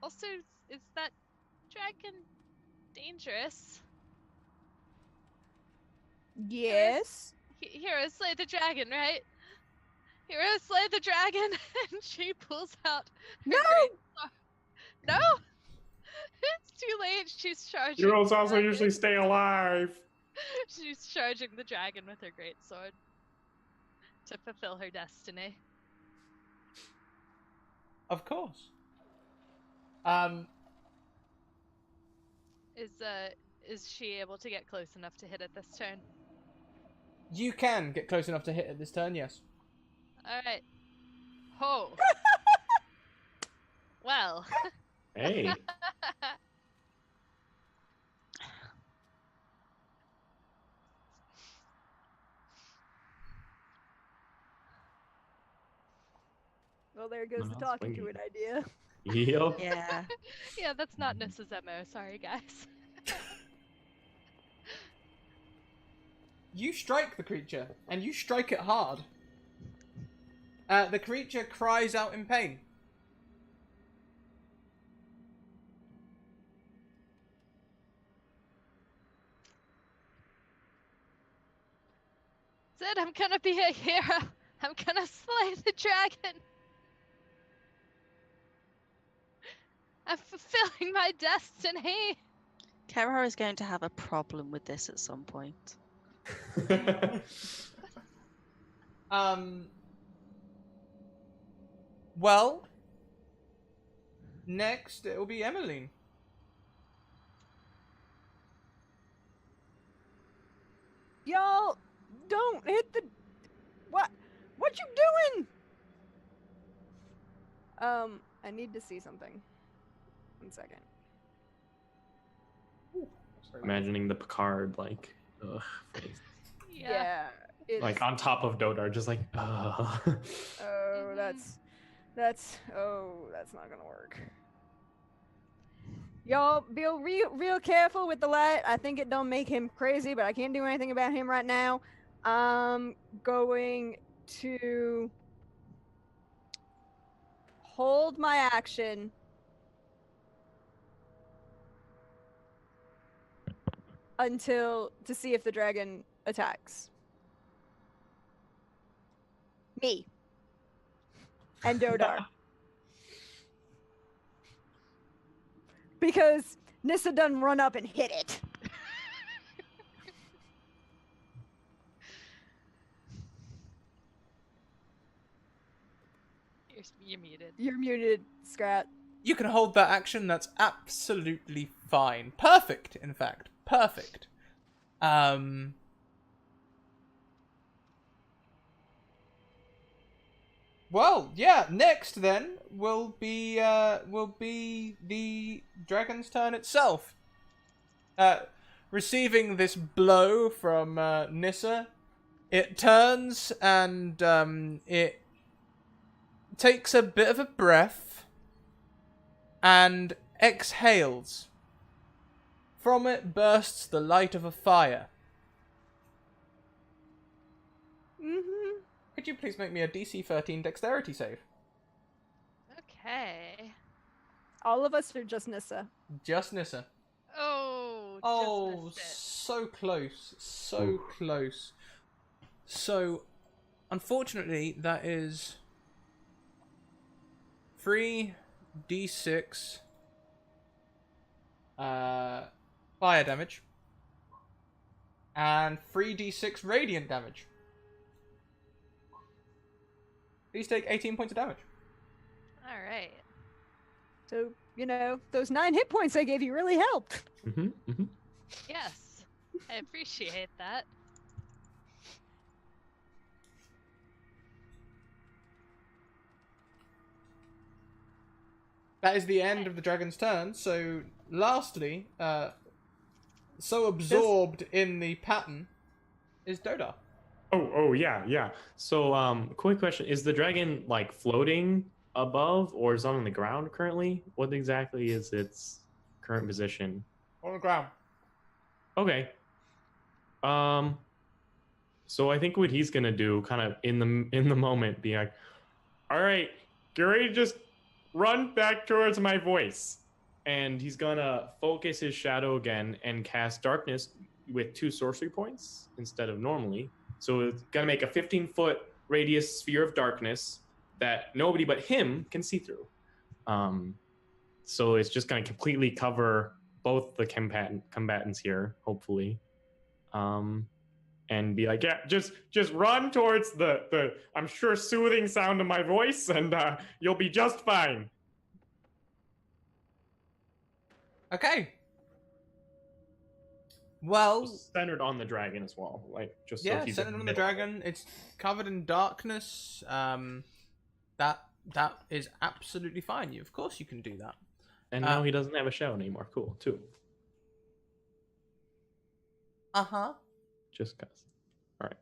Also, is that dragon dangerous? Yes. Hero slay the dragon, right? Hero slay the dragon, and she pulls out her No! great sword. No, it's too late. She's charging. Heroes the also dragon. usually stay alive. She's charging the dragon with her great sword to fulfill her destiny. Of course. Is she able to get close enough to hit it this turn? You can get close enough to hit it this turn, yes. All right. Ho. Well, Hey. Well, there goes the Not talking to swinging. it idea. Yep. Yeah. Yeah, that's not Nissa's MO. Sorry, guys. You strike the creature, and you strike it hard. The creature cries out in pain. Said I'm gonna be a hero. I'm gonna slay the dragon. I'm fulfilling my destiny. Kara is going to have a problem with this at some point. Well, next it will be Emmeline. Y'all, don't hit the. What you doing? I need to see something. 1 second. Imagining the Picard like face. Yeah. It's, Like on top of Dodar, just like oh, Mhm. that's not gonna work. Y'all be real careful with the light. I think it don't make him crazy, but I can't do anything about him right now. I'm going to hold my action to see if the dragon attacks me and Dodar. Because Nissa done run up and hit it. You're muted. You're muted, Scrat. You can hold that action. That's absolutely fine. Perfect, in fact. Perfect. Well, yeah. Next, then will be the dragon's turn itself. Receiving this blow from Nissa, it turns and it takes a bit of a breath and exhales. From it bursts the light of a fire. Mm-hmm. Could you please make me a DC 13 dexterity save? Okay. All of us are just Nissa. Just Nissa. Oh, Oh, just missed so close. So close. So, unfortunately, that is 3d6 fire damage and 3d6 radiant damage. Please take 18 points of damage. it. All right. So, those 9 hit points I gave you really helped. Yes, I appreciate that. That is the end of the dragon's turn. So, lastly, so absorbed in the pattern is Dodar. Oh yeah. So quick question: is the dragon like floating above, or is it on the ground currently? What exactly is its current position? On the ground. Okay. So I think what he's gonna do, kind of in the moment, be like, "All right, get ready to just run back towards my voice," and he's gonna focus his shadow again and cast darkness with 2 sorcery points instead of normally. So it's gonna make a 15-foot radius sphere of darkness that nobody but him can see through. So it's just gonna completely cover both the combatants here, hopefully. And be like, yeah, just run towards the I'm sure soothing sound of my voice, and you'll be just fine. Okay. Well, Centered on the dragon as well, like just so yeah, he's centered in on the middle. dragon. It's covered in darkness. That is absolutely fine. Of course you can do that. And now he doesn't have a shout anymore. Cool, too. Uh-huh. Just cause. All right.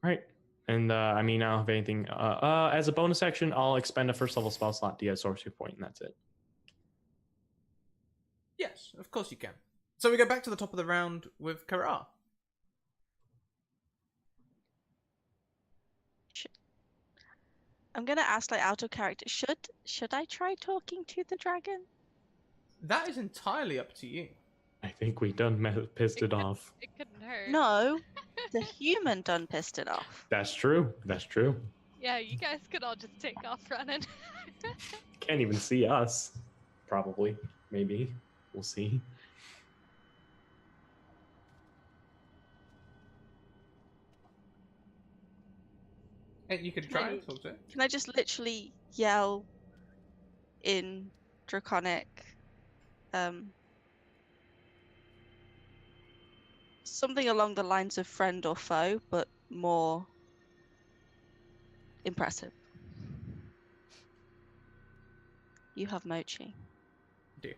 All right. And I mean, I don't have anything. As a bonus action, I'll expend a first level spell slot to get a sorcery point, and that's it. Yes, of course you can. So we go back to the top of the round with Kara. I'm gonna ask, like, out of character. Should I try talking to the dragon? That is entirely up to you. I think we done pissed it off. It couldn't hurt. No, the human done pissed it off. That's true. That's true. Yeah, you guys could all just take off running. Can't even see us. Probably. Maybe. We'll see. And you could try and talk to it. Can I just literally yell in Draconic, something along the lines of friend or foe, but more impressive? You have Mochi. Do.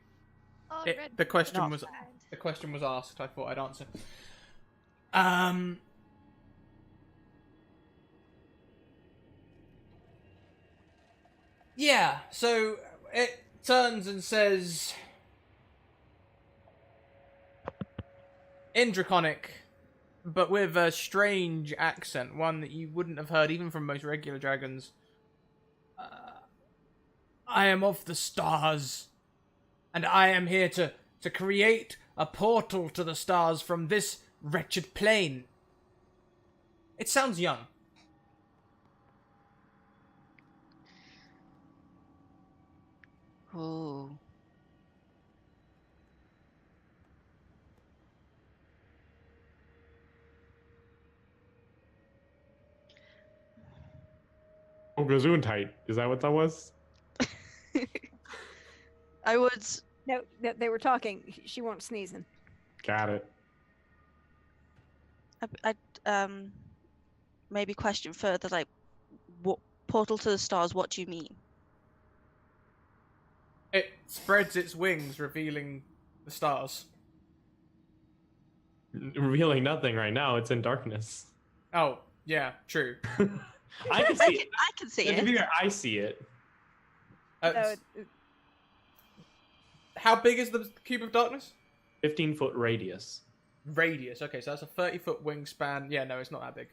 Oh, red The question not was bad. the question was asked. I thought I'd answer. Yeah. So it turns and says, in Draconic, but with a strange accent, one that you wouldn't have heard even from most regular dragons. I am of the stars, and I am here to create a portal to the stars from this wretched plane. It sounds young. Oh. Oh, Gesundheit. Is that what that was? I would. No, they were talking. She won't sneezing. Got it. I'd maybe question further, like, what portal to the stars? What do you mean? It spreads its wings, revealing the stars. Revealing nothing right now. It's in darkness. Oh, yeah, true. I can see it. I can see To be it. fair, I see it. So, How big is the cube of darkness? 15-foot radius. Radius. Okay, so that's a 30-foot wingspan. Yeah, no, it's not that big.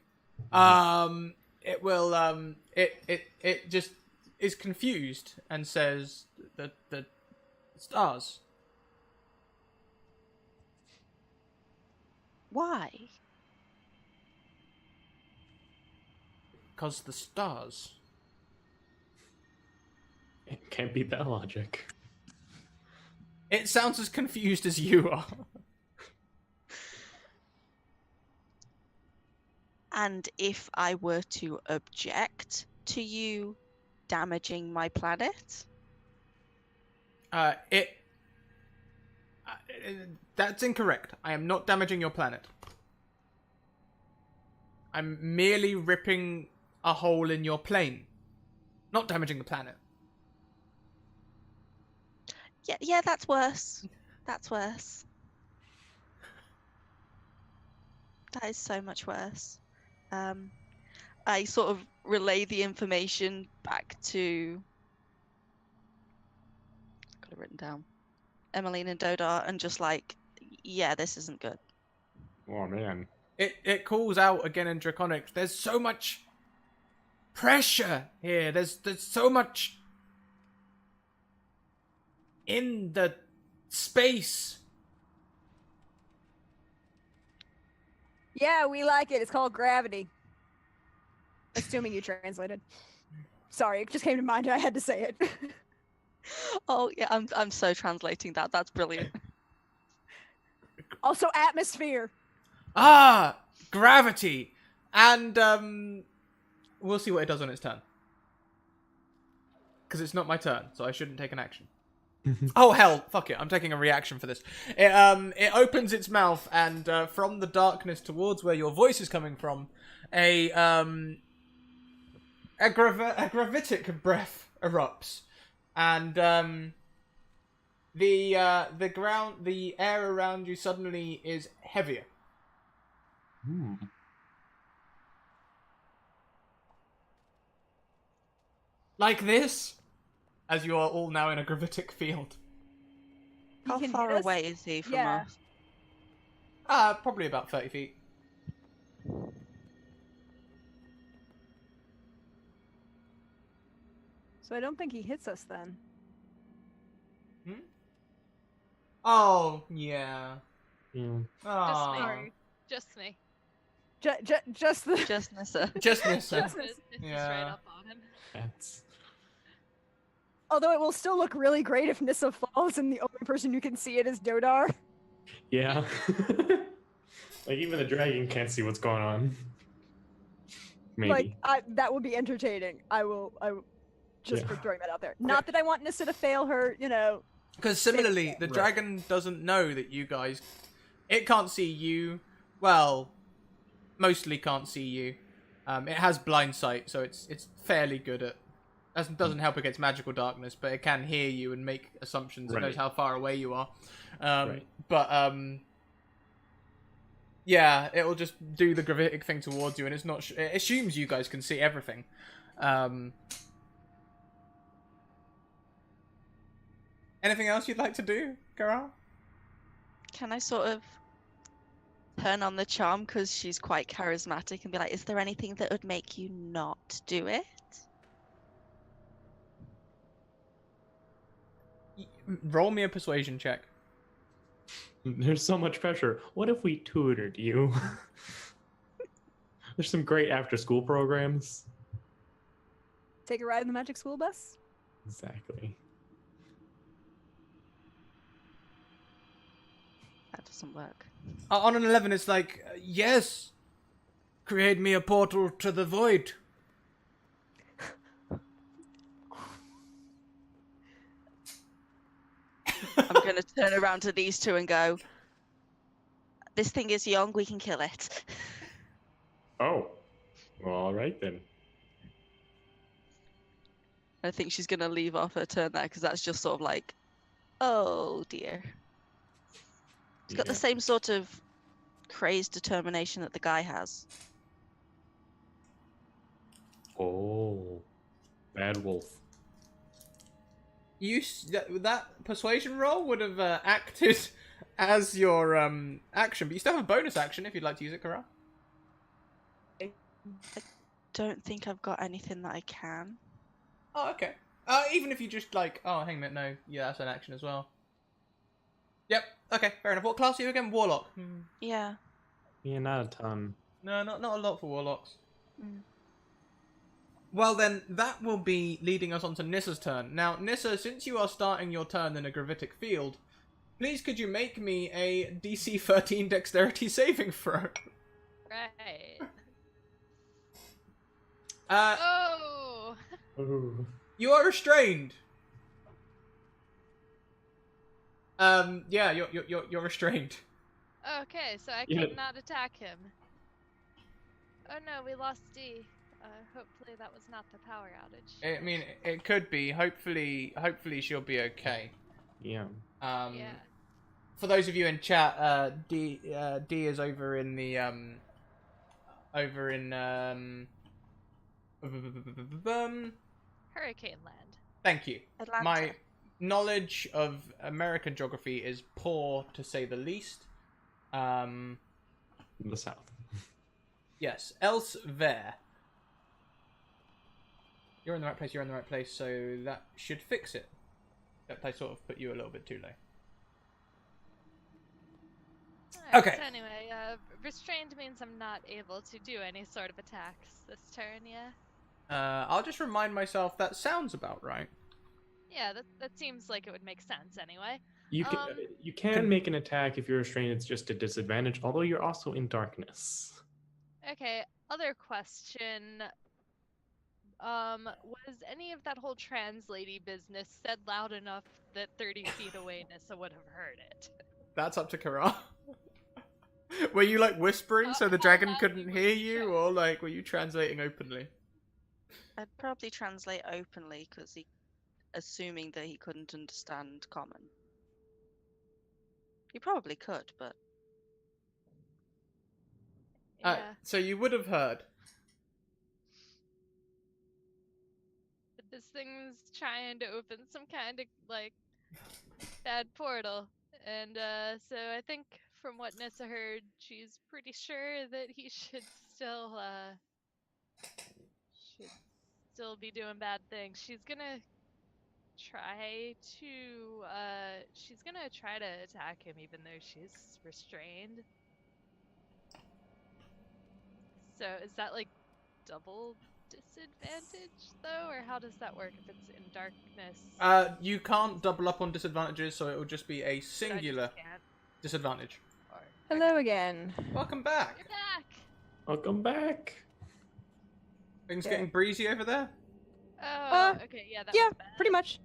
It will. It just is confused and says the stars. Why? Because the stars. It can't beat that logic. It sounds as confused as you are. And if I were to object to you damaging my planet? That's incorrect. I am not damaging your planet. I'm merely ripping a hole in your plane. Not damaging the planet. Yeah, that's worse. That's worse. That is so much worse. I sort of relay the information back to, got it written down, Emmeline and Dodar, and just like, yeah, this isn't good. Oh, man. It calls out again in Draconic. There's so much pressure here. There's so much in the space. yeah, we like it. It's called gravity. Assuming you translated. Sorry, it just came to mind. I had to say it. Oh yeah, I'm so translating that. That's brilliant. Also, atmosphere. Ah, gravity. And we'll see what it does on its turn. Because it's not my turn, so I shouldn't take an action. Oh hell, fuck it, I'm taking a reaction for this. It opens its mouth, and from the darkness towards where your voice is coming from, a gravitic breath erupts. and the air around you suddenly is heavier. Hmm. Like this, as you are all now in a gravitic field. He How can far hit us? away is he from Yeah. us? Probably about 30 feet. So I don't think he hits us then. Hmm? Oh, yeah. Yeah. Oh. Sorry. Just me. Just the. Just Nissa. Just Nissa. Just This is Yeah. right up on him. That's Although it will still look really great if Nissa falls and the only person who can see it is Dodar. yeah. Like even the dragon can't see what's going on. Maybe. Like that would be entertaining. I will just Yeah. for throwing that out there. Not that I want Nissa to fail her, Because similarly, the Right. dragon doesn't know that you guys... It can't see you. Well, mostly can't see you. It has blind sight, so it's fairly good at... Doesn't help against magical darkness, but it can hear you and make assumptions. It knows Right. how far away you are. Right. But, yeah, it will just do the gravitic thing towards you, and it's not... It assumes you guys can see everything. Anything else you'd like to do, Garal? Can I sort of turn on the charm because she's quite charismatic and be like, is there anything that would make you not do it? Roll me a persuasion check. There's so much pressure. What if we tutored you? There's some great after-school programs. Take a ride in the magic school bus. Exactly. That doesn't work. On an 11, it's like, yes, create me a portal to the void. I'm going to turn around to these two and go, this thing is young, we can kill it. Oh. Well, all right then. I think she's going to leave off her turn there because that's just sort of like, oh dear. It's got Yeah. the same sort of crazed determination that the guy has. Oh. Bad wolf. That persuasion roll would have acted as your action, but you still have a bonus action if you'd like to use it, Karal. Don't think I've got anything that I can. Oh, okay. Even if you just like, oh, hang on a minute, no, yeah, that's an action as well. Yep. Okay, fair enough. What class are you again? Warlock. Yeah. Yeah, not a ton. No, not a lot for warlocks. Mm. Well then, that will be leading us on to Nissa's turn. Now, Nissa, since you are starting your turn in a gravitic field, please could you make me a DC 13 dexterity saving throw? Right. Uh, Oh! Ooh. you are restrained. Yeah, you're restrained. Okay, so I Yeah. cannot attack him. Oh no, we lost D. Hopefully that was not the power outage. I mean, it could be. Hopefully she'll be okay. Yeah. Yeah. For those of you in chat, D is over in the Hurricane Land. Thank you. Atlanta. My knowledge of American geography is poor, to say the least. The south. Yes, elsewhere. You're in the right place, you're in the right place, so that should fix it. Except I sort of put you a little bit too low. Alright, Okay. So anyway, restrained means I'm not able to do any sort of attacks this turn, yeah? I'll just remind myself that sounds about right. Yeah, that seems like it would make sense anyway. You can make an attack if you're restrained. It's just a disadvantage, although you're also in darkness. Okay, other question. Was any of that whole translady business said loud enough that 30 feet away Nissa would have heard it? That's up to Kara. Were you like whispering so the How dragon loud couldn't you hear would you, shout. or like were you translating openly? I'd probably translate openly because he assuming that he couldn't understand common. He probably could, but Yeah. So you would have heard. But this thing's trying to open some kind of like bad portal. And so I think from what Nissa heard, she's pretty sure that he should still be doing bad things. She's gonna try to attack him even though she's restrained. So is that like double disadvantage though, or how does that work if it's in darkness? You can't double up on disadvantages, so it will just be a But I just singular can't. disadvantage. Or, Hello again. Welcome You're back. back. Welcome back. Things Yeah. getting breezy over there? Oh, okay, yeah, that Yeah, was bad. pretty much.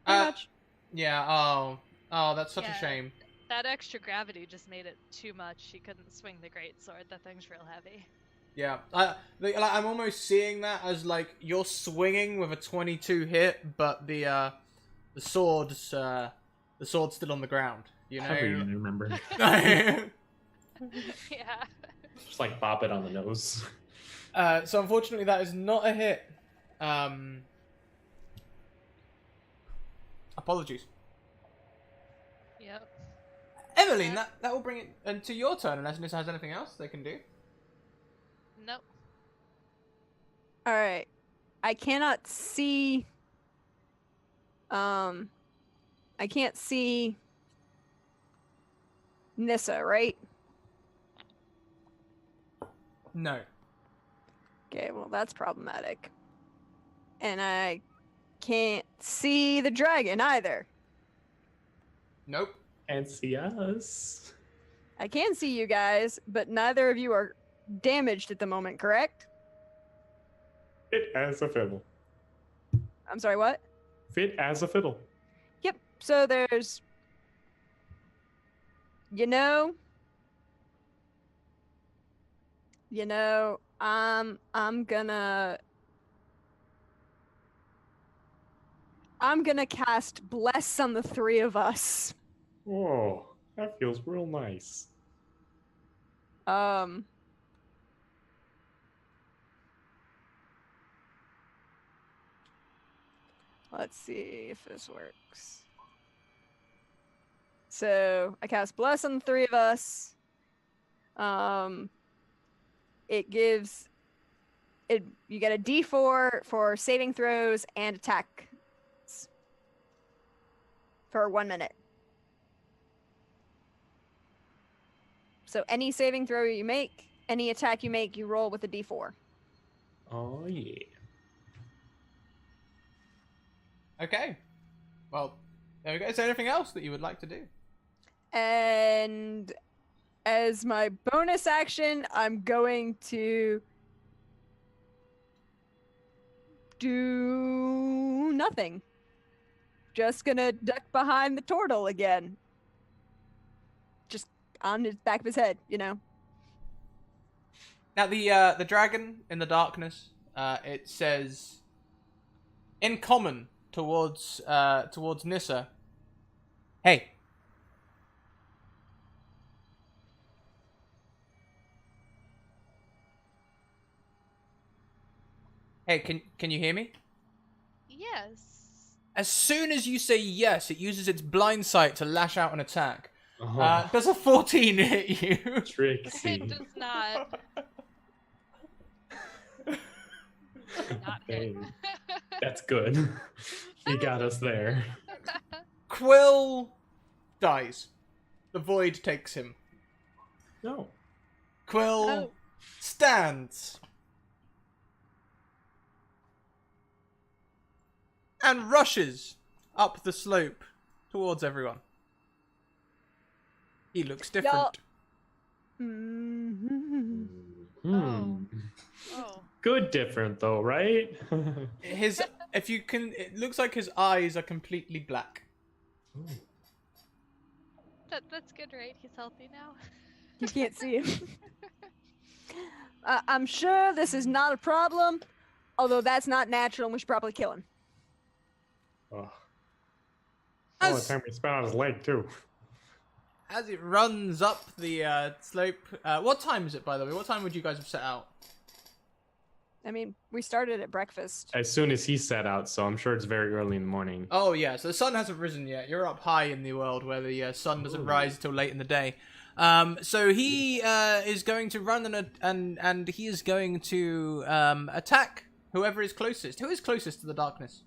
Pretty Uh, much. Yeah, oh, that's such a Yeah. shame. That extra gravity just made it too much. She couldn't swing the great sword. That thing's real heavy. Yeah, I'm almost seeing that as like you're swinging with a 22 hit, but the sword's still on the ground. You However you know. remember. Yeah. Just like bop it on the nose. So unfortunately, that is not a hit. Apologies, Yep. Emmeline. That will bring it into your turn, unless Nissa has anything else they can do. Nope. All right. I cannot see. I can't see Nissa, right? No. Okay, well that's problematic. And I can't see the dragon either. Nope. And see us. I can see you guys, but neither of you are damaged at the moment, correct? Fit as a fiddle. I'm sorry, what? Fit as a fiddle. Yep. So there's, I'm gonna cast Bless on the three of us. Oh, that feels real nice. Let's see if this works. So I cast Bless on the three of us. It gives it. You get a D4 for saving throws and attack for 1 minute. So any saving throw you make, any attack you make, you roll with a D4. Oh yeah. Okay. Well, there we go. Is there anything else that you would like to do? And as my bonus action, I'm going to do nothing. Just gonna duck behind the turtle again. Just on the back of his head, Now the dragon in the darkness, it says in common towards Nissa. Hey. Hey, can you hear me? Yes. As soon as you say yes, it uses its blind sight to lash out an attack. Oh, Does a 14 hit you? Trixie. It does not. Not hit. Dang. That's good. He got us there. Quill dies. The void takes him. No. Quill Oh. stands and rushes up the slope towards everyone. He looks different. Y'all- Mhm. Hmm. Oh. Good different though, right? His, if you can, it looks like his eyes are completely black. Ooh. That's good, right? He's healthy now. You can't see him. I'm sure this is not a problem. Although that's not natural, and we should probably kill him. Oh. As- All the time we spent on his leg too. As it runs up the slope, what time is it, by the way? What time would you guys have set out? I mean, we started at breakfast. As soon as he set out, so I'm sure it's very early in the morning. Oh yeah, so the sun hasn't risen yet. You're up high in the world where the sun doesn't rise till late in the day. So he is going to run and he is going to attack whoever is closest. Who is closest to the darkness?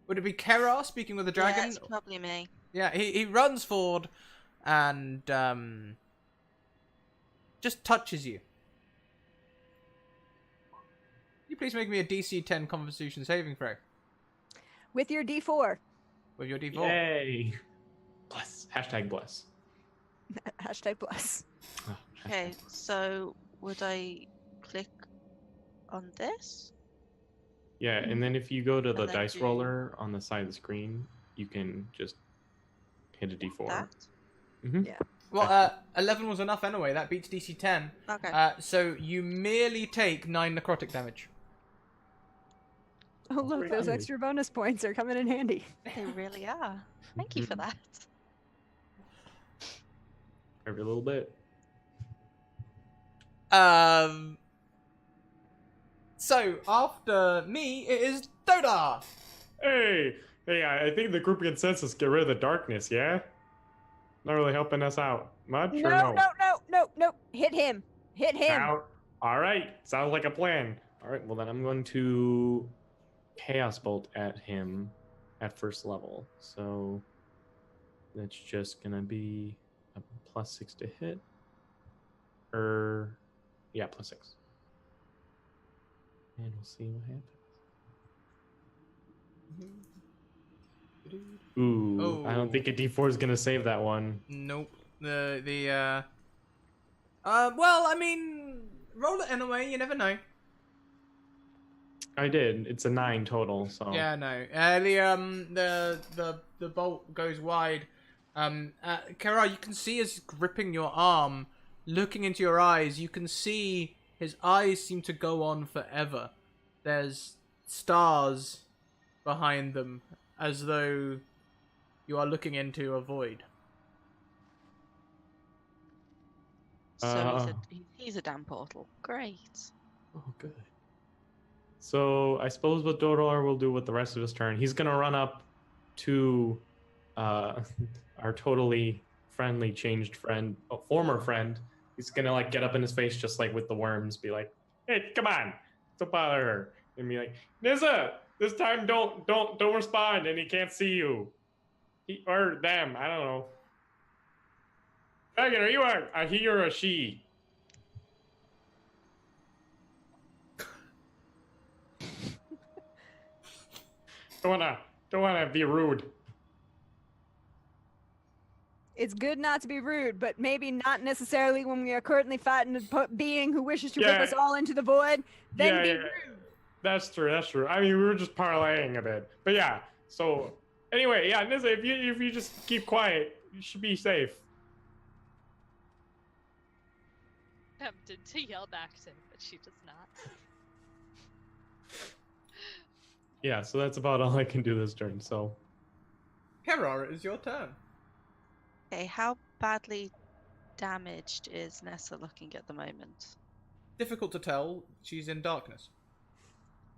Would it be Kera speaking with the dragon? Yeah, it's probably me. Yeah, he runs forward and just touches you. Can you please make me a DC 10 Constitution saving throw With your D4. with your D4? Yay! Bless. Hashtag bless. Hashtag bless. Oh, Okay, so would I click on this? Yeah, and then if you go to the And then dice do- roller on the side of the screen, you can just hit a d4. That? Mm-hmm. Yeah. Well, 11 was enough anyway. That beats DC 10. Okay. So you merely take 9 necrotic damage. Oh, look, pretty those handy. extra bonus points are coming in handy. They really are. Thank you for Mhm. that. Every little bit. So after me, it is Dodar. Hey, I think the group consensus get rid of the darkness. Yeah, not really helping us out much. Or No. Hit him. Hit him. Out. All right, sounds like a plan. All right, well then I'm going to chaos bolt at him at first level. So that's just gonna be a +6 to hit. Yeah, +6. And we'll see what happens. Ooh, I don't Oh. think a D4 is gonna save that one. Nope. Well, I mean, roll it anyway. You never know. I did. It's a 9 total. So Yeah, no. The bolt goes wide. Kara, you can see us gripping your arm, looking into your eyes. You can see his eyes seem to go on forever. There's stars behind them, as though you are looking into a void. So he's a damn portal. Great. Oh, good. So I suppose what Dodor will do with the rest of his turn, he's gonna run up to our totally friendly changed friend, former friend. He's gonna like get up in his face just like with the worms, be like, "Hey, come on, don't bother her," and be like, "Nissa, this time don't respond, and he can't see you, he or them, I don't know." Dragon, are you a he or a she? Don't wanna be rude. It's good not to be rude, but maybe not necessarily when we are currently fighting a being who wishes to rip Yeah. us all into the void. Then Yeah, be yeah. rude. That's true. I mean, we were just parlaying a bit, but yeah. So anyway, yeah, Nissa, if you just keep quiet, you should be safe. Tempted to yell back to him, but she does not. Yeah, so that's about all I can do this turn. So Kara, it is your turn. Okay, how badly damaged is Nessa looking at the moment? Difficult to tell. She's in darkness.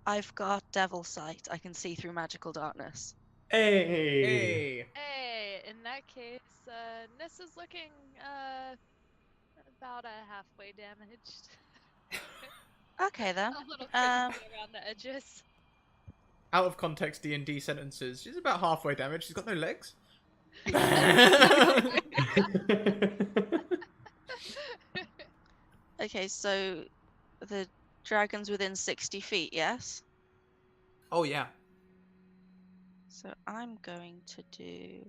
I've got devil sight. I can see through magical darkness. hey, Hey. Hey, in that case, Nissa's looking about halfway damaged. Okay then. A little Um, crispy around the edges. Out of context D&D sentences. She's about halfway damaged. She's got no legs. Okay, so the dragon's within 60 feet, yes? Oh yeah. So I'm going to do...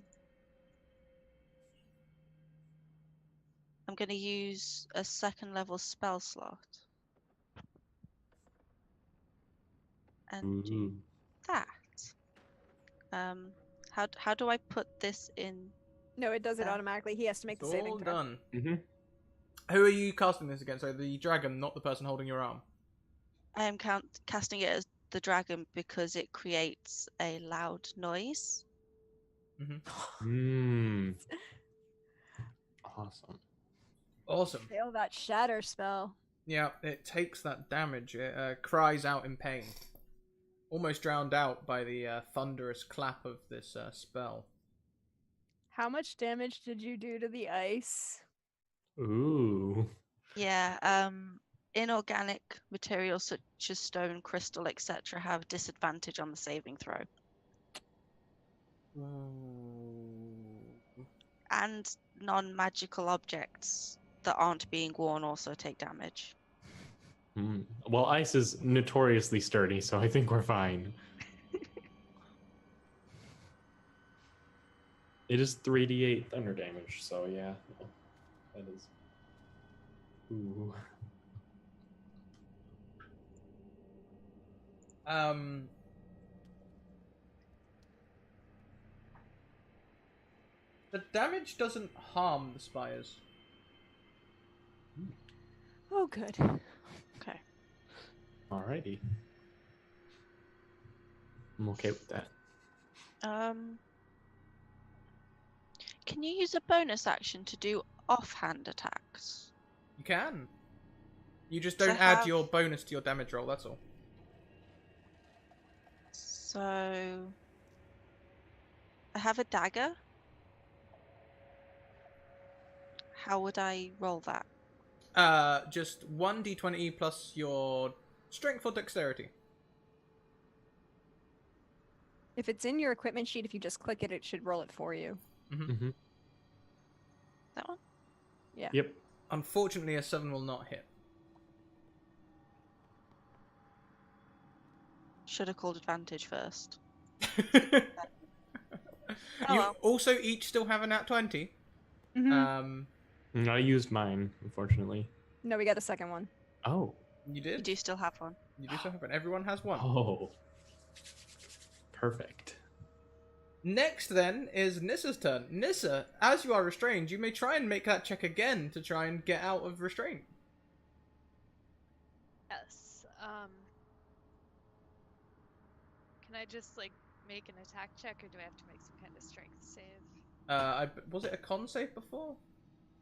I'm going to use a second level spell slot. And do Ooh. that. How do I put this in? No, it does it Yeah. automatically. He has to make the It's saving all throw. done. Mm-hmm. Who are you casting this against? So the dragon, not the person holding your arm. I am casting it as the dragon because it creates a loud noise. Mm. Awesome. Awesome. Fail that shatter spell. Yeah, it takes that damage. It cries out in pain. Almost drowned out by the thunderous clap of this spell. How much damage did you do to the ice? Ooh. Yeah, inorganic materials such as stone, crystal, etc. have disadvantage on the saving throw. And non-magical objects that aren't being worn also take damage. Mm. Well, ice is notoriously sturdy, so I think we're fine. It is 3d8 thunder damage, so yeah. That is. Ooh. The damage doesn't harm the spires. Oh, good. Okay. Alrighty. I'm okay with that. Can you use a bonus action to do offhand attacks? You can. You just So don't add have- your bonus to your damage roll, that's all. So I have a dagger. How would I roll that? Just 1d20 plus your strength or dexterity. If it's in your equipment sheet, if you just click it, it should roll it for you. Mm-hmm. That one? Yeah. Yep. Unfortunately, a 7 will not hit. Should have called advantage first. You well. also each still have a nat 20. I used mine, unfortunately. No, we got a second one. Oh. You You did? do still have one. You do still have one. Everyone has one. Oh. Perfect. Next, then, is Nissa's turn. Nissa, as you are restrained, you may try and make that check again to try and get out of restraint. Yes. Can I just like make an attack check, or do I have to make some kind of strength save Was it a con save before?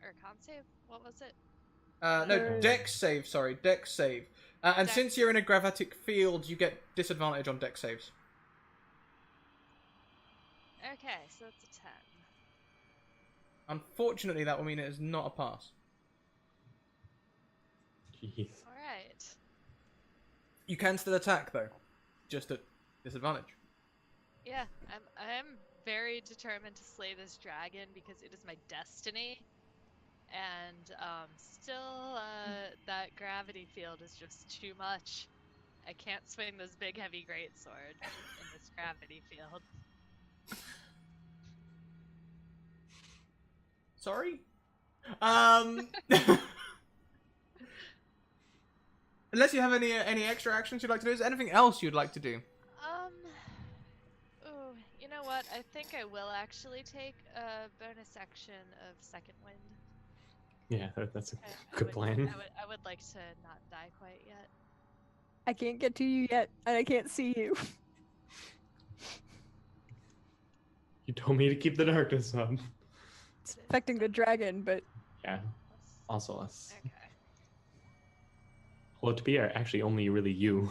or a con save? What was it? No, dex save, sorry, dex save. And Dex. since you're in a gravatic field, you get disadvantage on dex saves. Okay, so that's a 10. Unfortunately, that will mean it is not a pass. Jeez. All right. You can still attack, though. Just at disadvantage. Yeah, I am very determined to slay this dragon because it is my destiny. And still, that gravity field is just too much. I can't swing this big heavy greatsword in this gravity field. Sorry? Unless you have any extra actions you'd like to do, is there anything else you'd like to do? Oh, you know what? I think I will actually take a bonus action of Second Wind. Yeah, that's a I good would- plan. I would like to not die quite yet. I can't get to you yet, and I can't see you. You told me to keep the darkness up. It's affecting the dragon, but Yeah. Also us. Okay. Well, to be actually only really you.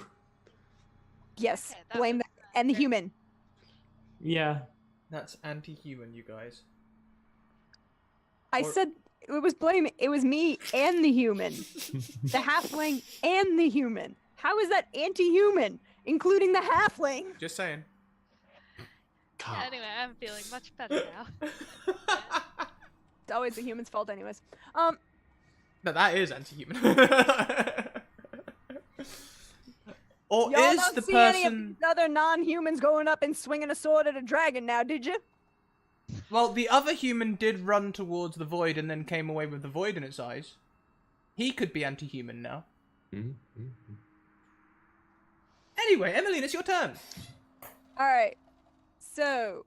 yes, Okay, that blame was, that and the very- human. Yeah. That's anti-human, you guys. I Or- said it was blame. It was me and the human, the halfling and the human. How is that anti-human, including the halfling? Just saying. God. Anyway, I'm feeling much better now. It's always the human's fault, anyways. No, that is anti-human. Or Y'all is don't the see any of person... these other non-humans going up and swinging a sword at a dragon now, did you? Well, the other human did run towards the void and then came away with the void in its eyes. He could be anti-human now. Mm-hmm. Anyway, Emmeline, it's your turn. All right. So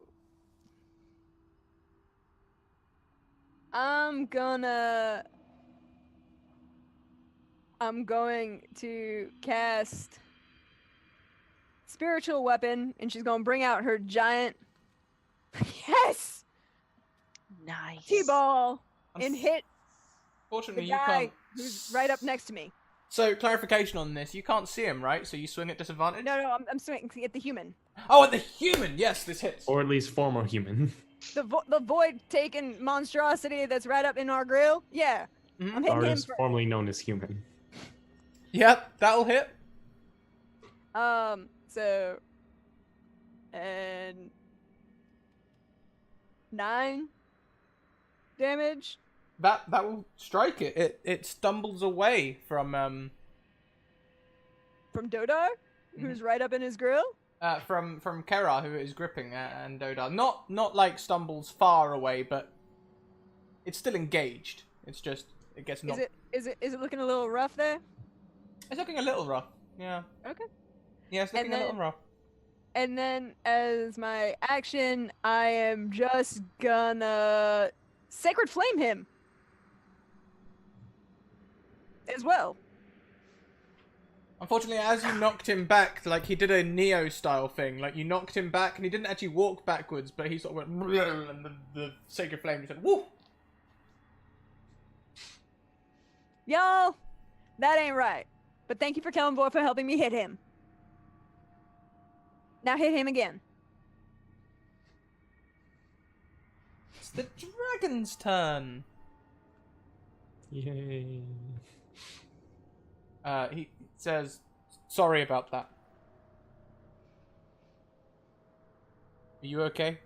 I'm going to cast spiritual weapon, and she's gonna bring out her giant yes Nice. T-ball and hit the Fortunately, you guy can't. who's right up next to me. So, clarification on this: you can't see him, right? So you swing at disadvantage. No, I'm swinging at the human. Oh, at the human. Yes, this hits. Or at least former human. The void-taken monstrosity that's right up in our grill. Yeah, Mhm. I'm hitting him Artist formerly known as human. Yep, that'll hit. So, and 9 damage. That will strike it. It stumbles away from Dodar, who's right up in his grill. from Kera, who is gripping and Dodar. Not like stumbles far away, but it's still engaged. It's just it gets knocked. Is it looking a little rough there? It's looking a little rough. Yeah. Okay. Yeah, it's looking a little rough. And then, as my action, I am just gonna Sacred Flame him as well. Unfortunately, as you knocked him back, like he did a Neo style thing. Like you knocked him back, and he didn't actually walk backwards, but he sort of went, and the Sacred Flame just went, woo! Y'all, that ain't right. But thank you for Kellen Boy for helping me hit him. Now hit him again. It's the dragon's turn. Yay. He says, sorry about that. Are you okay?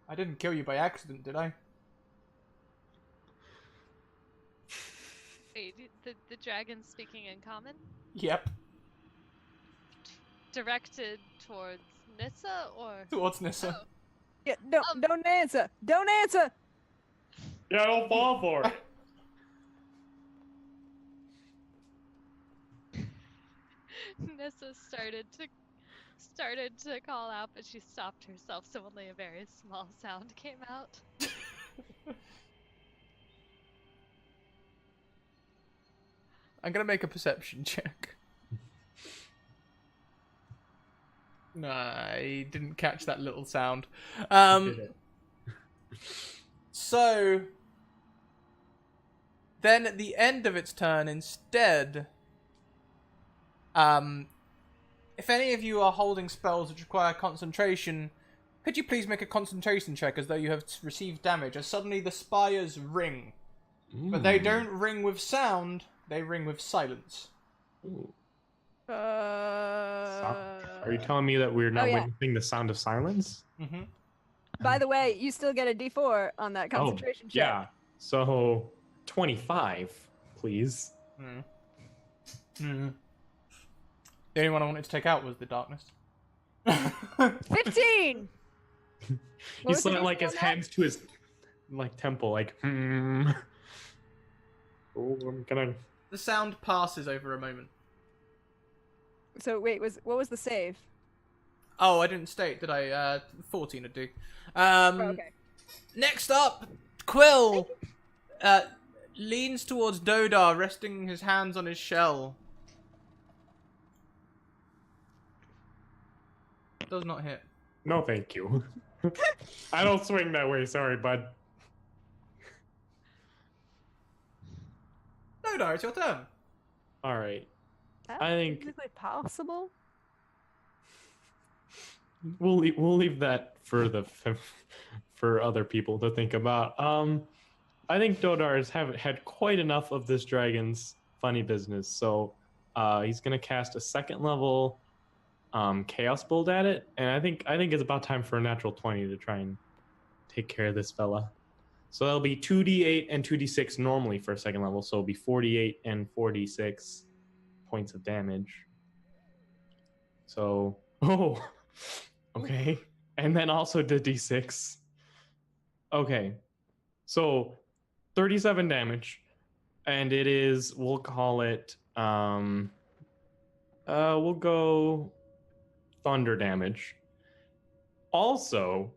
I didn't kill you by accident, did I? Wait, the dragon's speaking in common? Yep. Directed towards Nissa or? Towards Nissa. Oh. Yeah, don't answer. Don't answer. Yeah, don't fall for it. Nissa started to call out, but she stopped herself, so only a very small sound came out. I'm gonna make a perception check. No, I didn't catch that little sound. So then at the end of its turn, instead, if any of you are holding spells which require concentration, could you please make a concentration check as though you have received damage? As suddenly the spires ring, but they don't ring with sound; they ring with silence. Ooh. Uh, Are you telling me that we're not yeah. witnessing the sound of silence? Mm-hmm. By the way, you still get a D4 on that concentration check. Yeah. So 25, please. The only one I wanted to take out was the darkness. 15! He was the slammed like DC his on that? hands to his like temple, like. Oh, I'm gonna. The sound passes over a moment. So wait, what was the save? Oh, I didn't state, did I? 14 would do. Okay. Next up, Quill leans towards Dodar, resting his hands on his shell. Does not hit. No, thank you. I don't swing that way. Sorry, bud. Dodar, it's your turn. All right. That's I think technically possible. we'll leave that for for other people to think about. I think Dodar has had quite enough of this dragon's funny business, so he's gonna cast a second level Chaos Bolt at it, and I think it's about time for a natural 20 to try and take care of this fella. So that'll be 2d8 and 2d6 normally for a second level, so it'll be 48 and 46 points of damage. So, okay. And then also the d6. Okay. So 37 damage, and it is, we'll call it we'll go thunder damage. Also,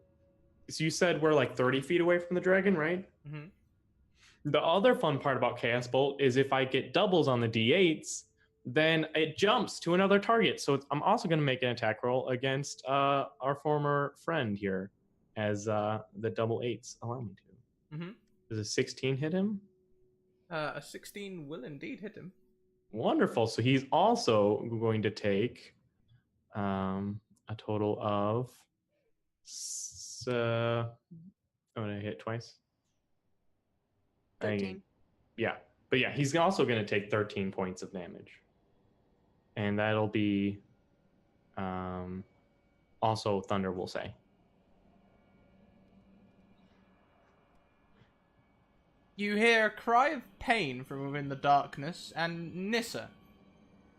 so you said we're like 30 feet away from the dragon, right? Mm-hmm. The other fun part about Chaos Bolt is if I get doubles on the d8s, then it jumps to another target. So I'm also going to make an attack roll against our former friend here, as the double eights allow me to. Mm-hmm. Does a 16 hit him? A 16 will indeed hit him. Wonderful. So he's also going to take a total of. I'm going to hit twice. 13. Yeah. But yeah, he's also going to take 13 points of damage. And that'll be also Thunder, will say. You hear a cry of pain from within the darkness, and Nissa,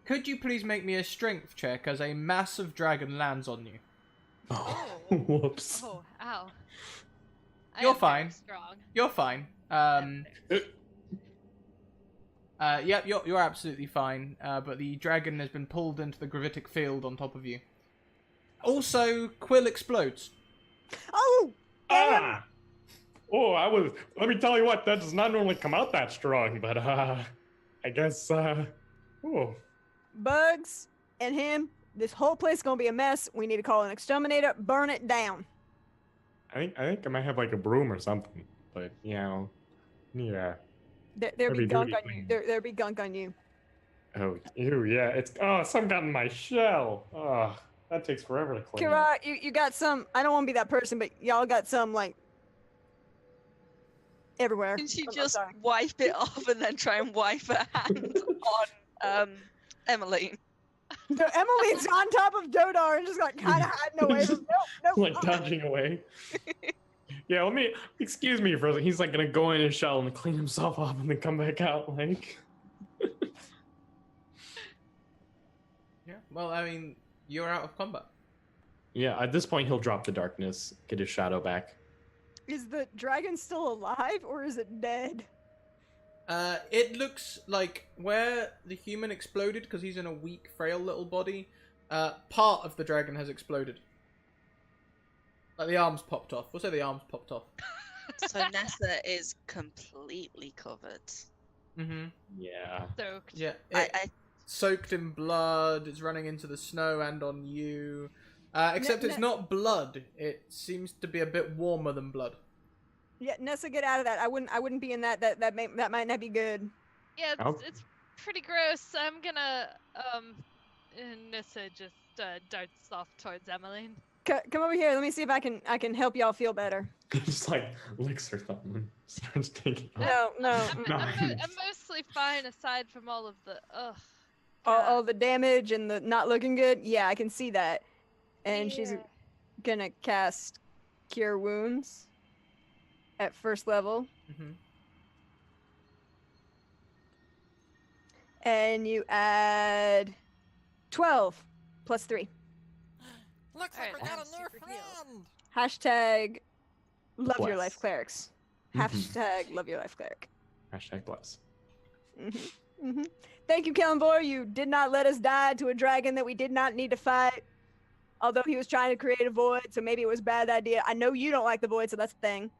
could you please make me a strength check as a massive dragon lands on you? Oh, whoops. Oh, ow. You're I am very fine. Strong. You're fine. Yep, you're absolutely fine. But the dragon has been pulled into the gravitic field on top of you. Also, Quill explodes. Oh! Damn! Ah! Oh, let me tell you what, that does not normally come out that strong, but I guess Bugs and him. This whole place is gonna be a mess. We need to call an exterminator. Burn it down. I think I might have like a broom or something, but yeah. There be Heavy gunk duty on you. clean. There be gunk on you. Oh, ew, yeah, some got in my shell. Oh, that takes forever to clean. Kira, you got some. I don't want to be that person, but y'all got some like everywhere. Can she I'm just sorry. wipe it off and then try and wipe her hand on Emmeline? No, Emily's on top of Dodar and just like kind of hiding away from. Nope. Like dodging away. Yeah, excuse me for a second. He's like gonna go in his shell and clean himself off and then come back out like. Yeah. Well, I mean, you're out of combat. Yeah, at this point he'll drop the darkness, get his shadow back. Is the dragon still alive or is it dead? It looks like where the human exploded, because he's in a weak, frail little body, part of the dragon has exploded. Like the arms popped off. We'll say the arms popped off. So Nessa is completely covered. Mm-hmm. Yeah. Soaked. Yeah. I Soaked in blood. It's running into the snow and on you. Except it's not blood. It seems to be a bit warmer than blood. Yeah, Nessa, get out of that. I wouldn't be in that. That might not be good. Yeah, it's pretty gross. I'm gonna and Nissa just darts off towards Emmeline. Come over here. Let me see if I can help y'all feel better. Just like licks her thumb and starts taking off. No. I'm mostly fine aside from all of the All the damage and the not looking good. Yeah, I can see that. And she's Yeah. gonna cast Cure Wounds at first level. Mm-hmm. And you add 12 plus 3. Looks like Alright, we got I'm a new super healed. Hashtag love your Bless. life clerics. Mhm. Hashtag love your life cleric. Hashtag bless. Thank you, Kellenvor. You did not let us die to a dragon that we did not need to fight. Although he was trying to create a void, so maybe it was a bad idea. I know you don't like the void, so that's the thing.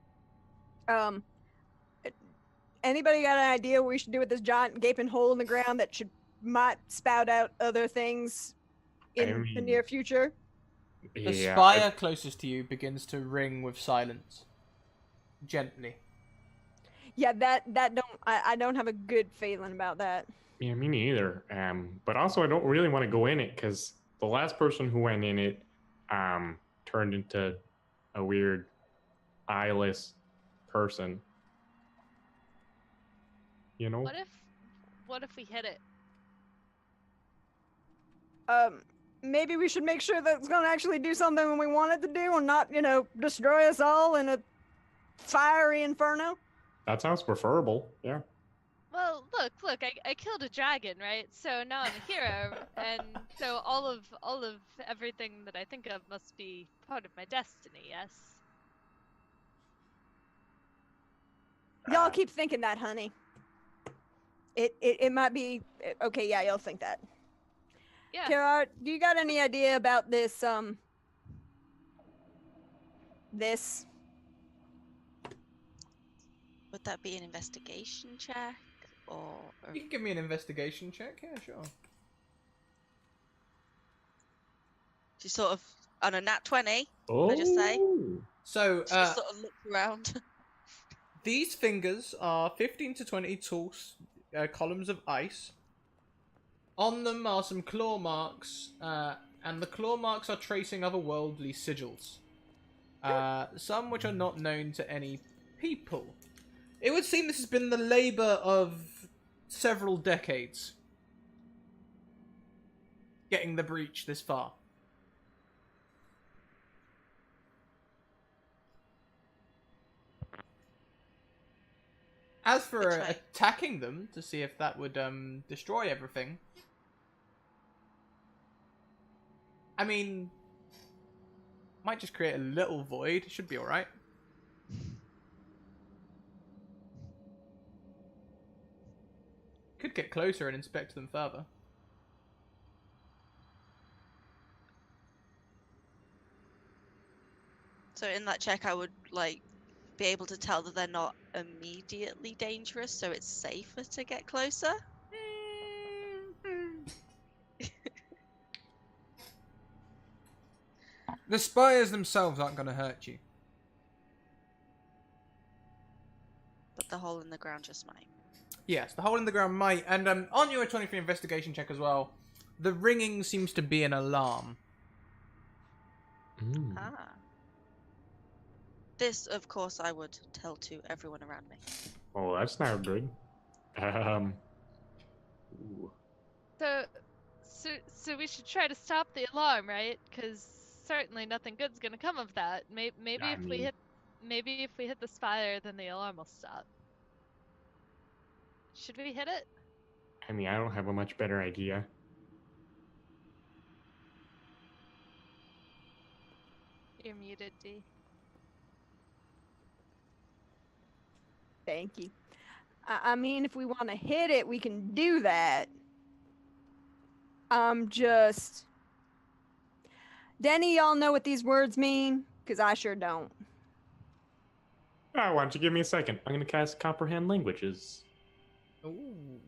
Anybody got an idea what we should do with this giant gaping hole in the ground that might spout out other things in the near future? The Yeah, spire closest to you begins to ring with silence. Gently. Yeah, I don't have a good feeling about that. Yeah, me neither. But also I don't really want to go in it because the last person who went in it turned into a weird eyeless person. You know? What if we hit it? Maybe we should make sure that it's gonna actually do something when we want it to do and not, destroy us all in a fiery inferno. That sounds preferable. Yeah. Well, look, I killed a dragon, right? So now I'm a hero, and so all of everything that I think of must be part of my destiny, yes? Y'all keep thinking that, honey. It might be okay. Yeah, y'all think that. Yeah. Kara, do you got any idea about this? This. Would that be an investigation check or You can give me an investigation check. Yeah, sure. just sort of on a nat 20? Oh. I just say? So, Just sort of look around. these fingers are 15 to 20 tall columns of ice. On them are some claw marks, and the claw marks are tracing otherworldly sigils. Some which are not known to any people. It would seem this has been the labour of several decades. Getting the breach this far. As for Which way? attacking them, to see if that would destroy everything. I mean, might just create a little void. Should be alright. Could get closer and inspect them further. So in that check, I would like be able to tell that they're not immediately dangerous, so it's safer to get closer. The spires themselves aren't going to hurt you. But the hole in the ground just might. Yes, the hole in the ground might. And on your 23 investigation check as well, the ringing seems to be an alarm. Mm. Ah. This, of course, I would tell to everyone around me. Oh, that's not good. Ooh. So we should try to stop the alarm, right? Because certainly nothing good's gonna come of that. Maybe I if mean- we hit the spire, then the alarm will stop. Should we hit it? I mean, I don't have a much better idea. You're muted, D. Thank you. I mean, if we want to hit it, we can do that. I'm just. Denny, y'all know what these words mean? Because I sure don't. Ah, why don't you give me a second? I'm gonna cast Comprehend Languages. Ooh.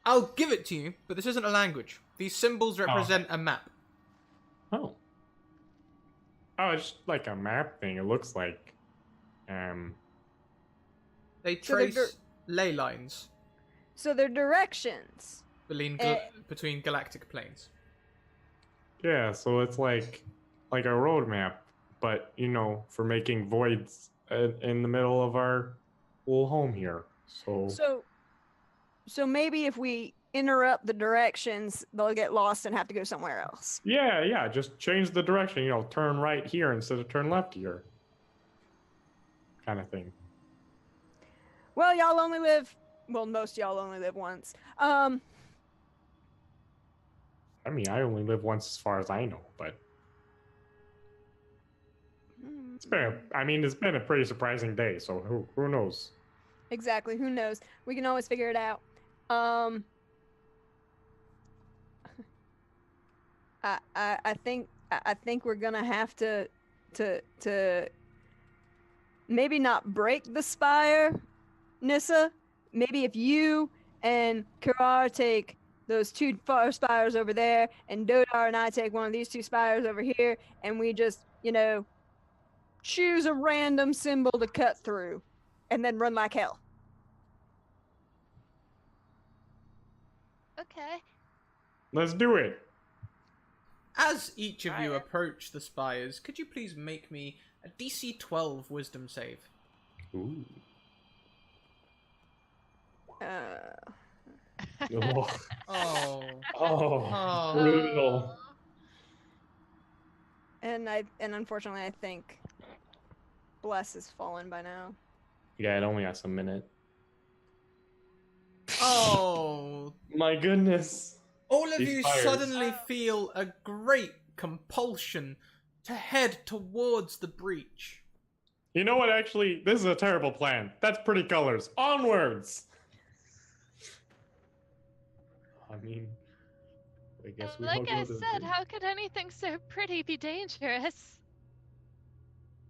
I'll give it to you, but this isn't a language. These symbols represent a map. Oh. Oh, it's just like a map thing. It looks like. They So they're trace ley lines So they're directions. between galactic planes. Yeah, so it's like a road map, but for making voids in the middle of our little home here. So maybe if we interrupt the directions, they'll get lost and have to go somewhere else. Yeah, just change the direction. Turn right here instead of turn left here. Kind of thing. Well, most y'all only live once. I mean, I only live once as far as I know, but it's been a pretty surprising day, so who knows? Exactly. Who knows? We can always figure it out. I think we're gonna have to maybe not break the spire, Nissa. Maybe if you and Kirar take those two far spires over there, and Dodar and I take one of these two spires over here, and we just, choose a random symbol to cut through, and then run like hell. Okay. Let's do it. As each of you Right. approach the spires, could you please make me a DC 12 wisdom save? Ooh. Oh, Oh. oh, brutal. And unfortunately, I think Bless has fallen by now. Yeah, it only has a minute. Oh. My goodness. All of These you spires. suddenly feel a great compulsion to head towards the breach. You know what, actually? This is a terrible plan. That's pretty colors. Onwards! I mean, I guess we all Like go I to the said, bridge. how could anything so pretty be dangerous?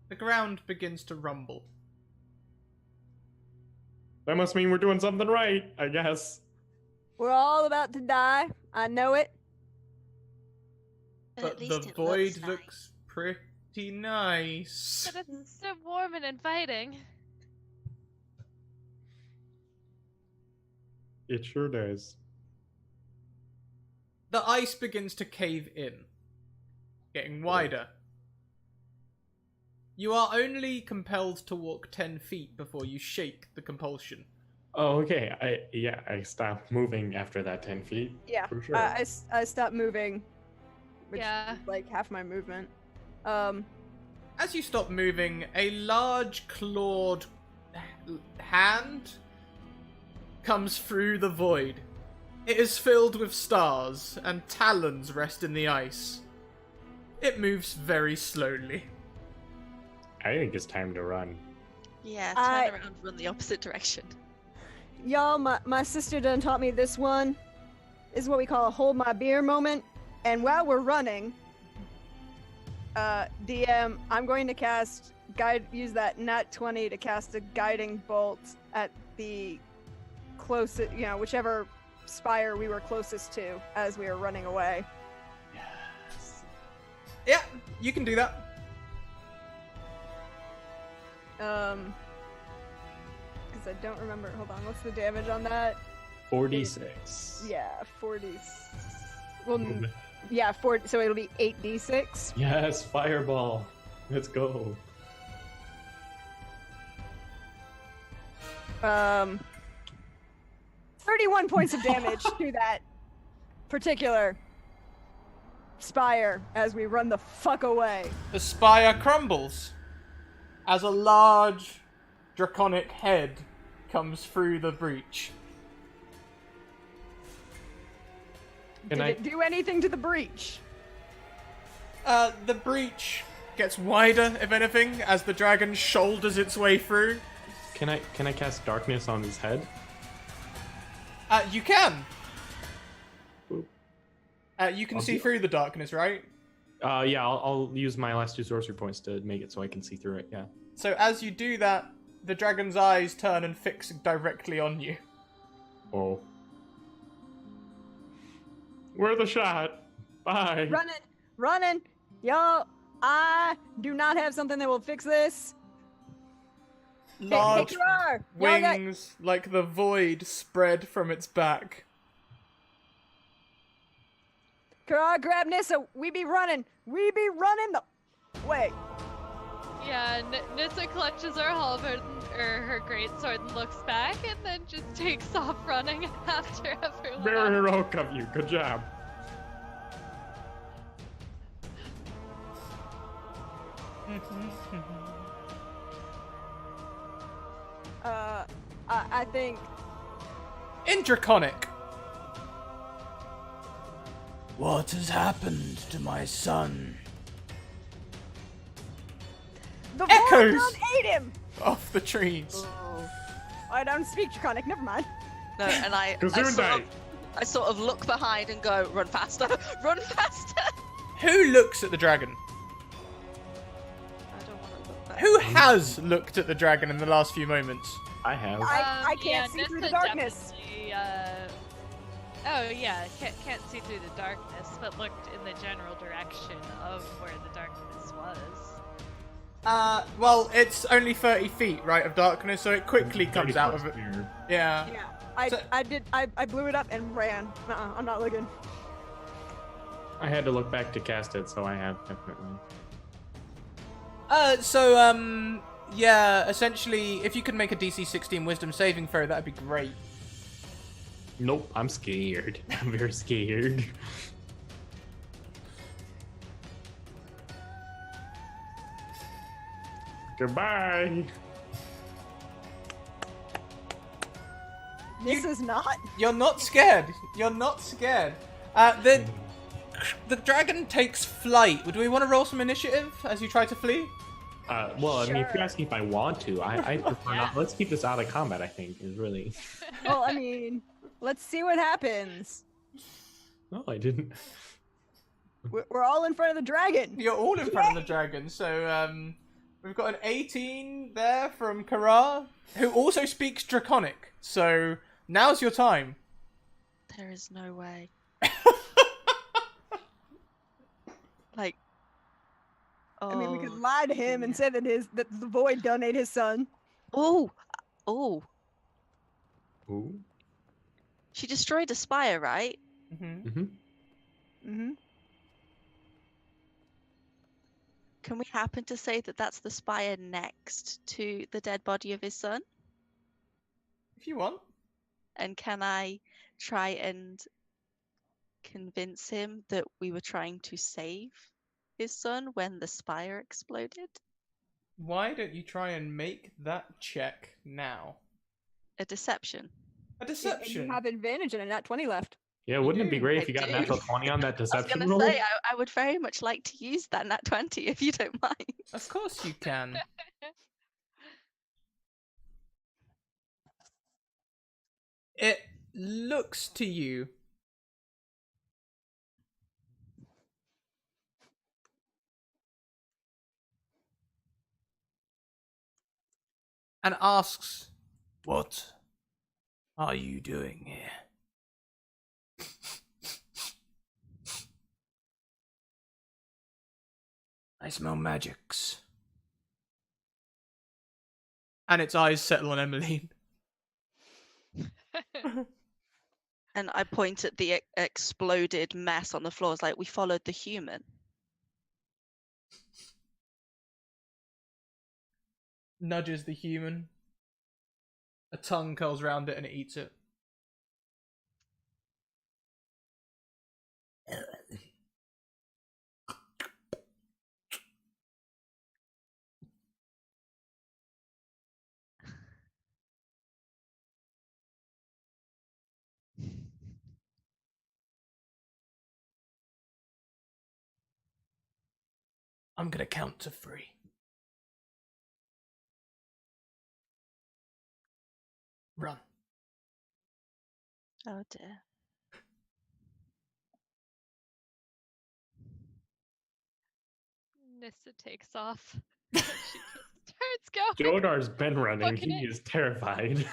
the ground begins to rumble. That must mean we're doing something right, I guess. We're all about to die. I know it. But But at least the it void looks looks pretty nice. But it's so warm and inviting. It sure does. The ice begins to cave in, getting wider. You are only compelled to walk 10 feet before you shake the compulsion. Oh, okay. I stopped moving after that 10 feet. Yeah. For sure. I stopped moving. Which Yeah. is like half my movement. As you stop moving, a large clawed hand comes through the void. It is filled with stars, and talons rest in the ice. It moves very slowly. I think it's time to run. Yeah, I- turn around, run the opposite direction. Y'all, my sister done taught me this one. This is what we call a hold my beer moment. And while we're running, DM, I'm going to use that nat 20 to cast a guiding bolt at the closest, whichever spire we were closest to as we were running away. Yeah, you can do that. Because I don't remember. Hold on, what's the damage on that? 46. Yeah, 40. Well, yeah, 40. So it'll be 8d6. Yes, fireball. Let's go. 31 points of damage to that particular spire as we run the fuck away. The spire crumbles as a large draconic head comes through the breach. Did it do anything to the breach? The breach gets wider, if anything, as the dragon shoulders its way through. Can I cast darkness on his head? You can. Boop. You can I'll see do- through the darkness, right? Yeah, I'll use my last 2 sorcery points to make it so I can see through it, yeah. So as you do that, the dragon's eyes turn and fix directly on you. Oh. We're the shot. Bye. Running. Y'all, I do not have something that will fix this. Large Hey, Karar, y'all got- wings, like the void, spread from its back. Karar, grab Nissa. We be running the way. Yeah, Nissa clutches her halberd or her greatsword and looks back, and then just takes off running after everyone. Very heroic of you. Good job. I think In Draconic. What has happened to my son? the Echoes! Voltron ate him. Off the trees. Oh, I don't speak Draconic. Never mind. No, and I sort of look behind and go, run faster, run faster. Who looks at the dragon? I don't want to look back. Who has looked at the dragon in the last few moments? I have. I can't see through the Nissa darkness. definitely, oh yeah, can't see through the darkness, but looked in the general direction of where the darkness was. Well, it's only 30 feet, right, of darkness, so it quickly comes out of it. Yeah. Yeah, So- I blew it up and ran. I'm not looking. I had to look back to cast it, so I have definitely. Yeah, essentially, if you could make a DC 16 Wisdom saving throw, that'd be great. Nope, I'm scared. I'm very scared. Goodbye. This is not. You're not scared. You're not scared. The dragon takes flight. Do we want to roll some initiative as you try to flee? Well, I mean, if Sure. you're asking if I want to, I prefer Yeah. not. Let's keep this out of combat, I think, is really. Well, I mean, let's see what happens. No, I didn't. We're all in front of the dragon. You're all in front of the dragon, so We've got an 18 there from Kara, who also speaks Draconic. So now's your time. There is no way. Like, I mean, we could oh, lie to him and say that the void donate his son. oh, Ooh. she destroyed a spire, right? Mm-hmm. Mm-hmm. Mm-hmm. Can we happen to say that that's the spire next to the dead body of his son? If you want. And can I try and convince him that we were trying to save his son when the spire exploded? Why don't you try and make that check now? A deception. A And you deception. have advantage and a nat 20 left. Yeah, wouldn't it be do. great I if you got a do. natural 20 on that I was deception going to roll? say, I would very much like to use that nat 20 if you don't mind. Of course you can. It looks to you and asks, "What are you doing here?" I smell magics. And its eyes settle on Emmeline. And I point at the exploded mess on the floor. It's like, we followed the human. Nudges the human. A tongue curls round it and it eats it. I'm gonna count to 3. Run. Oh dear. Nissa takes off. She just starts going. Jodar's been running. Booking He it. is terrified.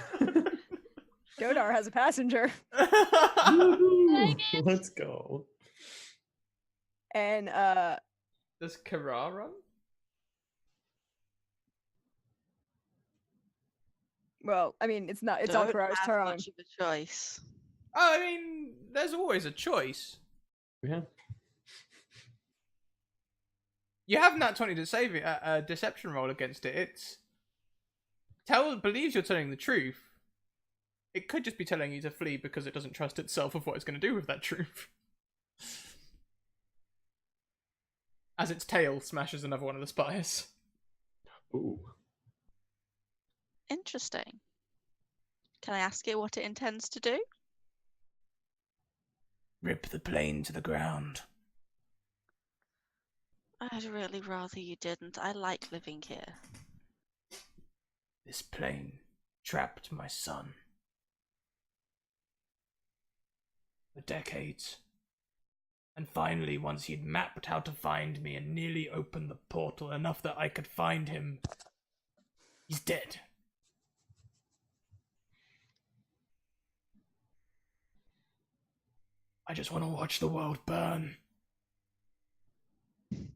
Dodar has a passenger. Woohoo! Let's go. And Does Kara run? well, I mean, it's all Don't Kara's have turn. much of a choice. I mean, there's always a choice. Yeah. You have nat 20 to save it, a deception roll against it. It's believes you're telling the truth. It could just be telling you to flee because it doesn't trust itself of what it's going to do with that truth. As its tail smashes another one of the spires. Ooh. Interesting. Can I ask it what it intends to do? Rip the plane to the ground. I'd really rather you didn't. I like living here. This plane trapped my son. For decades. And finally, once he'd mapped how to find me and nearly opened the portal enough that I could find him, he's dead. I just want to watch the world burn. Can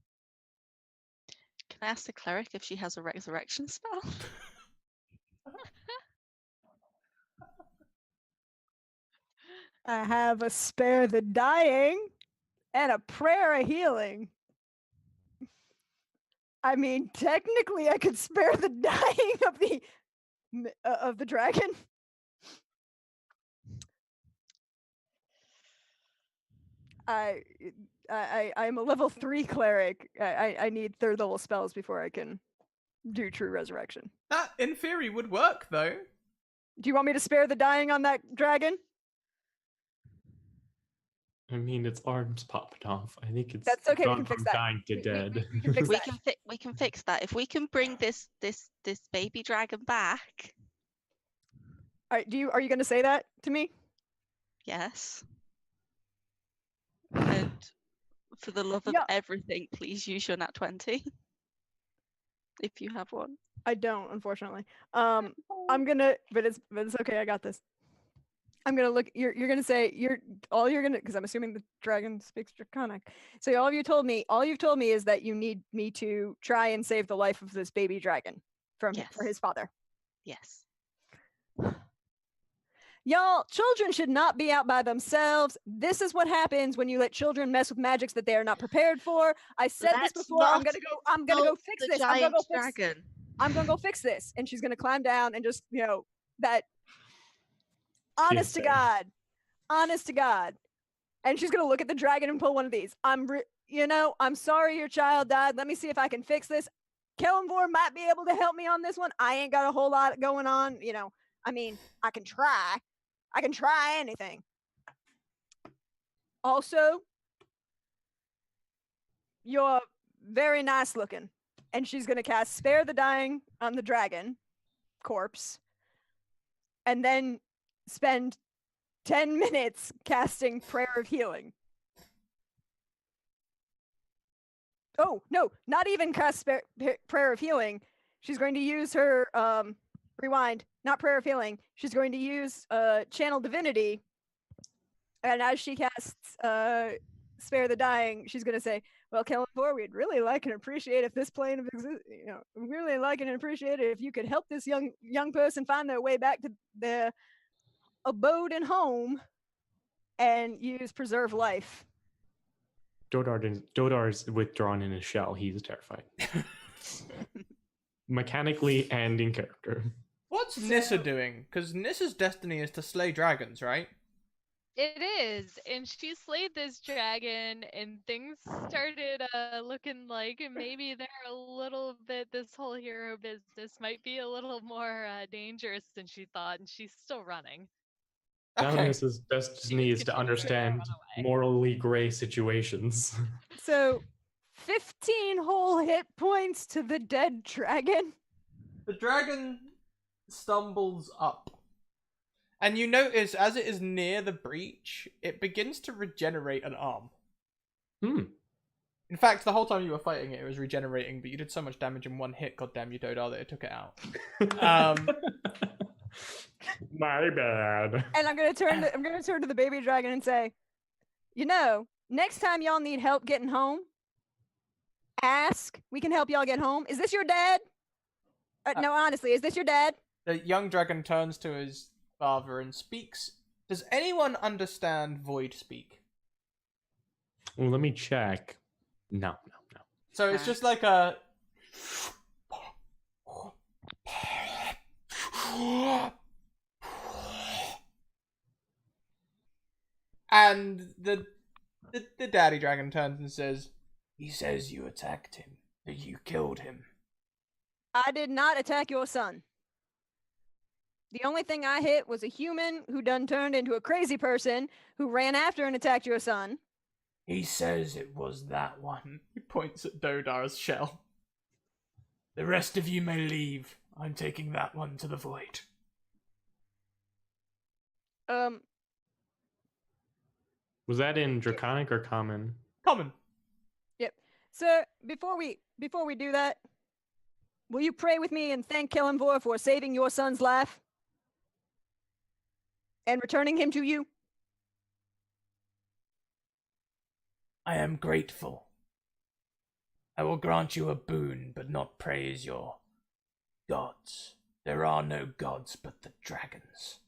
I ask the cleric if she has a resurrection spell? I have a spare the dying and a prayer of healing. I mean, technically, I could spare the dying of the dragon. I'm a level 3 cleric. I need 3rd level spells before I can do true resurrection. That, in theory, would work, though. Do you want me to spare the dying on that dragon? I mean, its arms popped off. I think it's That's okay, we gone can fix from that. dying to dead. We can fix we that. can we can fix that. If we can bring this baby dragon back. All right, are you going to say that to me? Yes. And for the love of Yeah. everything, please use your nat 20. if you have one. I don't, unfortunately. I'm gonna, but it's okay. I got this. I'm gonna look. You're gonna say because I'm assuming the dragon speaks Draconic. So all you've told me is that you need me to try and save the life of this baby dragon for his father. Yes. Y'all, children should not be out by themselves. This is what happens when you let children mess with magics that they are not prepared for. I said this Let's before. I'm not gonna go fix the this. giant dragon. I'm gonna go fix this. And she's gonna climb down and just, that honest to God. And she's gonna look at the dragon and pull one of these. I'm sorry your child died. Let me see if I can fix this. Kellenvor might be able to help me on this one. I ain't got a whole lot going on. I mean, I can try. I can try anything. Also, you're very nice looking. And she's gonna cast Spare the Dying on the dragon corpse. And then spend 10 minutes casting Prayer of Healing. Oh, no, not even cast Prayer of Healing. She's going to use her, rewind, not Prayer of Healing. She's going to use Channel Divinity. And as she casts Spare the Dying, she's going to say, well, Kellenvor, we'd really like and appreciate if this plane of really like and appreciate it if you could help this young person find their way back to their abode and home and use Preserve Life. Dodar is withdrawn in his shell. He's terrified. Mechanically and in character. What's Nissa doing? Because Nissa's destiny is to slay dragons, right? It is, and she slayed this dragon, and things started looking like maybe they're a little bit. This whole hero business might be a little more dangerous than she thought, and she's still running. Dominus's destiny is to understand morally gray situations. So, 15 whole hit points to the dead dragon. The dragon stumbles up. And you notice, as it is near the breach, it begins to regenerate an arm. In fact, the whole time you were fighting it, it was regenerating, but you did so much damage in one hit, goddamn you, Dodar, that it took it out. My bad. And I'm gonna turn to the baby dragon and say, next time y'all need help getting home, ask. We can help y'all get home. Is this your dad? No, honestly, is this your dad? The young dragon turns to his father and speaks. Does anyone understand Void speak? Well, let me check. No. So it's just like a... And the daddy dragon turns and says, he says you attacked him, that you killed him. I did not attack your son. The only thing I hit was a human who done turned into a crazy person who ran after and attacked your son. He says it was that one. He points at Dodar's shell. The rest of you may leave. I'm taking that one to the void. Was that in Draconic or Common? Common. Yep. Sir, before we do that, will you pray with me and thank Kellenvor for saving your son's life? And returning him to you? I am grateful. I will grant you a boon, but not praise your gods. There are no gods but the dragons.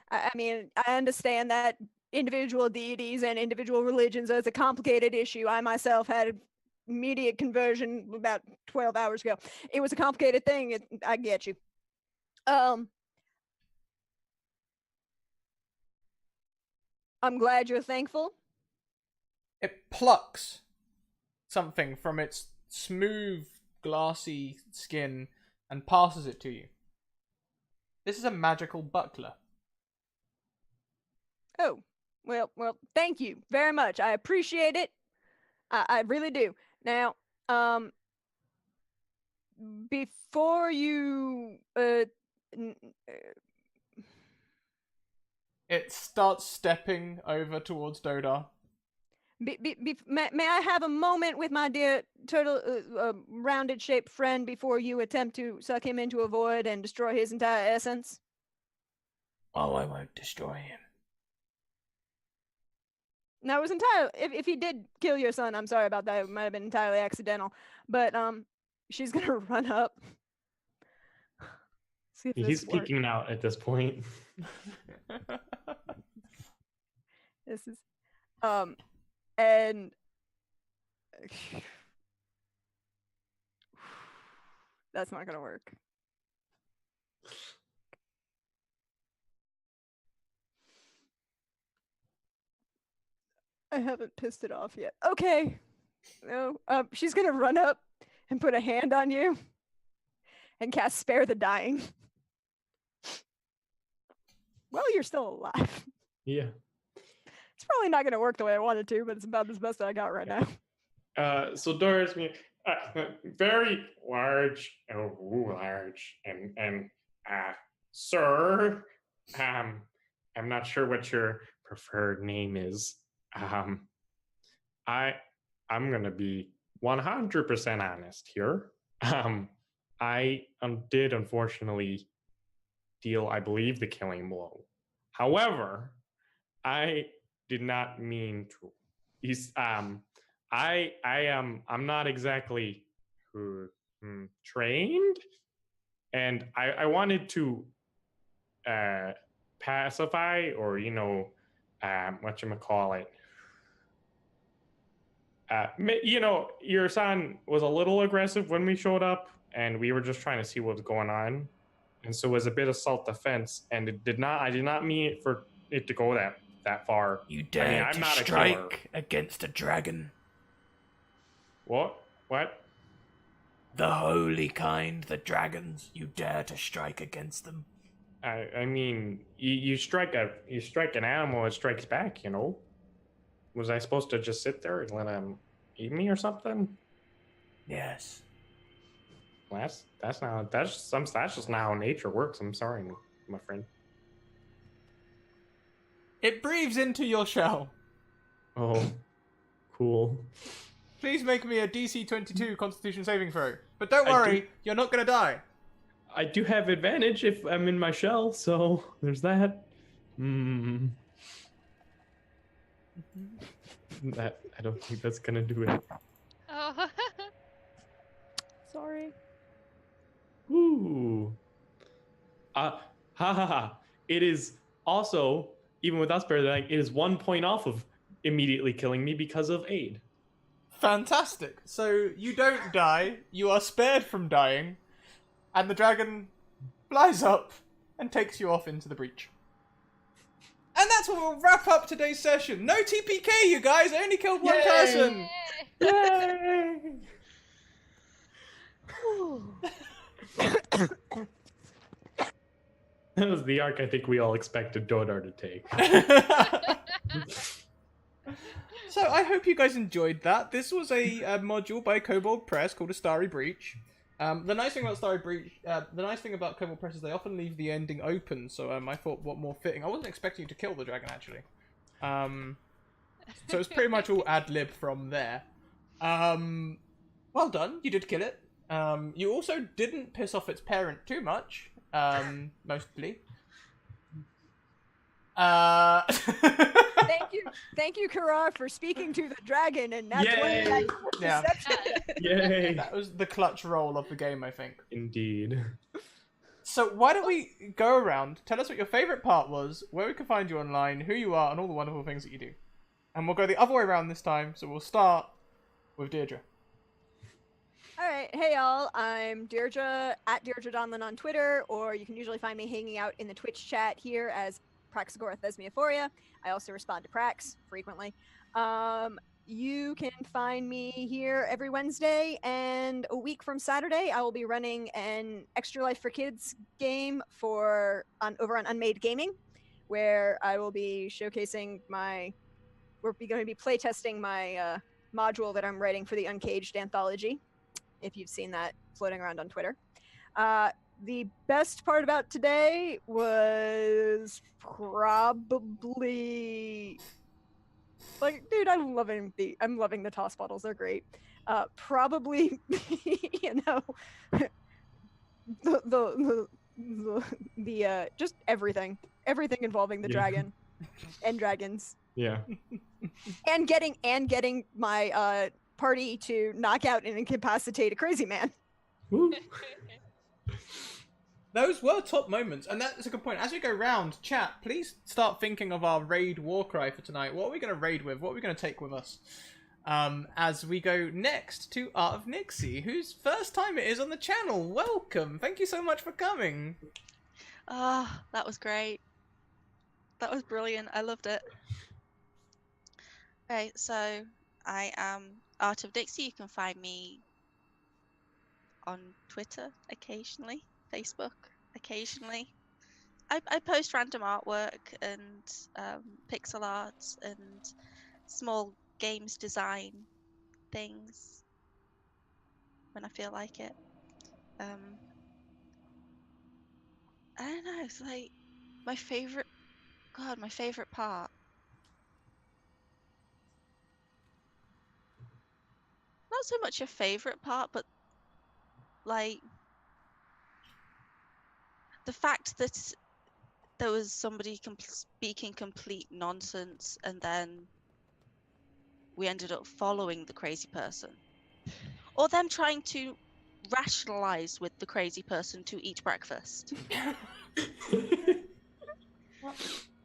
I mean, I understand that individual deities and individual religions is a complicated issue. I myself had immediate conversion about 12 hours ago. It was a complicated thing. I get you. I'm glad you're thankful. It plucks something from its smooth, glassy skin and passes it to you. This is a magical buckler. Oh, well, thank you very much. I appreciate it. I really do. Now, before you, It starts stepping over towards Dodar. May I have a moment with my dear turtle rounded shaped friend before you attempt to suck him into a void and destroy his entire essence? Oh, I won't destroy him. Now, it was entirely. If he did kill your son, I'm sorry about that. It might have been entirely accidental. But she's gonna run up. See if He's this works. peeking out at this point. This is and that's not gonna work. I haven't pissed it off yet. Okay. No. She's gonna run up and put a hand on you and cast Spare the Dying. Well, you're still alive. Yeah. It's probably not gonna work the way I wanted to, but it's about the best I got right now. So Doris, very large, and sir, I'm not sure what your preferred name is. I'm gonna be 100% honest here. I did unfortunately deal, I believe, the killing blow. However, I did not mean to. I'm not exactly trained, and I wanted to pacify, or whatchamacallit. Your son was a little aggressive when we showed up, and we were just trying to see what was going on, and so it was a bit of self-defense, and I did not mean for it to go that far. You dare I'm to not strike against a dragon? What? The holy kind, the dragons. You dare to strike against them? I mean, you strike an animal, it strikes back. Was I supposed to just sit there and let him eat me or something? Yes. That's just not how nature works. I'm sorry, my friend. It breathes into your shell. Oh, cool. Please make me a DC 22 Constitution saving throw. But don't worry, you're not gonna die. I do have advantage if I'm in my shell, so there's that. That I don't think that's gonna do it. Oh. Sorry. Ooh. Ha ha ha. It is also, even without spare the dying, it is 1 point off of immediately killing me because of aid. Fantastic. So you don't die, you are spared from dying, and the dragon flies up and takes you off into the breach. And that's what we'll wrap up today's session. No TPK, you guys. I only killed one person. Yay! That was the arc I think we all expected Dodar to take. So I hope you guys enjoyed that. This was a module by Kobold Press called a Starry Breach. The nice thing about Kobold Press is they often leave the ending open. So I thought, what more fitting? I wasn't expecting you to kill the dragon actually. So it's pretty much all ad lib from there. Well done, you did kill it. You also didn't piss off its parent too much. Mostly. Thank you, Karar, for speaking to the dragon and not Yay! Yeah. deception. Yay! That was the clutch roll of the game, I think. Indeed. So why don't we go around, tell us what your favourite part was, where we can find you online, who you are, and all the wonderful things that you do. And we'll go the other way around this time, so we'll start with Deirdre. Alright, hey y'all, I'm Deirdre, at Deirdre Donlin on Twitter, or you can usually find me hanging out in the Twitch chat here as Praxagora Thesmiophoria. I also respond to Prax frequently. You can find me here every Wednesday, and a week from Saturday, I will be running an Extra Life for Kids game over on Unmade Gaming, where I will be showcasing we're going to be playtesting my module that I'm writing for the Uncaged anthology, if you've seen that floating around on Twitter. The best part about today was probably Like, dude, I'm loving the toss bottles. They're great. Probably, you know, the just everything involving the Yeah. dragon and dragons, Yeah. and getting my party to knock out and incapacitate a crazy man. Woo. Those were top moments, and that's a good point. As we go round, chat, please start thinking of our raid war cry for tonight. What are we going to raid with? What are we going to take with us? As we go next to Art of Nixie, whose first time it is on the channel. Welcome. Thank you so much for coming. Ah, that was great. That was brilliant. I loved it. Okay, so I am Art of Dixie. You can find me on Twitter occasionally, Facebook occasionally. I post random artwork and pixel art and small games design things when I feel like it. I don't know, it's like my favorite part. Not so much a favorite part, but like the fact that there was somebody speaking complete nonsense and then we ended up following the crazy person. Or them trying to rationalize with the crazy person to eat breakfast.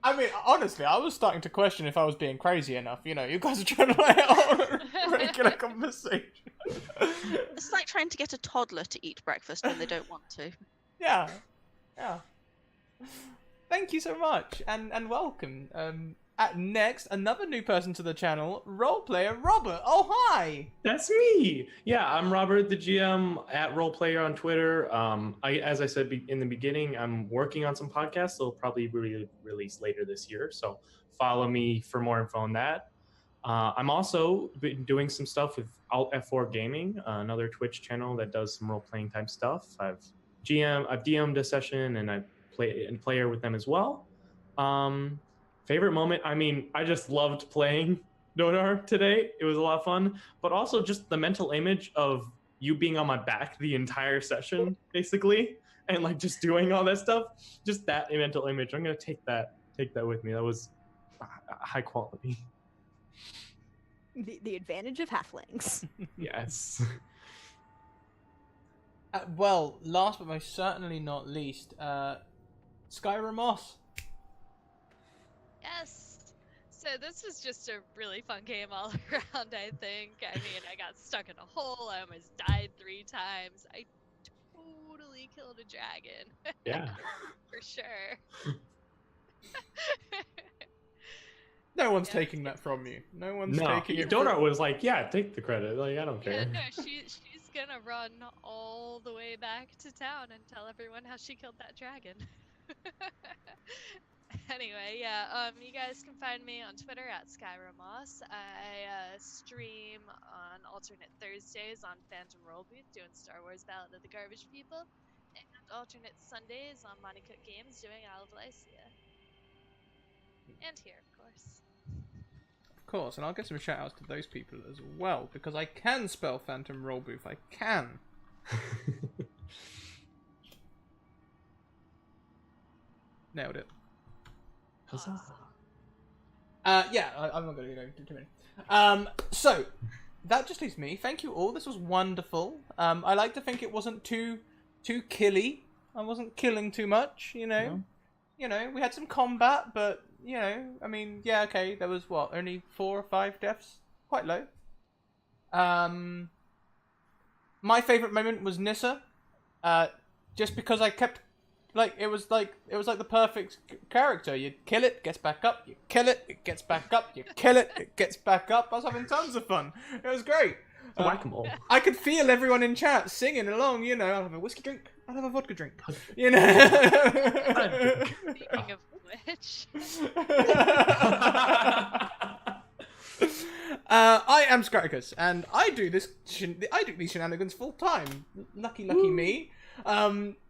I mean, honestly, I was starting to question if I was being crazy enough. You know, you guys are trying to lay out a regular conversation. It's like trying to get a toddler to eat breakfast when they don't want to. Yeah. Thank you so much, and welcome. Next, another new person to the channel, roleplayer Robert. Oh, hi! That's me. Yeah, I'm Robert, the GM at Roleplayer on Twitter. As I said in the beginning, I'm working on some podcasts. They'll probably be released later this year. So follow me for more info on that. I'm also been doing some stuff with Alt F4 Gaming, another Twitch channel that does some role-playing type stuff. I've DM'd a session and I play and player with them as well. Favorite moment? I mean, I just loved playing Dodar today. It was a lot of fun, but also just the mental image of you being on my back the entire session, basically, and like just doing all that stuff. Just that mental image. I'm gonna take that with me. That was high quality. The advantage of halflings. Yes. Well, last but most certainly not least, Skyrim Moss. Yes. So this was just a really fun game all around, I think. I mean, I got stuck in a hole. I almost died 3 times. I totally killed a dragon. Yeah. For sure. No one's Yeah, taking that from you. No one's No, taking it. Dodar was like, yeah, take the credit. Like, I don't Yeah, care. no, she's gonna run all the way back to town and tell everyone how she killed that dragon. Anyway, yeah, you guys can find me on Twitter at SkyRamos. I stream on alternate Thursdays on Phantom Rollbooth doing Star Wars Ballad of the Garbage People, and alternate Sundays on Monty Cook Games doing Isle of Lycia. And here, of course. Of course, and I'll get some shout outs to those people as well, because I can spell Phantom Rollbooth. I can. Nailed it. Awesome. Yeah, I'm not going to go into too many. So, that just leaves me. Thank you all. This was wonderful. I like to think it wasn't too killy. I wasn't killing too much, you know. No. You know, we had some combat, but, you know, I mean, yeah, okay, there was, what, only 4 or 5 deaths? Quite low. My favourite moment was Nissa. Just because I kept... it was like the perfect character. You kill it, gets back up. You kill it, it gets back up. You kill it, it gets back up. I was having tons of fun. It was great. Whack-a-mole. I could feel everyone in chat singing along. You know, I'll have a whiskey drink. I'll have a vodka drink. You know. Speaking of which. I am Scaricus, and I do these shenanigans full time. Lucky me.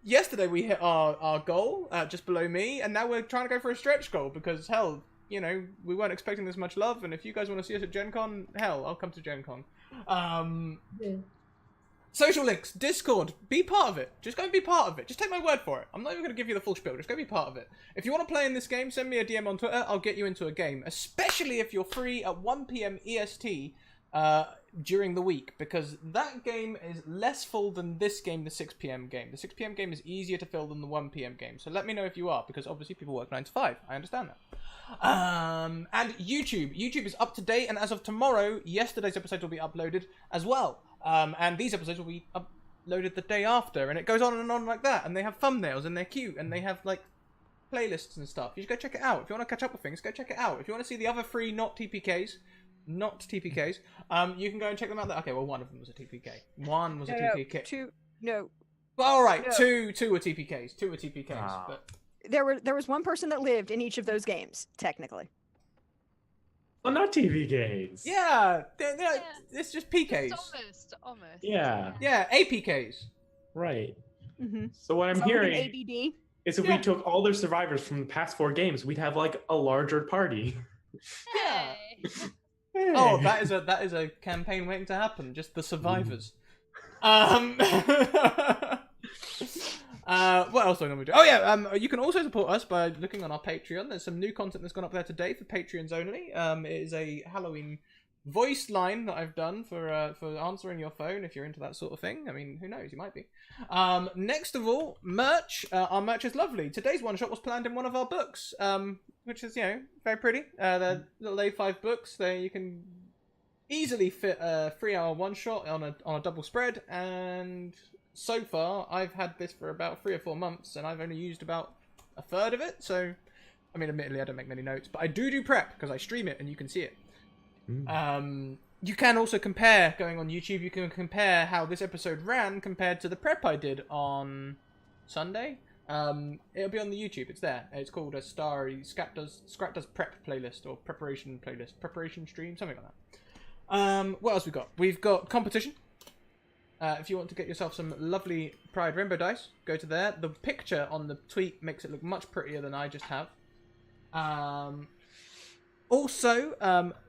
Yesterday we hit our goal just below me, and now we're trying to go for a stretch goal because hell, you know, we weren't expecting this much love, and if you guys want to see us at Gen Con, hell, I'll come to Gen Con. Social links, Discord, be part of it. Just go and be part of it. Just take my word for it. I'm not even going to give you the full spiel. Just go be part of it. If you want to play in this game, send me a DM on Twitter. I'll get you into a game. Especially if you're free at 1 PM EST during the week. Because that game is less full than this game, the 6 PM game. The 6 PM game is easier to fill than the 1 PM game. So let me know if you are. Because obviously people work 9 to 5. I understand that. And YouTube. YouTube is up to date. And as of tomorrow, yesterday's episode will be uploaded as well. And these episodes will be uploaded the day after, and it goes on and on like that, and they have thumbnails, and they're cute, and they have, like, playlists and stuff. You should go check it out. If you want to catch up with things, go check it out. If you want to see the other 3 not TPKs, you can go and check them out there. Okay, well, one of them was a TPK. One was a TPK. Two, no. Well, all right, No. two were TPKs. Two were TPKs. Ah. But There was one person that lived in each of those games, technically. Well, not TV games. yeah, it's just PKs. It's almost. Yeah. Yeah, APKs. Right. Mm-hmm. So what I'm Some with an hearing ABD. is if we took all their survivors from the past 4 games, we'd have like a larger party. Yeah. Hey. Oh, that is a campaign waiting to happen. Just the survivors. What else do I normally do? Oh yeah, you can also support us by looking on our Patreon. There's some new content that's gone up there today for Patreons only. It is a Halloween voice line that I've done for answering your phone if you're into that sort of thing. I mean, who knows? You might be. Next of all, merch. Our merch is lovely. Today's one shot was planned in one of our books, which is, you know, very pretty. They're little A5 books. You can easily fit a 3-hour one shot on a double spread, and so far I've had this for about 3 or 4 months, and I've only used about a third of it. So, I mean, admittedly, I don't make many notes, but I do prep because I stream it and you can see it. You can also compare, going on YouTube, you can compare how this episode ran compared to the prep I did on Sunday. It'll be on the YouTube, it's there. It's called a Starry, Scrap does prep playlist, or preparation playlist, preparation stream, something like that. What else we got? We've got competition. If you want to get yourself some lovely Pride Rainbow dice, go to there. The picture on the tweet makes it look much prettier than I just have. Also,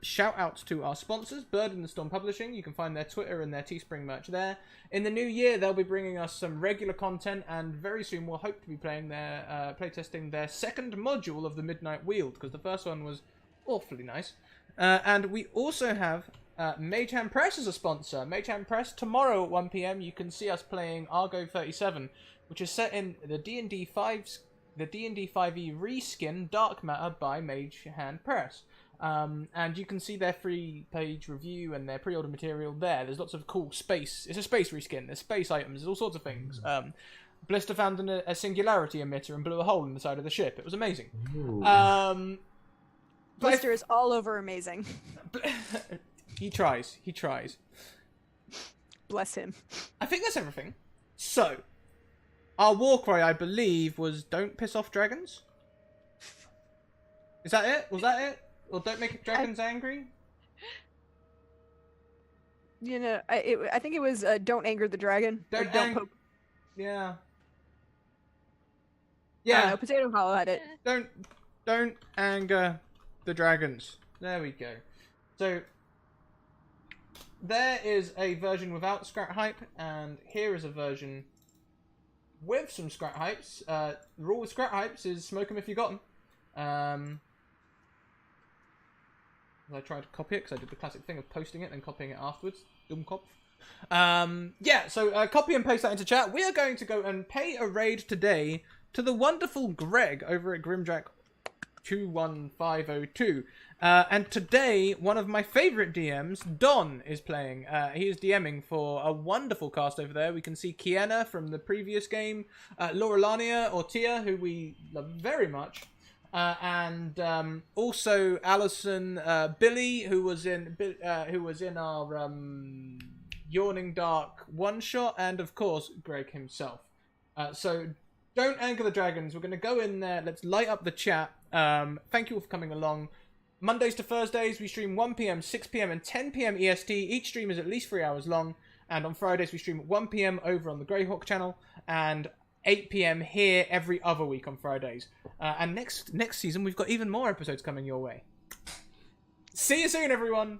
shout outs to our sponsors, Bird in the Storm Publishing. You can find their Twitter and their Teespring merch there. In the new year, they'll be bringing us some regular content, and very soon we'll hope to be playtesting their second module of the Midnight Wield, because the first one was awfully nice. And we also have Mayhem Press as a sponsor. Mayhem Press, tomorrow at 1 PM, you can see us playing Argo 37, which is set in the D&D 5e reskin Dark Matter by Mage Hand Press. And you can see their free page review and their pre-order material there. There's lots of cool space. It's a space reskin. There's space items. There's all sorts of things. Blister found a singularity emitter and blew a hole in the side of the ship. It was amazing. Blister is all over amazing. He tries. Bless him. I think that's everything. So, our war cry, I believe, was "Don't piss off dragons." Is that it? Was that it? Or "Don't make dragons angry"? You know, I think it was "Don't anger the dragon." or Don't poke. Yeah. I don't Yeah. know, Potato Hollow had it. Don't anger the dragons. There we go. So there is a version without Scrat Hype, and here is a version with some Scrat Hypes. The rule with Scrat Hypes is smoke them if you got them. I tried to copy it because I did the classic thing of posting it and copying it afterwards. Dummkopf. Yeah, so copy and paste that into chat. We are going to go and pay a raid today to the wonderful Greg over at Grimjack 21502. And today, one of my favourite DMs, Don, is playing. He is DMing for a wonderful cast over there. We can see Kiena from the previous game, Laurelania or Tia, who we love very much, and also Alison, Billy, who was in our Yawning Dark one shot, and of course Greg himself. So don't anger the dragons. We're going to go in there. Let's light up the chat. Thank you all for coming along. Mondays to Thursdays, we stream 1 PM, 6 PM, and 10 PM EST. Each stream is at least 3 hours long. And on Fridays, we stream at 1 PM over on the Greyhawk channel. And 8 p.m. here every other week on Fridays. And next season, we've got even more episodes coming your way. See you soon, everyone.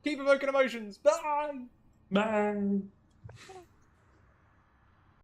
Keep evoking emotions. Bye. Bye.